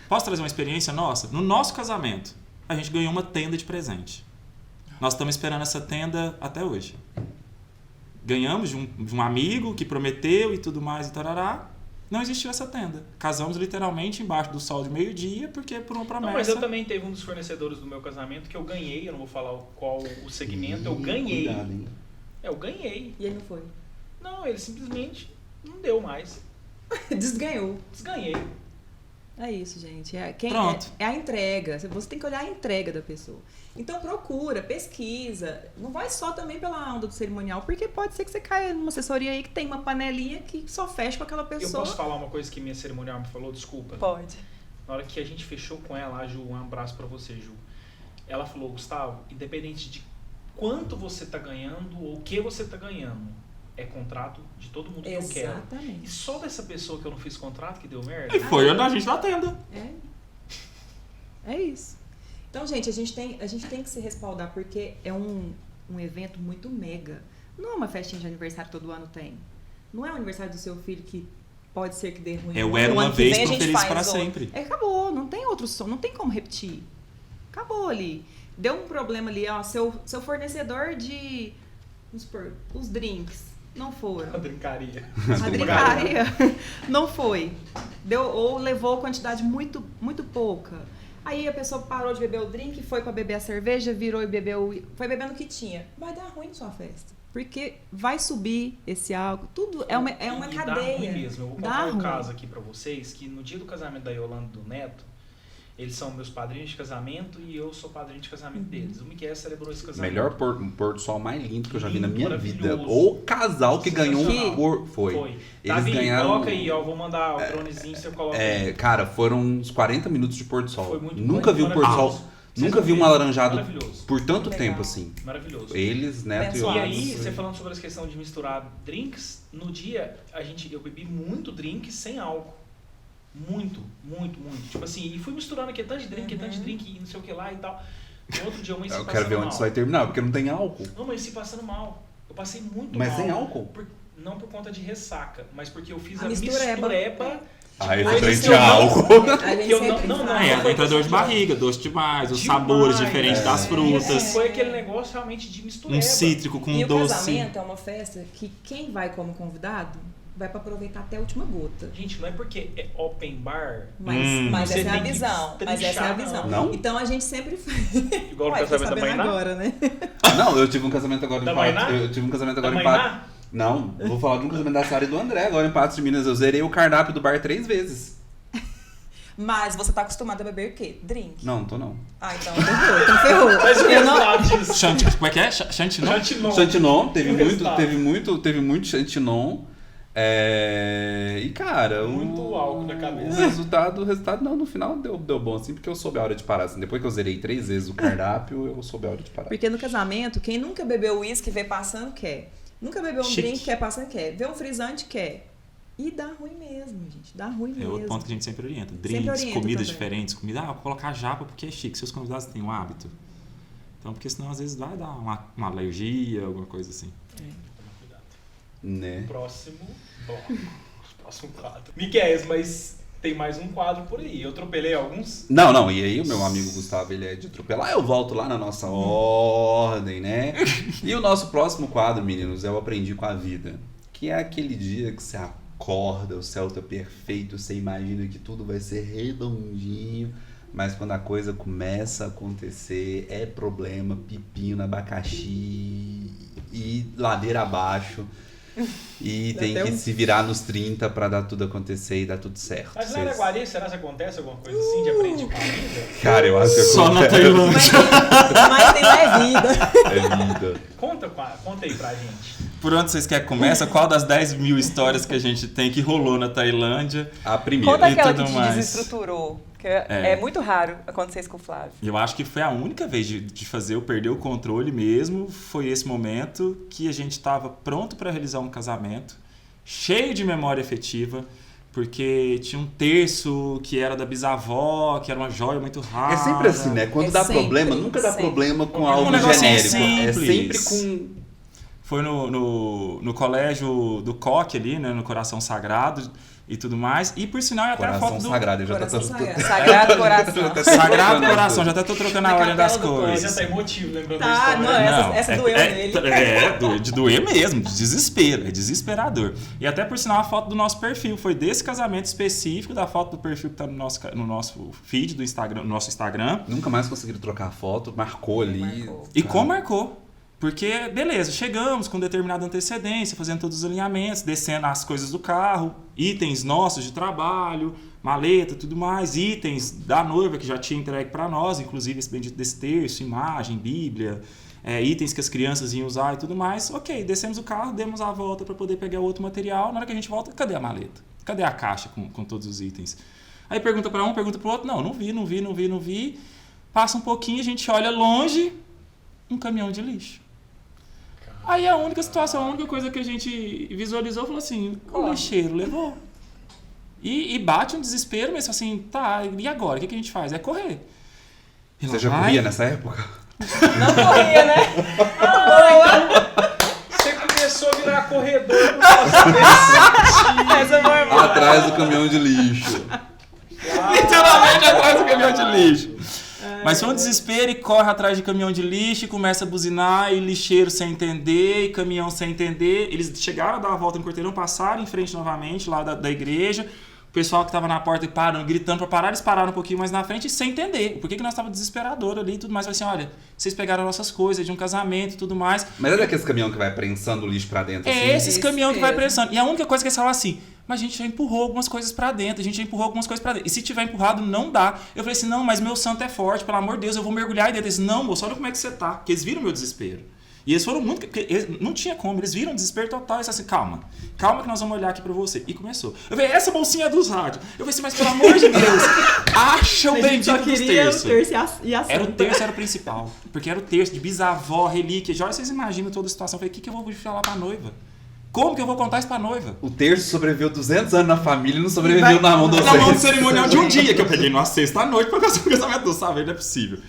Speaker 4: Posso trazer uma experiência nossa? No nosso casamento, a gente ganhou uma tenda de presente. Nós estamos esperando essa tenda até hoje. Ganhamos de um amigo que prometeu e tudo mais e tarará. Não existiu essa tenda. Casamos literalmente embaixo do sol de meio-dia, porque por uma promessa...
Speaker 1: Não, mas eu também teve um dos fornecedores do meu casamento que eu ganhei, eu não vou falar qual o segmento, eu ganhei.
Speaker 2: Cuidado, hein?
Speaker 1: Eu ganhei.
Speaker 3: E ele não foi.
Speaker 1: Não, ele simplesmente não deu mais.
Speaker 3: Desganhou.
Speaker 1: Desganhei.
Speaker 3: É isso, gente.
Speaker 4: Pronto.
Speaker 3: É a entrega. Você tem que olhar a entrega da pessoa. Então procura, pesquisa. Não vai só também pela onda do cerimonial, porque pode ser que você caia numa assessoria aí que tem uma panelinha que só fecha com aquela pessoa.
Speaker 1: Eu posso falar uma coisa que minha cerimonial me falou? Desculpa.
Speaker 3: Pode.
Speaker 1: Na hora que a gente fechou com ela, a Ju, um abraço pra você, Ju. Ela falou, Gustavo, independente de quanto você tá ganhando ou o que você tá ganhando, é contrato de todo mundo que eu quero.
Speaker 3: Exatamente.
Speaker 1: E só dessa pessoa que eu não fiz contrato que deu merda?
Speaker 4: E foi a gente da tenda.
Speaker 3: É isso. Então, gente, a gente tem que se respaldar, porque é um evento muito mega. Não é uma festinha de aniversário que todo ano tem. Não é o aniversário do seu filho que pode ser que dê ruim.
Speaker 4: Eu era uma vez pro Feliz para sempre.
Speaker 3: Acabou, não tem outro som, não tem como repetir. Acabou ali. Deu um problema ali, ó, seu fornecedor de, vamos supor, os drinks não foram.
Speaker 1: A brincaria.
Speaker 3: A brincaria não foi. Ou levou quantidade muito, muito pouca. Aí a pessoa parou de beber o drink, foi pra beber a cerveja, virou e bebeu, foi bebendo o que tinha. Vai dar ruim na sua festa. Porque vai subir esse álcool, tudo é uma cadeia.
Speaker 1: Dá ruim mesmo. Eu vou
Speaker 3: Dá
Speaker 1: contar um
Speaker 3: ruim.
Speaker 1: caso aqui pra vocês, que no dia do casamento da Yolanda e do Neto, eles são meus padrinhos de casamento e eu sou padrinho de casamento deles. O Miquel celebrou esse casamento.
Speaker 2: Melhor pôr do sol mais lindo que eu já vi na minha vida.
Speaker 1: Maravilhoso.
Speaker 2: O casal que ganhou um pôr... Foi.
Speaker 1: Foi.
Speaker 2: Eles
Speaker 1: Davi,
Speaker 2: ganharam...
Speaker 1: coloca aí, ó. Vou mandar o dronezinho, você coloca aí.
Speaker 2: Cara, foram uns 40 minutos de pôr do sol.
Speaker 1: Foi muito
Speaker 2: Nunca vi um pôr do sol...
Speaker 1: maravilhoso.
Speaker 2: Nunca vi um alaranjado
Speaker 1: Maravilhoso.
Speaker 2: por tanto
Speaker 3: Legal.
Speaker 2: tempo assim.
Speaker 1: Maravilhoso.
Speaker 2: Eles, Neto e
Speaker 3: Abençoados.
Speaker 1: E
Speaker 2: Yolanda.
Speaker 1: aí, você falando sobre essa questão de misturar drinks, no dia eu bebi muito drink sem álcool. Muito, muito, muito. Tipo assim, e fui misturando aqui tanto de drink, tanto de drink e não sei o que lá e tal. No outro dia eu amanheci
Speaker 2: Eu
Speaker 1: passando
Speaker 2: quero ver
Speaker 1: mal.
Speaker 2: onde isso vai terminar, porque não tem álcool.
Speaker 1: Não, mas se passando mal. Eu passei muito
Speaker 2: Mas
Speaker 1: mal.
Speaker 2: sem álcool?
Speaker 1: Não por conta de ressaca, mas porque eu fiz
Speaker 3: A
Speaker 1: a
Speaker 3: mistureba.
Speaker 1: mistureba.
Speaker 2: Aí
Speaker 1: coisas
Speaker 2: frente
Speaker 1: que eu
Speaker 2: a
Speaker 1: não-
Speaker 2: álcool.
Speaker 3: A gente
Speaker 1: Que eu
Speaker 3: sempre
Speaker 1: não-
Speaker 3: fala.
Speaker 4: Entra dor de barriga, doce demais, os
Speaker 1: Demais,
Speaker 4: sabores diferentes
Speaker 1: é.
Speaker 4: das
Speaker 1: E
Speaker 4: frutas.
Speaker 1: assim, foi aquele negócio realmente de mistureba.
Speaker 4: Um cítrico com
Speaker 3: E o
Speaker 4: doce.
Speaker 3: casamento é uma festa que quem vai como convidado vai pra aproveitar até a última gota.
Speaker 1: Gente, não é porque é open bar,
Speaker 3: Mas
Speaker 1: Você
Speaker 3: essa é a
Speaker 1: tem que
Speaker 3: visão. Mas essa é a
Speaker 1: destrinchar,
Speaker 3: visão.
Speaker 2: não.
Speaker 3: Então a gente sempre faz.
Speaker 1: igual no
Speaker 3: Ué, tô
Speaker 1: casamento da
Speaker 3: sabendo
Speaker 1: Mainá.
Speaker 3: agora, né?
Speaker 2: Não, eu tive um casamento agora
Speaker 1: Da
Speaker 2: em Patos.
Speaker 1: Mainá?
Speaker 2: Eu tive um casamento
Speaker 1: Da
Speaker 2: agora em
Speaker 1: Mainá?
Speaker 2: Patos. Não, vou falar de um casamento da Sara e do André agora em Patos de Minas. Eu zerei o cardápio do bar 3 vezes.
Speaker 3: Mas você tá acostumado a beber o quê? Drink.
Speaker 2: Não, tô não.
Speaker 3: Ah, então ferrou.
Speaker 1: Mas o
Speaker 3: Eu não...
Speaker 1: resultado disso.
Speaker 4: Como é que é? Chantilly?
Speaker 1: Chantilly.
Speaker 2: Chantinon,
Speaker 1: E o resultado?
Speaker 2: teve muito Chantinon. E cara,
Speaker 1: Muito álcool na cabeça.
Speaker 2: O resultado não, no final deu bom assim, porque eu soube a hora de parar. Assim, depois que eu zerei 3 vezes o cardápio, eu soube a hora de parar.
Speaker 3: Porque no casamento, quem nunca bebeu uísque vê passando, quer. Nunca bebeu um
Speaker 4: Chique.
Speaker 3: drink, quer passando, quer. Vê um frisante, quer. E dá ruim mesmo, gente. Dá ruim
Speaker 4: É
Speaker 3: mesmo.
Speaker 4: outro ponto que a gente sempre orienta.
Speaker 3: Sempre
Speaker 4: Drinks,
Speaker 3: orienta
Speaker 4: comidas
Speaker 3: também.
Speaker 4: diferentes. Comida, vou colocar japa porque é chique. Seus convidados têm um hábito. Então, porque senão às vezes vai dar uma alergia, alguma coisa assim.
Speaker 2: Né?
Speaker 1: Próximo bloco. Próximo quadro. Miquel, mas tem mais um quadro por aí. Eu atropelei alguns.
Speaker 2: Não, e aí o meu amigo Gustavo, ele é de atropelar, eu volto lá na nossa ordem, né? E o nosso próximo quadro, meninos, é o Aprendi com a Vida. Que é aquele dia que você acorda, o céu tá perfeito, você imagina que tudo vai ser redondinho, mas quando a coisa começa a acontecer, é problema, pepino, abacaxi e ladeira abaixo. E tem
Speaker 3: Até
Speaker 2: que
Speaker 3: um-
Speaker 2: se virar nos 30 pra dar tudo acontecer e dar tudo certo.
Speaker 1: Mas lá
Speaker 2: Vocês-
Speaker 1: na Araguari, será que acontece alguma coisa assim de aprende com a vida?
Speaker 2: Cara, eu acho que
Speaker 4: Só na
Speaker 2: acontece.
Speaker 4: Tailândia.
Speaker 3: Mas tem lá é vida.
Speaker 2: É vida.
Speaker 1: Conta aí pra gente.
Speaker 4: Por onde vocês querem que comece? Qual das 10 mil histórias que a gente tem que rolou na Tailândia?
Speaker 2: A primeira.
Speaker 5: Conta
Speaker 4: E
Speaker 5: aquela
Speaker 4: tudo
Speaker 5: que te
Speaker 4: mais.
Speaker 5: desestruturou. Que é muito raro acontecer isso com o Flávio.
Speaker 4: E eu acho que foi a única vez de fazer eu perder o controle mesmo. Foi esse momento que a gente estava pronto para realizar um casamento, cheio de memória afetiva, porque tinha um terço que era da bisavó, que era uma joia muito rara.
Speaker 2: É sempre assim, né? Quando
Speaker 3: É
Speaker 2: dá
Speaker 3: sempre,
Speaker 2: problema, nunca dá
Speaker 3: sempre.
Speaker 2: problema com
Speaker 1: Um
Speaker 2: algo
Speaker 4: negocinho
Speaker 2: genérico. É sempre
Speaker 4: simples.
Speaker 2: com.
Speaker 4: Foi no colégio do Coque ali, né, no Coração Sagrado e tudo mais. E por sinal, até a
Speaker 2: Coração
Speaker 4: foto do...
Speaker 2: sagrado. Eu já
Speaker 3: Coração
Speaker 2: tô-
Speaker 3: sagrado.
Speaker 5: Sagrado Coração.
Speaker 4: Sagrado Coração, já até tô trocando a
Speaker 3: Na
Speaker 4: ordem das
Speaker 3: capela do
Speaker 1: Ele já
Speaker 4: coisas.
Speaker 1: tá emotivo lembrando da
Speaker 3: Tá,
Speaker 1: história.
Speaker 3: não, essa doeu nele.
Speaker 4: De doer mesmo, de desespero, é desesperador. E até por sinal a foto do nosso perfil, foi desse casamento específico, da foto do perfil que tá no nosso feed do Instagram, no nosso Instagram.
Speaker 2: Nunca mais conseguiram trocar foto, marcou ali.
Speaker 3: Marcou.
Speaker 4: E como marcou? Porque, beleza, chegamos com determinada antecedência, fazendo todos os alinhamentos, descendo as coisas do carro, itens nossos de trabalho, maleta, tudo mais, itens da noiva que já tinha entregue para nós, inclusive esse bendito desse terço, imagem, Bíblia, itens que as crianças iam usar e tudo mais. Ok, descemos o carro, demos a volta para poder pegar o outro material. Na hora que a gente volta, cadê a maleta? Cadê a caixa com todos os itens? Aí pergunta para um, pergunta para o outro, não vi. Passa um pouquinho, a gente olha longe, um caminhão de lixo. Aí a única situação, a única coisa que a gente visualizou, falou assim, o lixeiro levou. E bate um desespero, mas assim, tá, e agora? O que a gente faz? É correr.
Speaker 2: Você já corria nessa época?
Speaker 5: Não corria, né?
Speaker 1: Você começou a virar corredor
Speaker 2: Atrás do caminhão de lixo.
Speaker 4: Literalmente atrás do caminhão de lixo. Mas foi um desespero e corre atrás de caminhão de lixo e começa a buzinar e lixeiro sem entender e caminhão sem entender. Eles chegaram a dar uma volta no quarteirão, passaram em frente novamente lá da igreja. O pessoal que estava na porta parando, gritando para parar, eles pararam um pouquinho mais na frente sem entender. Por que nós estávamos desesperadores ali e tudo mais. Falei assim, olha, vocês pegaram nossas coisas de um casamento e tudo mais.
Speaker 2: Mas é daqueles caminhão que vai prensando o lixo pra dentro assim?
Speaker 4: É esses caminhão que vai prensando. E a única coisa que eles falam assim, mas a gente já empurrou algumas coisas pra dentro, E se tiver empurrado, não dá. Eu falei assim, não, mas meu santo é forte, pelo amor de Deus, eu vou mergulhar aí dentro. Eles, não, moço, olha como é que você tá. Porque eles viram o meu desespero. E eles foram muito... Porque não tinha como, eles viram o desespero total. E assim, calma que nós vamos olhar aqui pra você. E começou. Eu falei, essa bolsinha é dos rádios. Eu falei assim, mas pelo amor de Deus, acha o bendito dos terços. Era o terço, era o principal. Porque era o terço de bisavó, relíquia. Já vocês imaginam toda a situação. Eu falei, o que eu vou falar pra noiva? Como que eu vou contar isso pra noiva?
Speaker 2: O terço sobreviveu 200 anos na família e não sobreviveu na mão do
Speaker 4: Na mão do cerimonial de um dia, que eu peguei numa sexta-noite pra fazer o casamento do Saveiro, não é possível.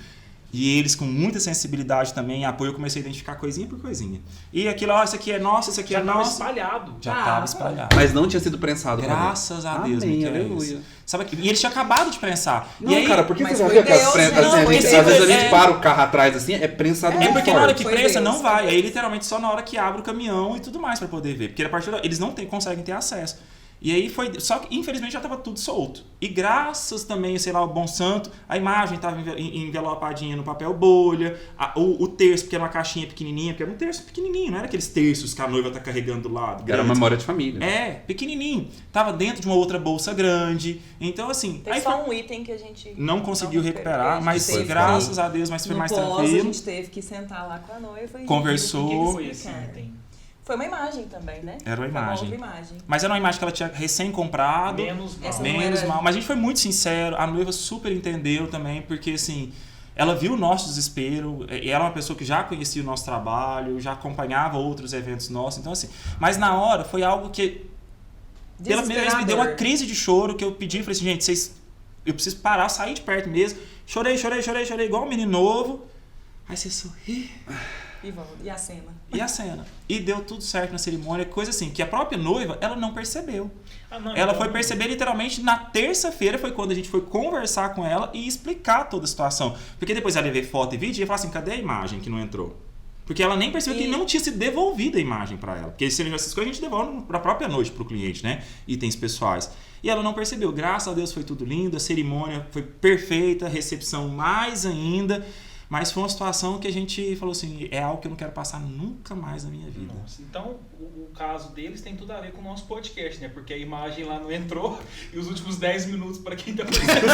Speaker 4: E eles com muita sensibilidade também e apoio, eu comecei a identificar coisinha por coisinha. E aquilo, isso aqui é nosso, isso aqui é nosso.
Speaker 1: Espalhado.
Speaker 4: Já estava espalhado.
Speaker 2: Mas não tinha sido prensado.
Speaker 4: Graças a Deus,
Speaker 2: Amém,
Speaker 4: Miquel.
Speaker 2: aleluia.
Speaker 4: Sabe que, e eles tinham acabado de prensar.
Speaker 2: Não,
Speaker 4: e aí,
Speaker 2: cara, por que
Speaker 3: mas
Speaker 2: você já
Speaker 3: foi
Speaker 2: viu aquelas
Speaker 3: Deus,
Speaker 2: prensas?
Speaker 3: não,
Speaker 2: Assim,
Speaker 3: porque
Speaker 2: às vezes a gente
Speaker 4: é-
Speaker 2: para o carro atrás assim, é prensado muito
Speaker 4: porque na hora
Speaker 2: forte.
Speaker 4: que
Speaker 3: Foi
Speaker 4: prensa
Speaker 3: Deus,
Speaker 4: não vai.
Speaker 3: foi
Speaker 4: Aí literalmente só na hora que abre o caminhão e tudo mais pra poder ver. Porque a partir eles não conseguem ter acesso. E aí foi. Só que infelizmente já estava tudo solto. E graças também, sei lá, ao bom santo, a imagem estava envelopadinha no papel bolha, o terço, porque era uma caixinha pequenininha, porque era um terço pequenininho, não era aqueles terços que a noiva tá carregando do lado.
Speaker 2: Era uma memória de família.
Speaker 4: Pequenininho. Tava dentro de uma outra bolsa grande. Então, assim.
Speaker 5: Tem só um item que a gente
Speaker 4: não conseguiu recuperar, mas
Speaker 3: Foi
Speaker 4: graças a Deus, mas foi
Speaker 3: no
Speaker 4: mais
Speaker 3: pós,
Speaker 4: tranquilo.
Speaker 3: a gente teve que sentar lá com a noiva e
Speaker 4: Conversou.
Speaker 1: Foi esse item.
Speaker 5: Foi uma imagem também, né?
Speaker 4: Era uma
Speaker 5: Foi
Speaker 4: imagem.
Speaker 5: outra imagem.
Speaker 4: Mas era uma imagem que ela tinha recém-comprado.
Speaker 1: Menos mal.
Speaker 3: Essa não
Speaker 4: Menos
Speaker 3: era-
Speaker 4: mal. Mas a gente foi muito sincero. A noiva super entendeu também, porque assim, ela viu o nosso desespero. E ela é uma pessoa que já conhecia o nosso trabalho, já acompanhava outros eventos nossos. Então, assim, mas na hora foi algo que, pela primeira vez, me deu uma crise de choro que eu pedi. Falei assim, gente, eu preciso parar, sair de perto mesmo. Chorei, igual um menino novo. Aí você sorri.
Speaker 5: E a cena?
Speaker 4: E a cena. E deu tudo certo na cerimônia, coisa assim, que a própria noiva, ela não percebeu. Ela foi perceber literalmente na terça-feira, foi quando a gente foi conversar com ela e explicar toda a situação. Porque depois ela ia ver foto e vídeo e ia falar assim, cadê a imagem que não entrou? Porque ela nem percebeu que não tinha sido devolvida a imagem para ela. Porque se essas coisas a gente devolve para a própria noite para o cliente, né? Itens pessoais. E ela não percebeu. Graças a Deus foi tudo lindo, a cerimônia foi perfeita, a recepção mais ainda. Mas foi uma situação que a gente falou assim, é algo que eu não quero passar nunca mais na minha vida.
Speaker 1: Nossa, então, o caso deles tem tudo a ver com o nosso podcast, né? Porque a imagem lá não entrou e os últimos 10 minutos para quem tá percebendo.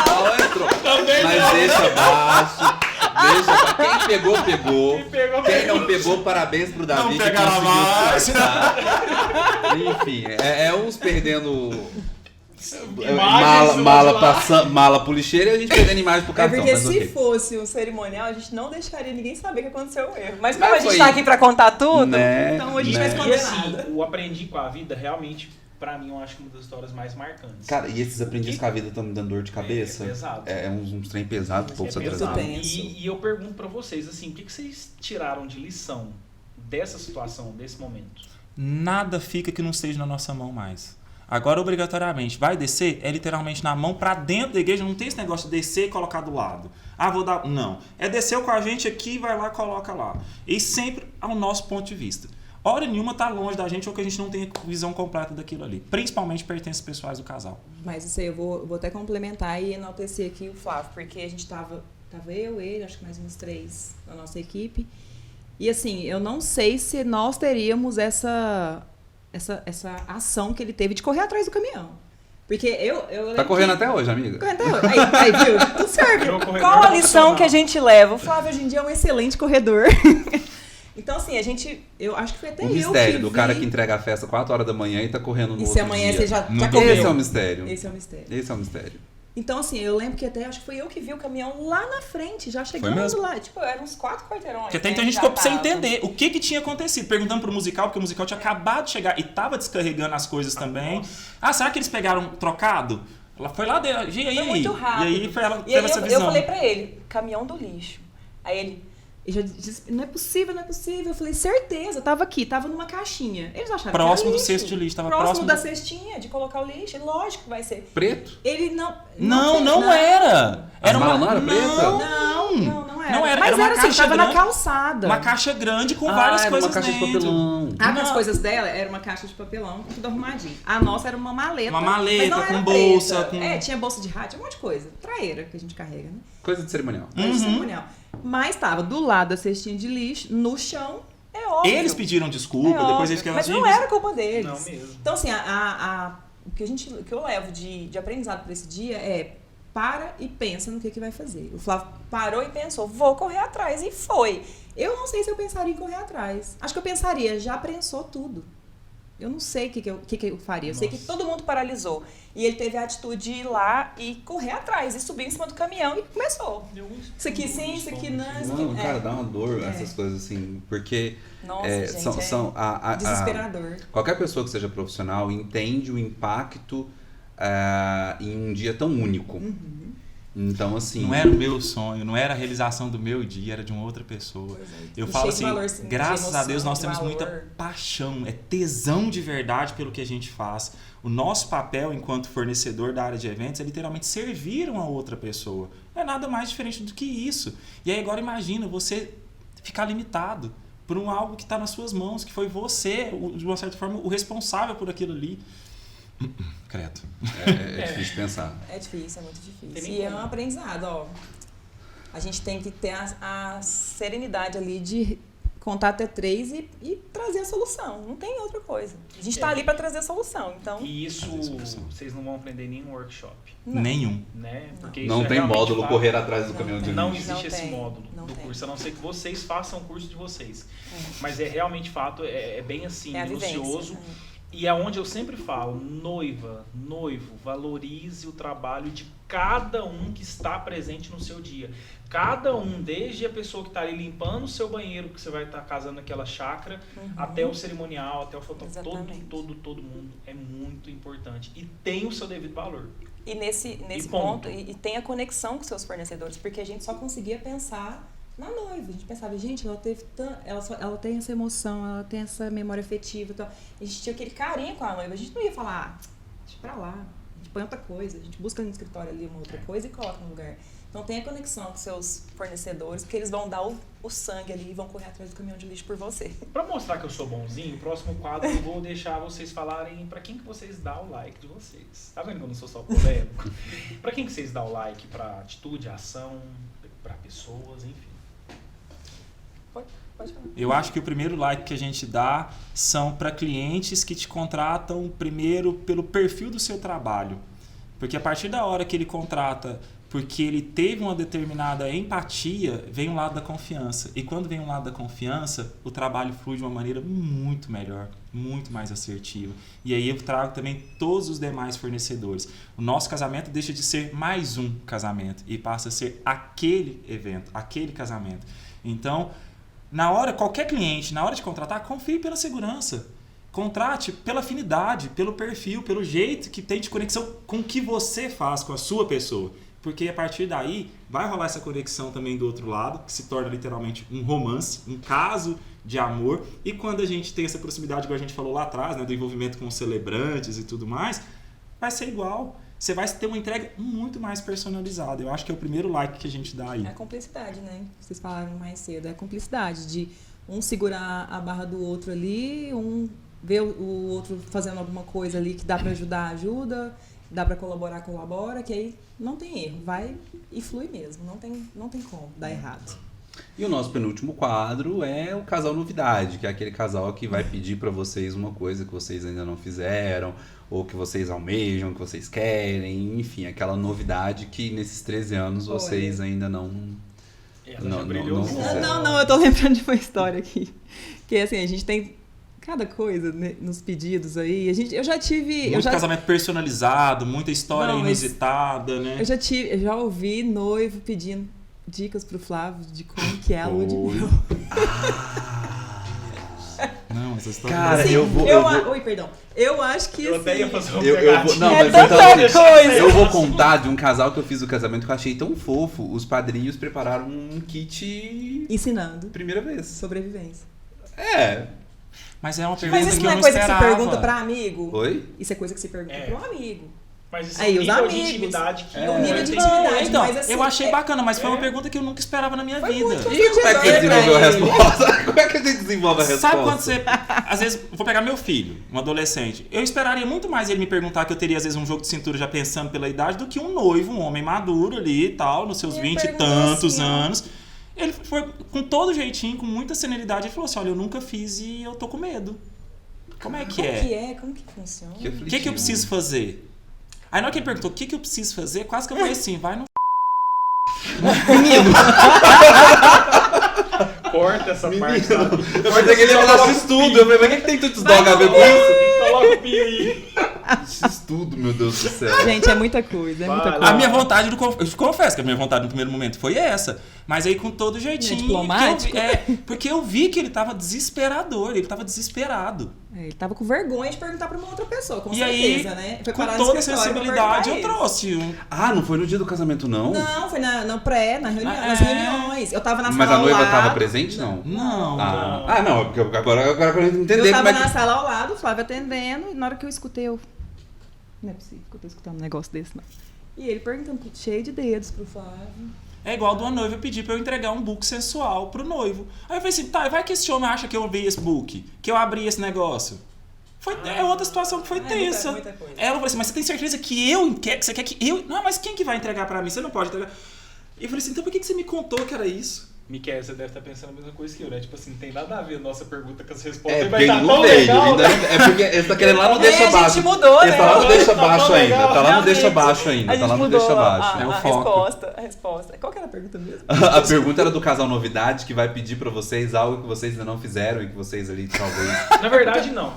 Speaker 2: Não entrou.
Speaker 1: Também
Speaker 2: Mas
Speaker 1: não.
Speaker 2: deixa abaixo. Quem pegou, pegou. Quem não pegou, parabéns pro Davi.
Speaker 4: Não
Speaker 2: que
Speaker 4: pegaram
Speaker 2: conseguiu
Speaker 4: mais.
Speaker 2: disfarçar. Enfim, é uns perdendo
Speaker 1: Imagens,
Speaker 2: mala pro lixeiro e a gente perdendo imagem pro
Speaker 5: É
Speaker 2: cartão.
Speaker 5: porque
Speaker 2: mas
Speaker 5: se
Speaker 2: ok.
Speaker 5: fosse um cerimonial, a gente não deixaria ninguém saber que aconteceu o erro. Mas como
Speaker 2: Mas
Speaker 5: a gente
Speaker 2: foi-
Speaker 5: tá aqui pra contar tudo,
Speaker 2: Né?
Speaker 5: então a gente
Speaker 2: Né?
Speaker 5: vai
Speaker 1: E
Speaker 5: esconder
Speaker 1: assim,
Speaker 5: nada.
Speaker 1: o Aprendi com a Vida, realmente, pra mim, eu acho que uma das histórias mais marcantes.
Speaker 2: Cara, e esses aprendizes com a vida estão me dando dor de cabeça?
Speaker 1: É pesado.
Speaker 2: É uns trem pesado, pouco se
Speaker 1: pesado.
Speaker 2: atrasado.
Speaker 3: tenso.
Speaker 1: E eu pergunto pra vocês, assim, o que vocês tiraram de lição dessa situação, desse momento?
Speaker 4: Nada fica que não esteja na nossa mão mais. Agora, obrigatoriamente, vai descer? É literalmente na mão pra dentro da igreja. Não tem esse negócio de descer e colocar do lado. Ah, vou dar... Não. É descer com a gente aqui, vai lá, coloca lá. E sempre ao nosso ponto de vista. Hora nenhuma tá longe da gente ou que a gente não tenha visão completa daquilo ali. Principalmente pertences pessoais do casal.
Speaker 3: Mas isso aí eu vou até complementar e enaltecer aqui o Flávio, porque a gente tava eu, ele, acho que mais uns 3 na nossa equipe. E assim, eu não sei se nós teríamos essa ação que ele teve de correr atrás do caminhão. Porque eu
Speaker 2: Tá correndo até hoje, amiga?
Speaker 3: Correndo até hoje. Aí, viu? Tudo serve.
Speaker 5: Qual a lição que a gente leva?
Speaker 3: O Flávio hoje em dia é um excelente corredor. Então, assim, eu acho que foi até
Speaker 2: O
Speaker 3: eu
Speaker 2: mistério
Speaker 3: que
Speaker 2: do
Speaker 3: vi.
Speaker 2: cara que entrega a festa 4 horas da manhã e tá correndo no
Speaker 3: E se
Speaker 2: outro
Speaker 3: amanhã
Speaker 2: dia.
Speaker 3: você já
Speaker 2: Esse
Speaker 3: correu.
Speaker 2: é o mistério.
Speaker 3: Esse é o mistério.
Speaker 2: Esse é o mistério.
Speaker 3: Então, assim, eu lembro que até acho que foi eu que vi o caminhão lá na frente, já chegando
Speaker 4: mesmo?
Speaker 3: lá. Tipo, eram uns 4 quarteirões.
Speaker 4: Porque até então a
Speaker 3: né,
Speaker 4: gente
Speaker 3: já
Speaker 4: ficou sem
Speaker 3: tava.
Speaker 4: entender o que tinha acontecido. Perguntando pro musical, porque o musical tinha acabado de chegar e tava descarregando as coisas também. Ah, será que eles pegaram trocado? Ela foi lá dentro. E aí?
Speaker 5: Foi muito rápido.
Speaker 4: E aí foi ela
Speaker 5: E
Speaker 4: teve
Speaker 5: aí
Speaker 4: essa
Speaker 5: eu
Speaker 4: visão.
Speaker 5: falei pra ele, caminhão do lixo. Aí ele,
Speaker 3: E já disse, não é possível, não é possível. Eu falei, certeza, tava aqui, tava numa caixinha. Eles acharam
Speaker 4: Próximo
Speaker 3: que
Speaker 4: do
Speaker 3: era
Speaker 4: cesto de lixo, tava
Speaker 3: próximo
Speaker 4: próximo
Speaker 3: da
Speaker 4: do-
Speaker 3: cestinha de colocar o lixo. Lógico que vai ser.
Speaker 2: Preto?
Speaker 3: Ele não...
Speaker 4: Não era. Era
Speaker 2: mala
Speaker 4: uma
Speaker 2: não era preta?
Speaker 3: Não era.
Speaker 4: Não era,
Speaker 3: Mas
Speaker 4: era uma
Speaker 3: assim,
Speaker 4: caixa
Speaker 3: tava na
Speaker 4: grande.
Speaker 3: calçada.
Speaker 4: Uma caixa grande com várias
Speaker 2: era
Speaker 4: coisas
Speaker 2: uma caixa
Speaker 4: dentro.
Speaker 2: de papelão.
Speaker 3: As
Speaker 4: Não.
Speaker 3: coisas dela era uma caixa de papelão, tudo arrumadinho. A nossa era uma maleta.
Speaker 4: Uma maleta
Speaker 3: mas não
Speaker 4: com
Speaker 3: era
Speaker 4: bolsa,
Speaker 3: preta.
Speaker 4: com-
Speaker 3: Tinha bolsa de rádio, um monte de coisa. Traeira que a gente carrega, né?
Speaker 2: Coisa de cerimonial.
Speaker 3: Coisa de cerimonial. Mas tava do lado da cestinha de lixo, no chão.
Speaker 5: é óbvio.
Speaker 4: Eles pediram
Speaker 5: é
Speaker 4: desculpa, depois
Speaker 5: óbvio.
Speaker 4: eles queriam
Speaker 5: Mas não
Speaker 4: assim,
Speaker 5: era culpa deles.
Speaker 1: Não mesmo.
Speaker 3: Então, assim, o que eu levo de aprendizado para esse dia é para e pensa no que vai fazer. O Flávio
Speaker 5: Parou e pensou, vou correr atrás. E foi.
Speaker 3: eu não sei se eu pensaria em correr atrás. Acho que eu pensaria, já prensou tudo. Eu não sei o que eu faria. Eu sei que
Speaker 5: Todo mundo paralisou. E ele teve a atitude de ir lá e correr atrás. E subir em cima do caminhão e começou. Isso aqui sim, isso aqui não, isso aqui...
Speaker 2: Não, cara, dá uma dor essas coisas assim, porque
Speaker 5: Nossa, gente,
Speaker 2: são
Speaker 3: desesperador.
Speaker 2: qualquer pessoa que seja profissional entende o impacto em um dia tão único. Então, assim...
Speaker 4: Não era o meu sonho, não era a realização do meu dia, era de uma outra pessoa. Eu
Speaker 3: E
Speaker 4: falo
Speaker 3: cheio de
Speaker 4: assim,
Speaker 3: valor, sim, de
Speaker 4: graças a
Speaker 3: emoção,
Speaker 4: Deus nós
Speaker 3: de
Speaker 4: temos
Speaker 3: valor.
Speaker 4: muita paixão, é tesão de verdade pelo que a gente faz. O nosso papel enquanto fornecedor da área de eventos é literalmente servir uma outra pessoa. Não é nada mais diferente do que isso. E aí agora imagina você ficar limitado por algo que está nas suas mãos, que foi você, de uma certa forma, o responsável por aquilo ali. Credo.
Speaker 2: É difícil de pensar.
Speaker 3: É difícil, é muito difícil.
Speaker 1: Tem
Speaker 3: E
Speaker 1: nem
Speaker 3: é
Speaker 1: como.
Speaker 3: um aprendizado, ó. A gente tem que ter a serenidade ali de contar até 3 e trazer a solução. Não tem outra coisa. A gente tá ali para trazer a solução. Então,
Speaker 1: E isso
Speaker 4: Fazer expressão.
Speaker 1: vocês não vão aprender em nenhum workshop,
Speaker 4: Nenhum.
Speaker 1: né? Porque
Speaker 2: Não
Speaker 1: isso é
Speaker 2: tem
Speaker 1: realmente
Speaker 2: módulo
Speaker 1: fato.
Speaker 2: correr atrás do
Speaker 3: Não
Speaker 2: caminhão de
Speaker 3: tem.
Speaker 1: Não
Speaker 2: lixo.
Speaker 1: existe
Speaker 3: Não
Speaker 1: esse
Speaker 3: tem,
Speaker 1: módulo
Speaker 3: não
Speaker 1: do
Speaker 3: tem.
Speaker 1: curso, a não ser que vocês façam o curso de vocês. Mas é realmente fato, é bem assim,
Speaker 5: É a vivência.
Speaker 1: minucioso. E é onde eu sempre falo, noivo, valorize o trabalho de cada um que está presente no seu dia. Cada um, desde a pessoa que está ali limpando o seu banheiro, que você vai estar casando naquela chácara, até o cerimonial, até o fotógrafo,
Speaker 5: Exatamente.
Speaker 1: todo mundo é muito importante. E tem o seu devido valor.
Speaker 5: E nesse
Speaker 1: ponto.
Speaker 5: ponto, e tem a conexão com seus fornecedores, porque a gente só
Speaker 3: conseguia pensar na noiva. A gente pensava, gente, ela tem essa emoção, ela tem essa memória afetiva. Então, a gente tinha aquele carinho com a noiva. A gente não ia falar, deixa pra lá, a gente põe outra coisa, a gente busca no escritório ali uma outra coisa e coloca no lugar. Então tem a conexão com seus fornecedores, porque eles vão dar o sangue ali e vão correr atrás do caminhão de lixo por você.
Speaker 1: Para mostrar que eu sou bonzinho, o próximo quadro eu vou deixar vocês falarem para quem que vocês dão o like de vocês. Tá vendo que eu não sou só polêmico? Para quem que vocês dão o like? Para atitude, ação, para pessoas, enfim.
Speaker 5: Pode falar.
Speaker 4: Eu acho que o primeiro like que a gente dá são para clientes que te contratam primeiro pelo perfil do seu trabalho. Porque a partir da hora que ele contrata porque ele teve uma determinada empatia, vem um lado da confiança. E quando vem um lado da confiança, o trabalho flui de uma maneira muito melhor, muito mais assertiva. E aí eu trago também todos os demais fornecedores. O nosso casamento deixa de ser mais um casamento e passa a ser aquele evento, aquele casamento. Então, na hora, qualquer cliente, na hora de contratar, confie pela segurança. Contrate pela afinidade, pelo perfil, pelo jeito que tem de conexão com o que você faz com a sua pessoa. Porque a partir daí vai rolar essa conexão também do outro lado, que se torna literalmente um romance, um caso de amor. E quando a gente tem essa proximidade, igual a gente falou lá atrás, né, do envolvimento com os celebrantes e tudo mais, vai ser igual. Você vai ter uma entrega muito mais personalizada. Eu acho que é o primeiro like que a gente dá aí.
Speaker 3: É a cumplicidade, né? Vocês falaram mais cedo. É a cumplicidade de um segurar a barra do outro ali, um ver o outro fazendo alguma coisa ali que dá para ajudar, ajuda, dá para colaborar, colabora, que aí não tem erro. Vai e flui mesmo. Não tem como dar errado.
Speaker 2: E o nosso penúltimo quadro é o casal novidade, que é aquele casal que vai pedir pra vocês uma coisa que vocês ainda não fizeram, ou que vocês almejam, que vocês querem, enfim, aquela novidade que nesses 13 anos vocês ainda não fizeram.
Speaker 3: Não, eu tô lembrando de uma história aqui. Que assim, a gente tem cada coisa, né, nos pedidos aí. Eu já tive.
Speaker 4: Muito casamento personalizado, muita história inusitada, né?
Speaker 3: Eu já ouvi noivo pedindo dicas pro Flávio de como que é a lua de mel.
Speaker 4: Não, essa história
Speaker 2: Cara,
Speaker 3: Assim,
Speaker 2: eu vou.
Speaker 3: Oi, perdão. Eu acho que.
Speaker 1: Eu até ia fazer uma
Speaker 2: Não,
Speaker 5: É
Speaker 2: mas
Speaker 5: tanta
Speaker 2: então,
Speaker 5: coisa.
Speaker 2: eu vou contar de um casal que eu fiz o casamento que eu achei tão fofo. Os padrinhos prepararam um kit
Speaker 3: Ensinando.
Speaker 2: primeira vez.
Speaker 3: Sobrevivência.
Speaker 2: É.
Speaker 4: Mas é uma pergunta
Speaker 3: Mas isso
Speaker 4: que
Speaker 3: não
Speaker 4: eu
Speaker 3: é
Speaker 4: não
Speaker 3: coisa que se
Speaker 4: esperava.
Speaker 3: pergunta pra amigo?
Speaker 2: Oi?
Speaker 3: Isso é coisa que se pergunta
Speaker 1: É.
Speaker 3: pra um amigo.
Speaker 1: Mas isso
Speaker 3: Aí,
Speaker 1: é um
Speaker 3: os
Speaker 1: nível de
Speaker 3: amigos.
Speaker 1: intimidade que
Speaker 3: É um nível de
Speaker 1: tem-
Speaker 3: intimidade.
Speaker 4: Então,
Speaker 3: mas assim,
Speaker 4: eu achei bacana, mas foi
Speaker 1: é.
Speaker 4: uma pergunta que eu nunca esperava na minha
Speaker 3: Foi
Speaker 4: vida.
Speaker 3: muito
Speaker 2: E como é que você desenvolveu a
Speaker 3: pra ele.
Speaker 2: resposta? Como é que a gente desenvolve a resposta?
Speaker 4: Sabe quando você... Às vezes, vou pegar meu filho, um adolescente. Eu esperaria muito mais ele me perguntar que eu teria, às vezes, um jogo de cintura já pensando pela idade do que um noivo, um homem maduro ali e tal, nos seus
Speaker 3: Ele
Speaker 4: 20 e
Speaker 3: perguntou
Speaker 4: tantos
Speaker 3: assim, ó.
Speaker 4: anos. Ele foi com todo jeitinho, com muita serenidade, ele falou assim, olha, eu nunca fiz e eu tô com medo. Como é que é?
Speaker 3: Como que funciona?
Speaker 2: Que
Speaker 4: O que eu preciso fazer? Aí na hora que ele perguntou o que eu preciso fazer, quase que eu falei assim, vai no...
Speaker 1: Corta essa parte. Sabe?
Speaker 2: Eu pensei que ele ia falar isso tudo. Eu falei, mas o que tem tudo droga a ver com isso?
Speaker 1: Coloca o pi aí.
Speaker 2: Isso tudo, meu Deus do céu.
Speaker 3: Gente, é muita coisa, é muita
Speaker 1: Vai
Speaker 3: coisa.
Speaker 4: A minha vontade, eu te confesso que a minha vontade no primeiro momento foi essa. Mas aí com todo jeitinho.
Speaker 3: diplomático?
Speaker 4: Porque eu vi que ele tava desesperador, ele tava desesperado.
Speaker 3: Ele tava com vergonha de perguntar pra uma outra pessoa, com
Speaker 4: E
Speaker 3: certeza,
Speaker 4: aí,
Speaker 3: né? Foi
Speaker 4: com
Speaker 3: parar no
Speaker 4: toda a
Speaker 3: escritório pra
Speaker 4: sensibilidade, eu
Speaker 3: perguntar isso.
Speaker 4: trouxe um...
Speaker 2: Ah, não foi no dia do casamento, não?
Speaker 3: Não, foi na pré, nas
Speaker 4: É.
Speaker 3: reuniões. Eu tava na
Speaker 2: Mas
Speaker 3: sala
Speaker 2: a noiva
Speaker 3: ao lado.
Speaker 2: tava presente, não?
Speaker 4: Não.
Speaker 2: Não, porque agora eu quero entender
Speaker 3: Eu
Speaker 2: como
Speaker 3: tava
Speaker 2: é que...
Speaker 3: na sala ao lado, o Flávio atendendo, e na hora que eu escutei, eu... Não é possível que eu tô escutando um negócio desse, não. E ele perguntando, cheio de dedos pro Flávio.
Speaker 4: É igual de uma noiva pedir pra eu entregar um book sensual pro noivo. Aí eu falei assim, tá, vai que esse homem acha que eu vi esse book, que eu abri esse negócio. É outra situação que foi tensa.
Speaker 3: muita coisa.
Speaker 4: Ela falou assim, mas você tem certeza que você quer que eu... Não, mas quem que vai entregar pra mim? Você não pode entregar. E eu falei assim, então por que você me contou que era isso?
Speaker 1: Miquel, você deve estar pensando a mesma coisa que eu, né? Tipo assim, não tem nada a ver a nossa pergunta com as respostas.
Speaker 2: É,
Speaker 1: vai
Speaker 2: porque
Speaker 1: estar
Speaker 2: ele
Speaker 1: tão
Speaker 2: não veio.
Speaker 1: legal,
Speaker 2: Ainda
Speaker 1: né?
Speaker 2: não- é porque ele tá querendo lá no
Speaker 5: É,
Speaker 2: deixa
Speaker 5: a
Speaker 2: baixo.
Speaker 5: gente mudou,
Speaker 2: Ele
Speaker 5: né?
Speaker 2: tá lá no
Speaker 1: Agora
Speaker 2: deixa
Speaker 1: tá
Speaker 2: baixo
Speaker 1: tão
Speaker 2: ainda.
Speaker 1: legal.
Speaker 2: Tá lá no
Speaker 5: Realmente.
Speaker 2: deixa baixo ainda.
Speaker 5: A
Speaker 2: Tá
Speaker 5: gente
Speaker 2: lá no
Speaker 5: mudou
Speaker 2: deixa baixo.
Speaker 4: É o
Speaker 5: a
Speaker 4: foco.
Speaker 5: resposta. Qual que era a pergunta mesmo?
Speaker 2: A pergunta era do casal novidade que vai pedir pra vocês algo que vocês ainda não fizeram e que vocês ali talvez...
Speaker 1: Na verdade, não.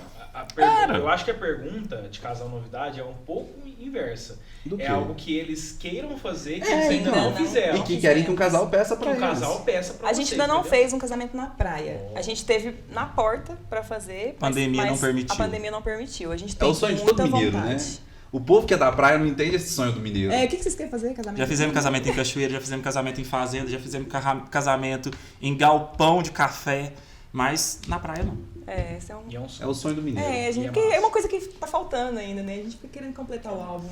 Speaker 1: Eu acho que a pergunta de casal novidade é um pouco inversa.
Speaker 2: Do quê?
Speaker 1: É algo que eles queiram fazer que
Speaker 2: É,
Speaker 1: eles ainda
Speaker 2: então.
Speaker 1: não fizeram.
Speaker 2: E que querem que um casal peça
Speaker 1: Que
Speaker 2: pra
Speaker 1: o
Speaker 2: eles.
Speaker 1: casal peça pra
Speaker 5: A gente
Speaker 1: vocês,
Speaker 5: ainda não
Speaker 1: entendeu?
Speaker 5: fez um casamento na praia. A gente teve na porta pra fazer.
Speaker 4: Pandemia
Speaker 5: mas
Speaker 4: não permitiu.
Speaker 5: A pandemia não permitiu. A gente
Speaker 2: É
Speaker 5: tem
Speaker 2: o sonho de
Speaker 5: muita
Speaker 2: todo mineiro,
Speaker 5: vontade.
Speaker 2: né? O povo que é da praia não entende esse sonho do mineiro.
Speaker 3: O que vocês querem fazer, casamento?
Speaker 4: Já fizemos casamento em cachoeira, já fizemos casamento em fazenda, já fizemos casamento em galpão de café, mas na praia não.
Speaker 5: É, esse é um.
Speaker 1: E é um sonho.
Speaker 2: É o sonho do mineiro.
Speaker 5: É, a gente,
Speaker 1: E é
Speaker 5: porque é
Speaker 1: massa.
Speaker 5: uma coisa que tá faltando ainda, né? A gente fica querendo completar o álbum.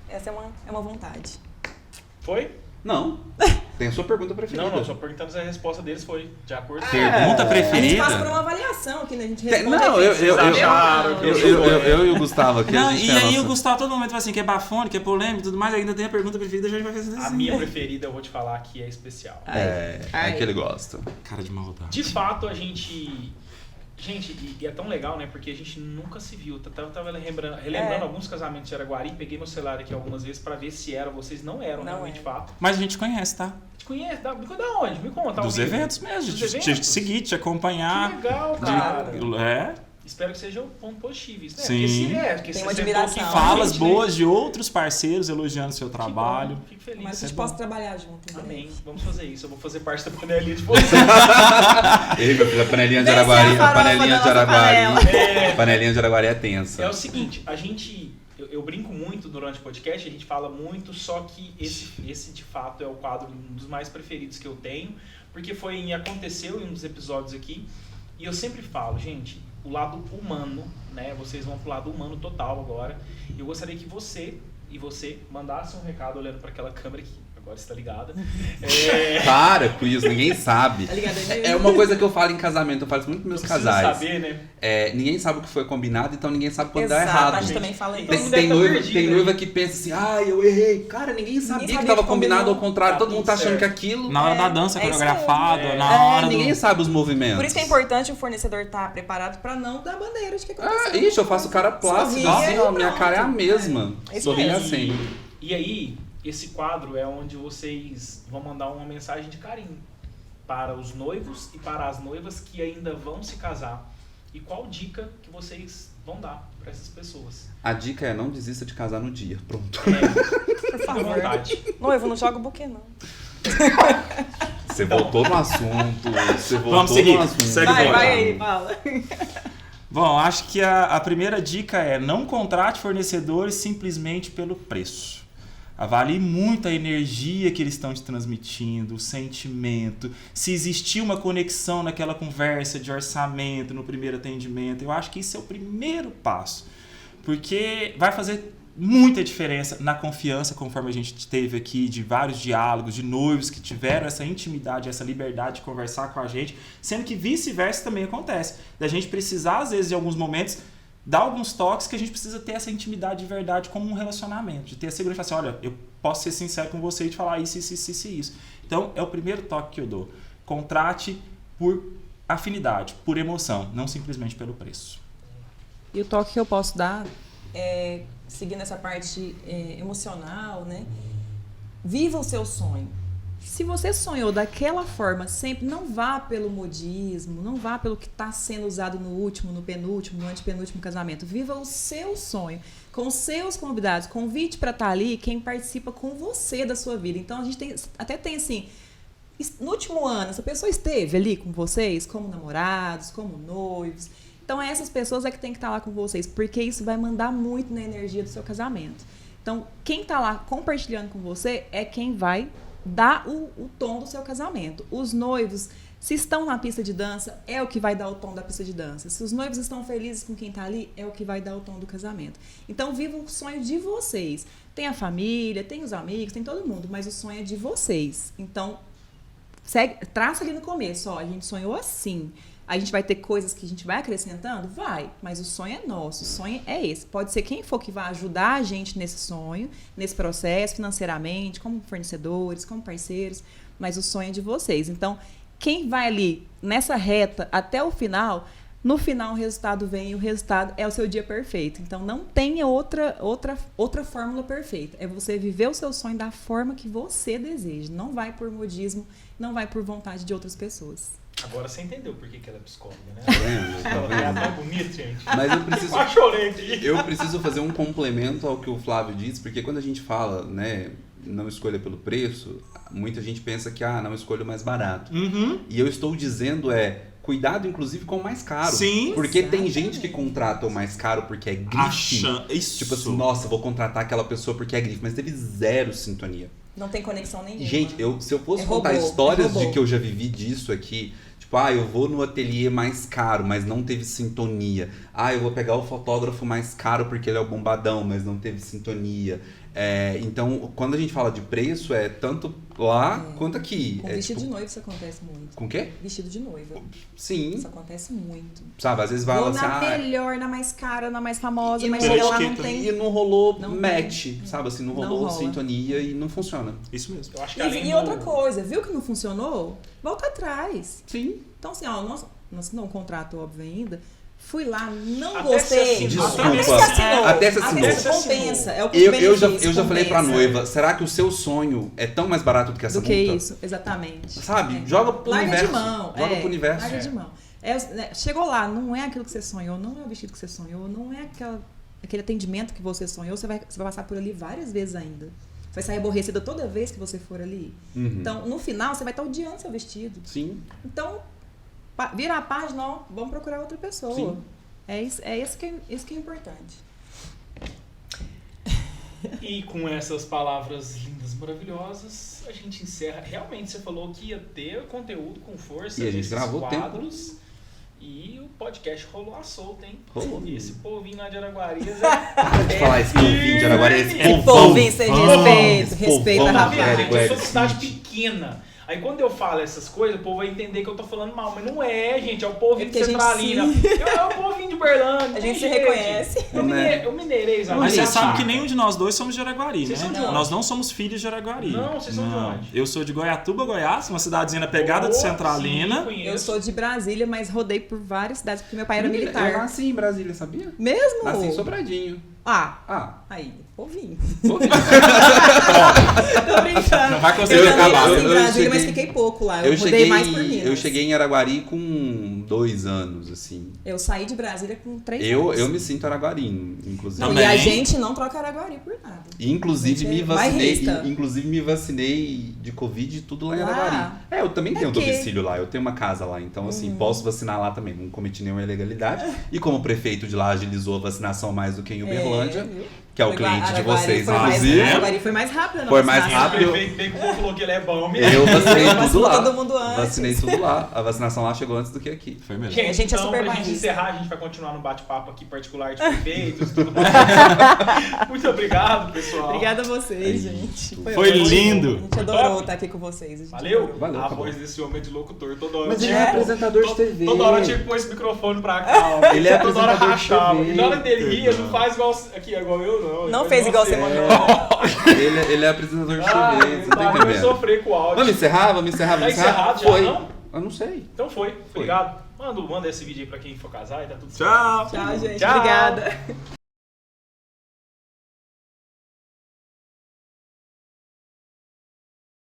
Speaker 5: Essa é uma vontade.
Speaker 1: Foi?
Speaker 2: Não. Tem a sua pergunta preferida.
Speaker 1: Não, só perguntando se a resposta deles foi de acordo com
Speaker 4: Pergunta
Speaker 3: A gente passa por
Speaker 4: preferida?
Speaker 3: uma avaliação aqui, né? A gente
Speaker 2: Tem-
Speaker 3: responde.
Speaker 2: não,
Speaker 1: Vocês acharam que
Speaker 2: eu e o Gustavo aqui,
Speaker 4: Não,
Speaker 2: a gente
Speaker 4: e
Speaker 2: tem a
Speaker 4: aí
Speaker 2: nossa...
Speaker 4: o Gustavo todo momento fala assim que é bafone, que é polêmico e tudo mais, ainda tem a pergunta preferida, a gente vai fazer assim.
Speaker 1: A minha preferida, eu vou te falar que é especial.
Speaker 2: É que ele gosta.
Speaker 4: Cara de maldade.
Speaker 1: De fato, a gente... Gente, e é tão legal, né? Porque a gente nunca se viu. Eu tava relembrando alguns casamentos de Araguari, peguei meu celular aqui algumas vezes pra ver se eram. Vocês não eram,
Speaker 5: Não
Speaker 1: realmente, de
Speaker 5: eram.
Speaker 1: fato.
Speaker 4: Mas a gente conhece, tá?
Speaker 1: Te conhece? Da onde? Me conta.
Speaker 4: Dos
Speaker 1: ao vivo.
Speaker 4: eventos mesmo,
Speaker 1: Dos
Speaker 4: de te
Speaker 1: eventos?
Speaker 4: seguir, te
Speaker 1: Que
Speaker 4: acompanhar.
Speaker 1: legal, cara.
Speaker 4: É,
Speaker 1: Espero que seja um ponto positivo isso, né?
Speaker 4: Sim.
Speaker 1: Porque se é, porque
Speaker 5: Tem
Speaker 1: você
Speaker 5: uma
Speaker 1: sentou
Speaker 5: admiração.
Speaker 1: aqui com a
Speaker 4: falas
Speaker 1: gente, né?
Speaker 4: boas de outros parceiros elogiando seu
Speaker 1: Que
Speaker 4: trabalho.
Speaker 1: bom, Fico feliz.
Speaker 3: Mas a gente
Speaker 4: é
Speaker 3: possa
Speaker 4: bom.
Speaker 3: trabalhar junto. em
Speaker 1: Amém.
Speaker 3: breve.
Speaker 1: Vamos fazer isso. Eu vou fazer parte da panelinha de vocês.
Speaker 2: Ei, meu filho, a panelinha de
Speaker 3: Desce a
Speaker 2: Araguari, a
Speaker 3: farofa
Speaker 2: panelinha
Speaker 3: da
Speaker 2: de
Speaker 3: nossa
Speaker 2: Araguari.
Speaker 1: É.
Speaker 2: A panelinha de Araguari é tensa.
Speaker 1: É o seguinte, a gente... Eu brinco muito durante o podcast, a gente fala muito, só que esse de fato é o quadro, um dos mais preferidos que eu tenho, porque aconteceu em um dos episódios aqui, e eu sempre falo, gente, o lado humano, né? Vocês vão pro lado humano total agora. E eu gostaria que você mandasse um recado olhando para aquela câmera aqui. agora você tá ligada.
Speaker 2: Para com isso, ninguém sabe.
Speaker 3: Tá ligado?
Speaker 2: É uma coisa que eu falo em casamento, eu falo isso muito pros meus
Speaker 1: Não precisa
Speaker 2: casais.
Speaker 1: saber, né?
Speaker 2: Ninguém sabe o que foi combinado, então ninguém sabe quando dá
Speaker 5: Exato,
Speaker 2: errado.
Speaker 5: a gente também fala isso.
Speaker 1: Todo mundo
Speaker 2: Tem
Speaker 1: deve tá
Speaker 2: noiva,
Speaker 1: perdido,
Speaker 2: tem
Speaker 1: né?
Speaker 2: noiva que pensa assim, eu errei. Cara, ninguém sabia que
Speaker 5: sabia
Speaker 2: tava
Speaker 5: que
Speaker 2: combinado
Speaker 5: combinou.
Speaker 2: ao contrário.
Speaker 1: Tá
Speaker 2: Todo mundo tá
Speaker 1: tudo
Speaker 2: achando
Speaker 1: certo.
Speaker 2: que aquilo...
Speaker 4: Na hora da dança
Speaker 5: é isso
Speaker 4: coreografada,
Speaker 1: mesmo.
Speaker 4: na hora do...
Speaker 2: ninguém sabe os movimentos.
Speaker 5: Por isso que é importante o fornecedor estar preparado pra não dar bandeira de que aconteceu.
Speaker 2: Ixi, eu faço cara plástico,
Speaker 5: Sorria
Speaker 2: assim,
Speaker 5: e
Speaker 2: ó, minha
Speaker 5: pronto.
Speaker 2: cara é a mesma.
Speaker 5: É isso
Speaker 2: Sorri
Speaker 5: mesmo.
Speaker 2: assim.
Speaker 1: E aí, esse quadro é onde vocês vão mandar uma mensagem de carinho para os noivos e para as noivas que ainda vão se casar. E qual dica que vocês vão dar para essas pessoas?
Speaker 2: A dica é não desista de casar no dia. Pronto.
Speaker 5: Por
Speaker 1: Fica à
Speaker 5: favor.
Speaker 1: vontade.
Speaker 5: Noivo, não joga o buquê, não.
Speaker 2: Você voltou no assunto. Você voltou
Speaker 4: Vamos seguir.
Speaker 2: no assunto.
Speaker 4: Segue
Speaker 5: Vai,
Speaker 4: o
Speaker 5: vai
Speaker 4: jogo.
Speaker 5: aí, fala.
Speaker 4: Bom, acho que a primeira dica é não contrate fornecedores simplesmente pelo preço. Avalie muito a energia que eles estão te transmitindo, o sentimento, se existir uma conexão naquela conversa de orçamento, no primeiro atendimento. Eu acho que isso é o primeiro passo, porque vai fazer muita diferença na confiança, conforme a gente teve aqui, de vários diálogos, de noivos que tiveram essa intimidade, essa liberdade de conversar com a gente, sendo que vice-versa também acontece. Da gente precisar, às vezes, em alguns momentos, dar alguns toques que a gente precisa ter essa intimidade de verdade como um relacionamento, de ter a segurança de falar assim, olha, eu posso ser sincero com você e te falar isso. Então, é o primeiro toque que eu dou. Contrate por afinidade, por emoção, não simplesmente pelo preço.
Speaker 3: E o toque que eu posso dar
Speaker 5: Seguindo essa parte emocional, né? Viva o seu sonho.
Speaker 3: se você sonhou daquela forma sempre, não vá pelo modismo, não vá pelo que está sendo usado no último, no penúltimo, no antepenúltimo casamento. Viva o seu sonho, com os seus convidados. Convite para estar ali quem participa com você da sua vida. Então, a gente até tem assim, no último ano, essa pessoa esteve ali com vocês, como namorados, como noivos. Então, essas pessoas é que tem que estar lá com vocês, porque isso vai mandar muito na energia do seu casamento. Então, quem está lá compartilhando com você é quem vai dar o tom do seu casamento. Os noivos, se estão na pista de dança, é o que vai dar o tom da pista de dança. Se os noivos estão felizes com quem está ali, é o que vai dar o tom do casamento. Então, viva o sonho de vocês. Tem a família, tem os amigos, tem todo mundo, mas o sonho é de vocês. Então, traça ali no começo, ó, a gente sonhou assim. A gente vai ter coisas que a gente vai acrescentando? Vai, mas o sonho é nosso, o sonho é esse. Pode ser quem for que vai ajudar a gente nesse sonho, nesse processo, financeiramente, como fornecedores, como parceiros, mas o sonho é de vocês. Então, quem vai ali nessa reta até o final, no final o resultado vem e o resultado é o seu dia perfeito. Então, não tenha outra fórmula perfeita. É você viver o seu sonho da forma que você deseja. Não vai por modismo, não vai por vontade de outras pessoas.
Speaker 1: Agora você entendeu por que ela é psicóloga, né?
Speaker 2: Tá vendo? Tá
Speaker 1: Ela é
Speaker 2: vendo?
Speaker 1: até bonita, gente.
Speaker 2: Mas eu preciso,
Speaker 1: Quase chorei aqui.
Speaker 2: eu preciso fazer um complemento ao que o Flávio disse, porque quando a gente fala, né, não escolha pelo preço, muita gente pensa que, não escolha o mais barato.
Speaker 4: Uhum.
Speaker 2: E eu estou dizendo cuidado, inclusive, com o mais caro.
Speaker 4: Sim.
Speaker 2: Porque tem gente que contrata o mais caro porque é grife.
Speaker 4: Isso.
Speaker 2: Tipo assim, nossa, vou contratar aquela pessoa porque é grife, mas teve zero sintonia.
Speaker 5: Não tem conexão nenhuma.
Speaker 2: Gente, se eu fosse
Speaker 5: É
Speaker 2: contar
Speaker 5: robô,
Speaker 2: histórias
Speaker 5: é robô.
Speaker 2: de que eu já vivi disso aqui, tipo, eu vou no ateliê mais caro, mas não teve sintonia. Eu vou pegar o fotógrafo mais caro porque ele é o bombadão, mas não teve sintonia. Então, quando a gente fala de preço, é tanto lá quanto aqui.
Speaker 3: Com vestido de noiva isso acontece muito.
Speaker 2: Com o quê?
Speaker 3: Vestido de noiva.
Speaker 2: Sim.
Speaker 3: Isso acontece muito.
Speaker 2: Sabe, às vezes vai
Speaker 3: Vou
Speaker 2: lá
Speaker 3: na
Speaker 2: assim,
Speaker 3: melhor, na mais cara, na mais famosa,
Speaker 2: E
Speaker 3: mas
Speaker 2: não
Speaker 3: chega lá
Speaker 4: etiqueta.
Speaker 3: não tem.
Speaker 2: e não rolou
Speaker 3: Não
Speaker 2: match,
Speaker 3: tem.
Speaker 2: sabe assim, não
Speaker 3: Não
Speaker 2: rolou
Speaker 3: rola.
Speaker 2: sintonia e não funciona.
Speaker 4: Isso mesmo.
Speaker 1: Eu acho que além
Speaker 3: E
Speaker 1: do...
Speaker 3: outra coisa, viu que não funcionou? Volta atrás.
Speaker 2: Sim.
Speaker 3: Então, assim, nós não contrato, óbvio, ainda. Fui lá, não
Speaker 1: Até
Speaker 3: gostei.
Speaker 1: se
Speaker 2: assinou.
Speaker 3: Até se assinou.
Speaker 2: Até se assinou.
Speaker 3: Até se compensa. É o
Speaker 2: Eu já
Speaker 3: custo-benefício,
Speaker 2: falei pra
Speaker 3: compensa.
Speaker 2: noiva, será que o seu sonho é tão mais barato do que essa
Speaker 3: Do que
Speaker 2: multa?
Speaker 3: isso, exatamente.
Speaker 2: Sabe? Joga pro
Speaker 3: Larga
Speaker 2: universo.
Speaker 3: de mão.
Speaker 2: Joga pro universo.
Speaker 3: Larga de mão. Chegou lá, não é aquilo que você sonhou, não é o vestido que você sonhou, não é aquele atendimento que você sonhou, você vai passar por ali várias vezes ainda. Você vai sair aborrecida toda vez que você for ali.
Speaker 2: Uhum.
Speaker 3: Então, no final, você vai estar odiando seu vestido.
Speaker 2: Sim.
Speaker 3: Então, vira a página, ó, vamos procurar outra pessoa.
Speaker 2: Sim.
Speaker 3: Isso que é importante.
Speaker 1: E com essas palavras lindas, maravilhosas, a gente encerra. Realmente, você falou que ia ter conteúdo com força.
Speaker 2: E a gente
Speaker 1: desses
Speaker 2: gravou
Speaker 1: quadros. E o podcast rolou a solta, hein?
Speaker 2: Rolou.
Speaker 1: E esse povinho lá de Araguarias
Speaker 2: Pode falar esse povinho de Araguari, esse
Speaker 3: Esse
Speaker 2: povão.
Speaker 3: povinho sem respeito, respeita
Speaker 2: povão.
Speaker 3: a
Speaker 1: Tá vendo,
Speaker 3: rapaz.
Speaker 1: gente? Eu sou de
Speaker 2: City.
Speaker 1: cidade pequena. Aí quando eu falo essas coisas, o povo vai entender que eu tô falando mal. Mas não é, gente. É o povinho
Speaker 3: É
Speaker 1: de
Speaker 3: porque a gente
Speaker 1: Centralina. É o povinho de Uberlândia.
Speaker 3: A gente se reconhece.
Speaker 1: Eu mineirei, sabe?
Speaker 4: Mas você
Speaker 2: Gente.
Speaker 4: sabe que nenhum de nós dois somos de Araguari,
Speaker 1: Vocês
Speaker 4: né?
Speaker 1: são de onde?
Speaker 4: Nós não somos filhos de Araguari.
Speaker 1: Não, vocês são de onde?
Speaker 4: Eu sou de Goiatuba, Goiás, uma cidadezinha na pegada de Centralina.
Speaker 1: Sim, conheço.
Speaker 3: Eu sou de Brasília, mas rodei por várias cidades, porque meu pai era
Speaker 2: Eu
Speaker 3: militar.
Speaker 2: nasci em Brasília, sabia?
Speaker 3: Mesmo?
Speaker 2: Nasci em Sobradinho.
Speaker 3: Ah, aí, povinho.
Speaker 2: Povinho.
Speaker 3: Tô brincando.
Speaker 4: Não vai conseguir
Speaker 3: Eu também
Speaker 4: acabar.
Speaker 3: nasci em
Speaker 2: Eu
Speaker 3: Brasília, mas
Speaker 2: cheguei-
Speaker 3: fiquei pouco lá. Eu rodei mais por Minas.
Speaker 2: Eu cheguei em Araguari com 2 anos, assim.
Speaker 3: Eu saí de Brasília com 3
Speaker 2: Eu
Speaker 3: anos.
Speaker 2: me sinto araguarino, inclusive.
Speaker 3: Não,
Speaker 4: Também.
Speaker 3: e a gente não troca Araguari por nada.
Speaker 2: E, inclusive
Speaker 3: A
Speaker 2: me
Speaker 3: gente é
Speaker 2: vacinei,
Speaker 3: bairrista.
Speaker 2: inclusive me vacinei de Covid e tudo lá em
Speaker 3: Lá?
Speaker 2: Araguari. Eu também tenho
Speaker 3: que-
Speaker 2: domicílio lá, eu tenho uma casa lá, então assim, posso vacinar lá também, não cometi nenhuma ilegalidade. E como o prefeito de lá agilizou a vacinação mais do que em Uberlândia,
Speaker 3: viu?
Speaker 2: que é o
Speaker 3: Foi
Speaker 2: cliente de
Speaker 3: Araguari
Speaker 2: vocês,
Speaker 3: foi mais-
Speaker 2: inclusive,
Speaker 3: Araguari foi mais rápido,
Speaker 2: Foi mais
Speaker 1: Esse
Speaker 2: rápido.
Speaker 1: prefeito bem que o povo falou que ele é bom mesmo.
Speaker 2: eu vacinei tudo
Speaker 3: Vacinou
Speaker 2: lá.
Speaker 3: todo mundo antes.
Speaker 2: Vacinei tudo lá. A vacinação lá chegou antes do que aqui.
Speaker 4: Foi mesmo.
Speaker 1: Gente,
Speaker 3: A gente é
Speaker 1: então,
Speaker 3: super
Speaker 1: pra gente
Speaker 3: bairrista.
Speaker 1: encerrar, a gente vai continuar no bate-papo aqui particular de prefeitos e tudo mais. Muito obrigado, pessoal.
Speaker 3: Obrigada a vocês,
Speaker 2: É
Speaker 3: gente.
Speaker 2: isso.
Speaker 4: Foi
Speaker 3: ótimo.
Speaker 4: lindo.
Speaker 3: A gente adorou estar aqui com vocês. A gente
Speaker 1: Valeu?
Speaker 3: adorou.
Speaker 2: Valeu,
Speaker 1: A
Speaker 2: acabou.
Speaker 1: voz desse homem é de locutor toda hora.
Speaker 2: Mas ele
Speaker 1: tinha-
Speaker 2: é apresentador de TV.
Speaker 1: Toda hora eu tinha que pôr esse microfone pra cá. Ó.
Speaker 2: Ele é
Speaker 1: toda hora
Speaker 2: apresentador de
Speaker 1: rachava.
Speaker 2: TV.
Speaker 1: E na hora dele rir, ele não faz igual aqui, igual eu, não. Ele
Speaker 3: Não
Speaker 1: faz
Speaker 3: fez igual você mandou.
Speaker 2: Ele é apresentador de TV,
Speaker 1: Ah,
Speaker 2: você tá
Speaker 1: eu
Speaker 2: entendendo?
Speaker 1: sofrer com o áudio.
Speaker 2: Vamos encerrar? Vamos encerrar?
Speaker 1: Tá
Speaker 2: Vamos encerrar?
Speaker 1: encerrado já,
Speaker 2: Foi.
Speaker 1: não?
Speaker 2: Eu não sei.
Speaker 1: Então foi. Obrigado. Manda esse vídeo aí pra quem for casar e tá tudo certo.
Speaker 4: Tchau.
Speaker 3: Tchau, gente.
Speaker 1: Tchau.
Speaker 3: Obrigada.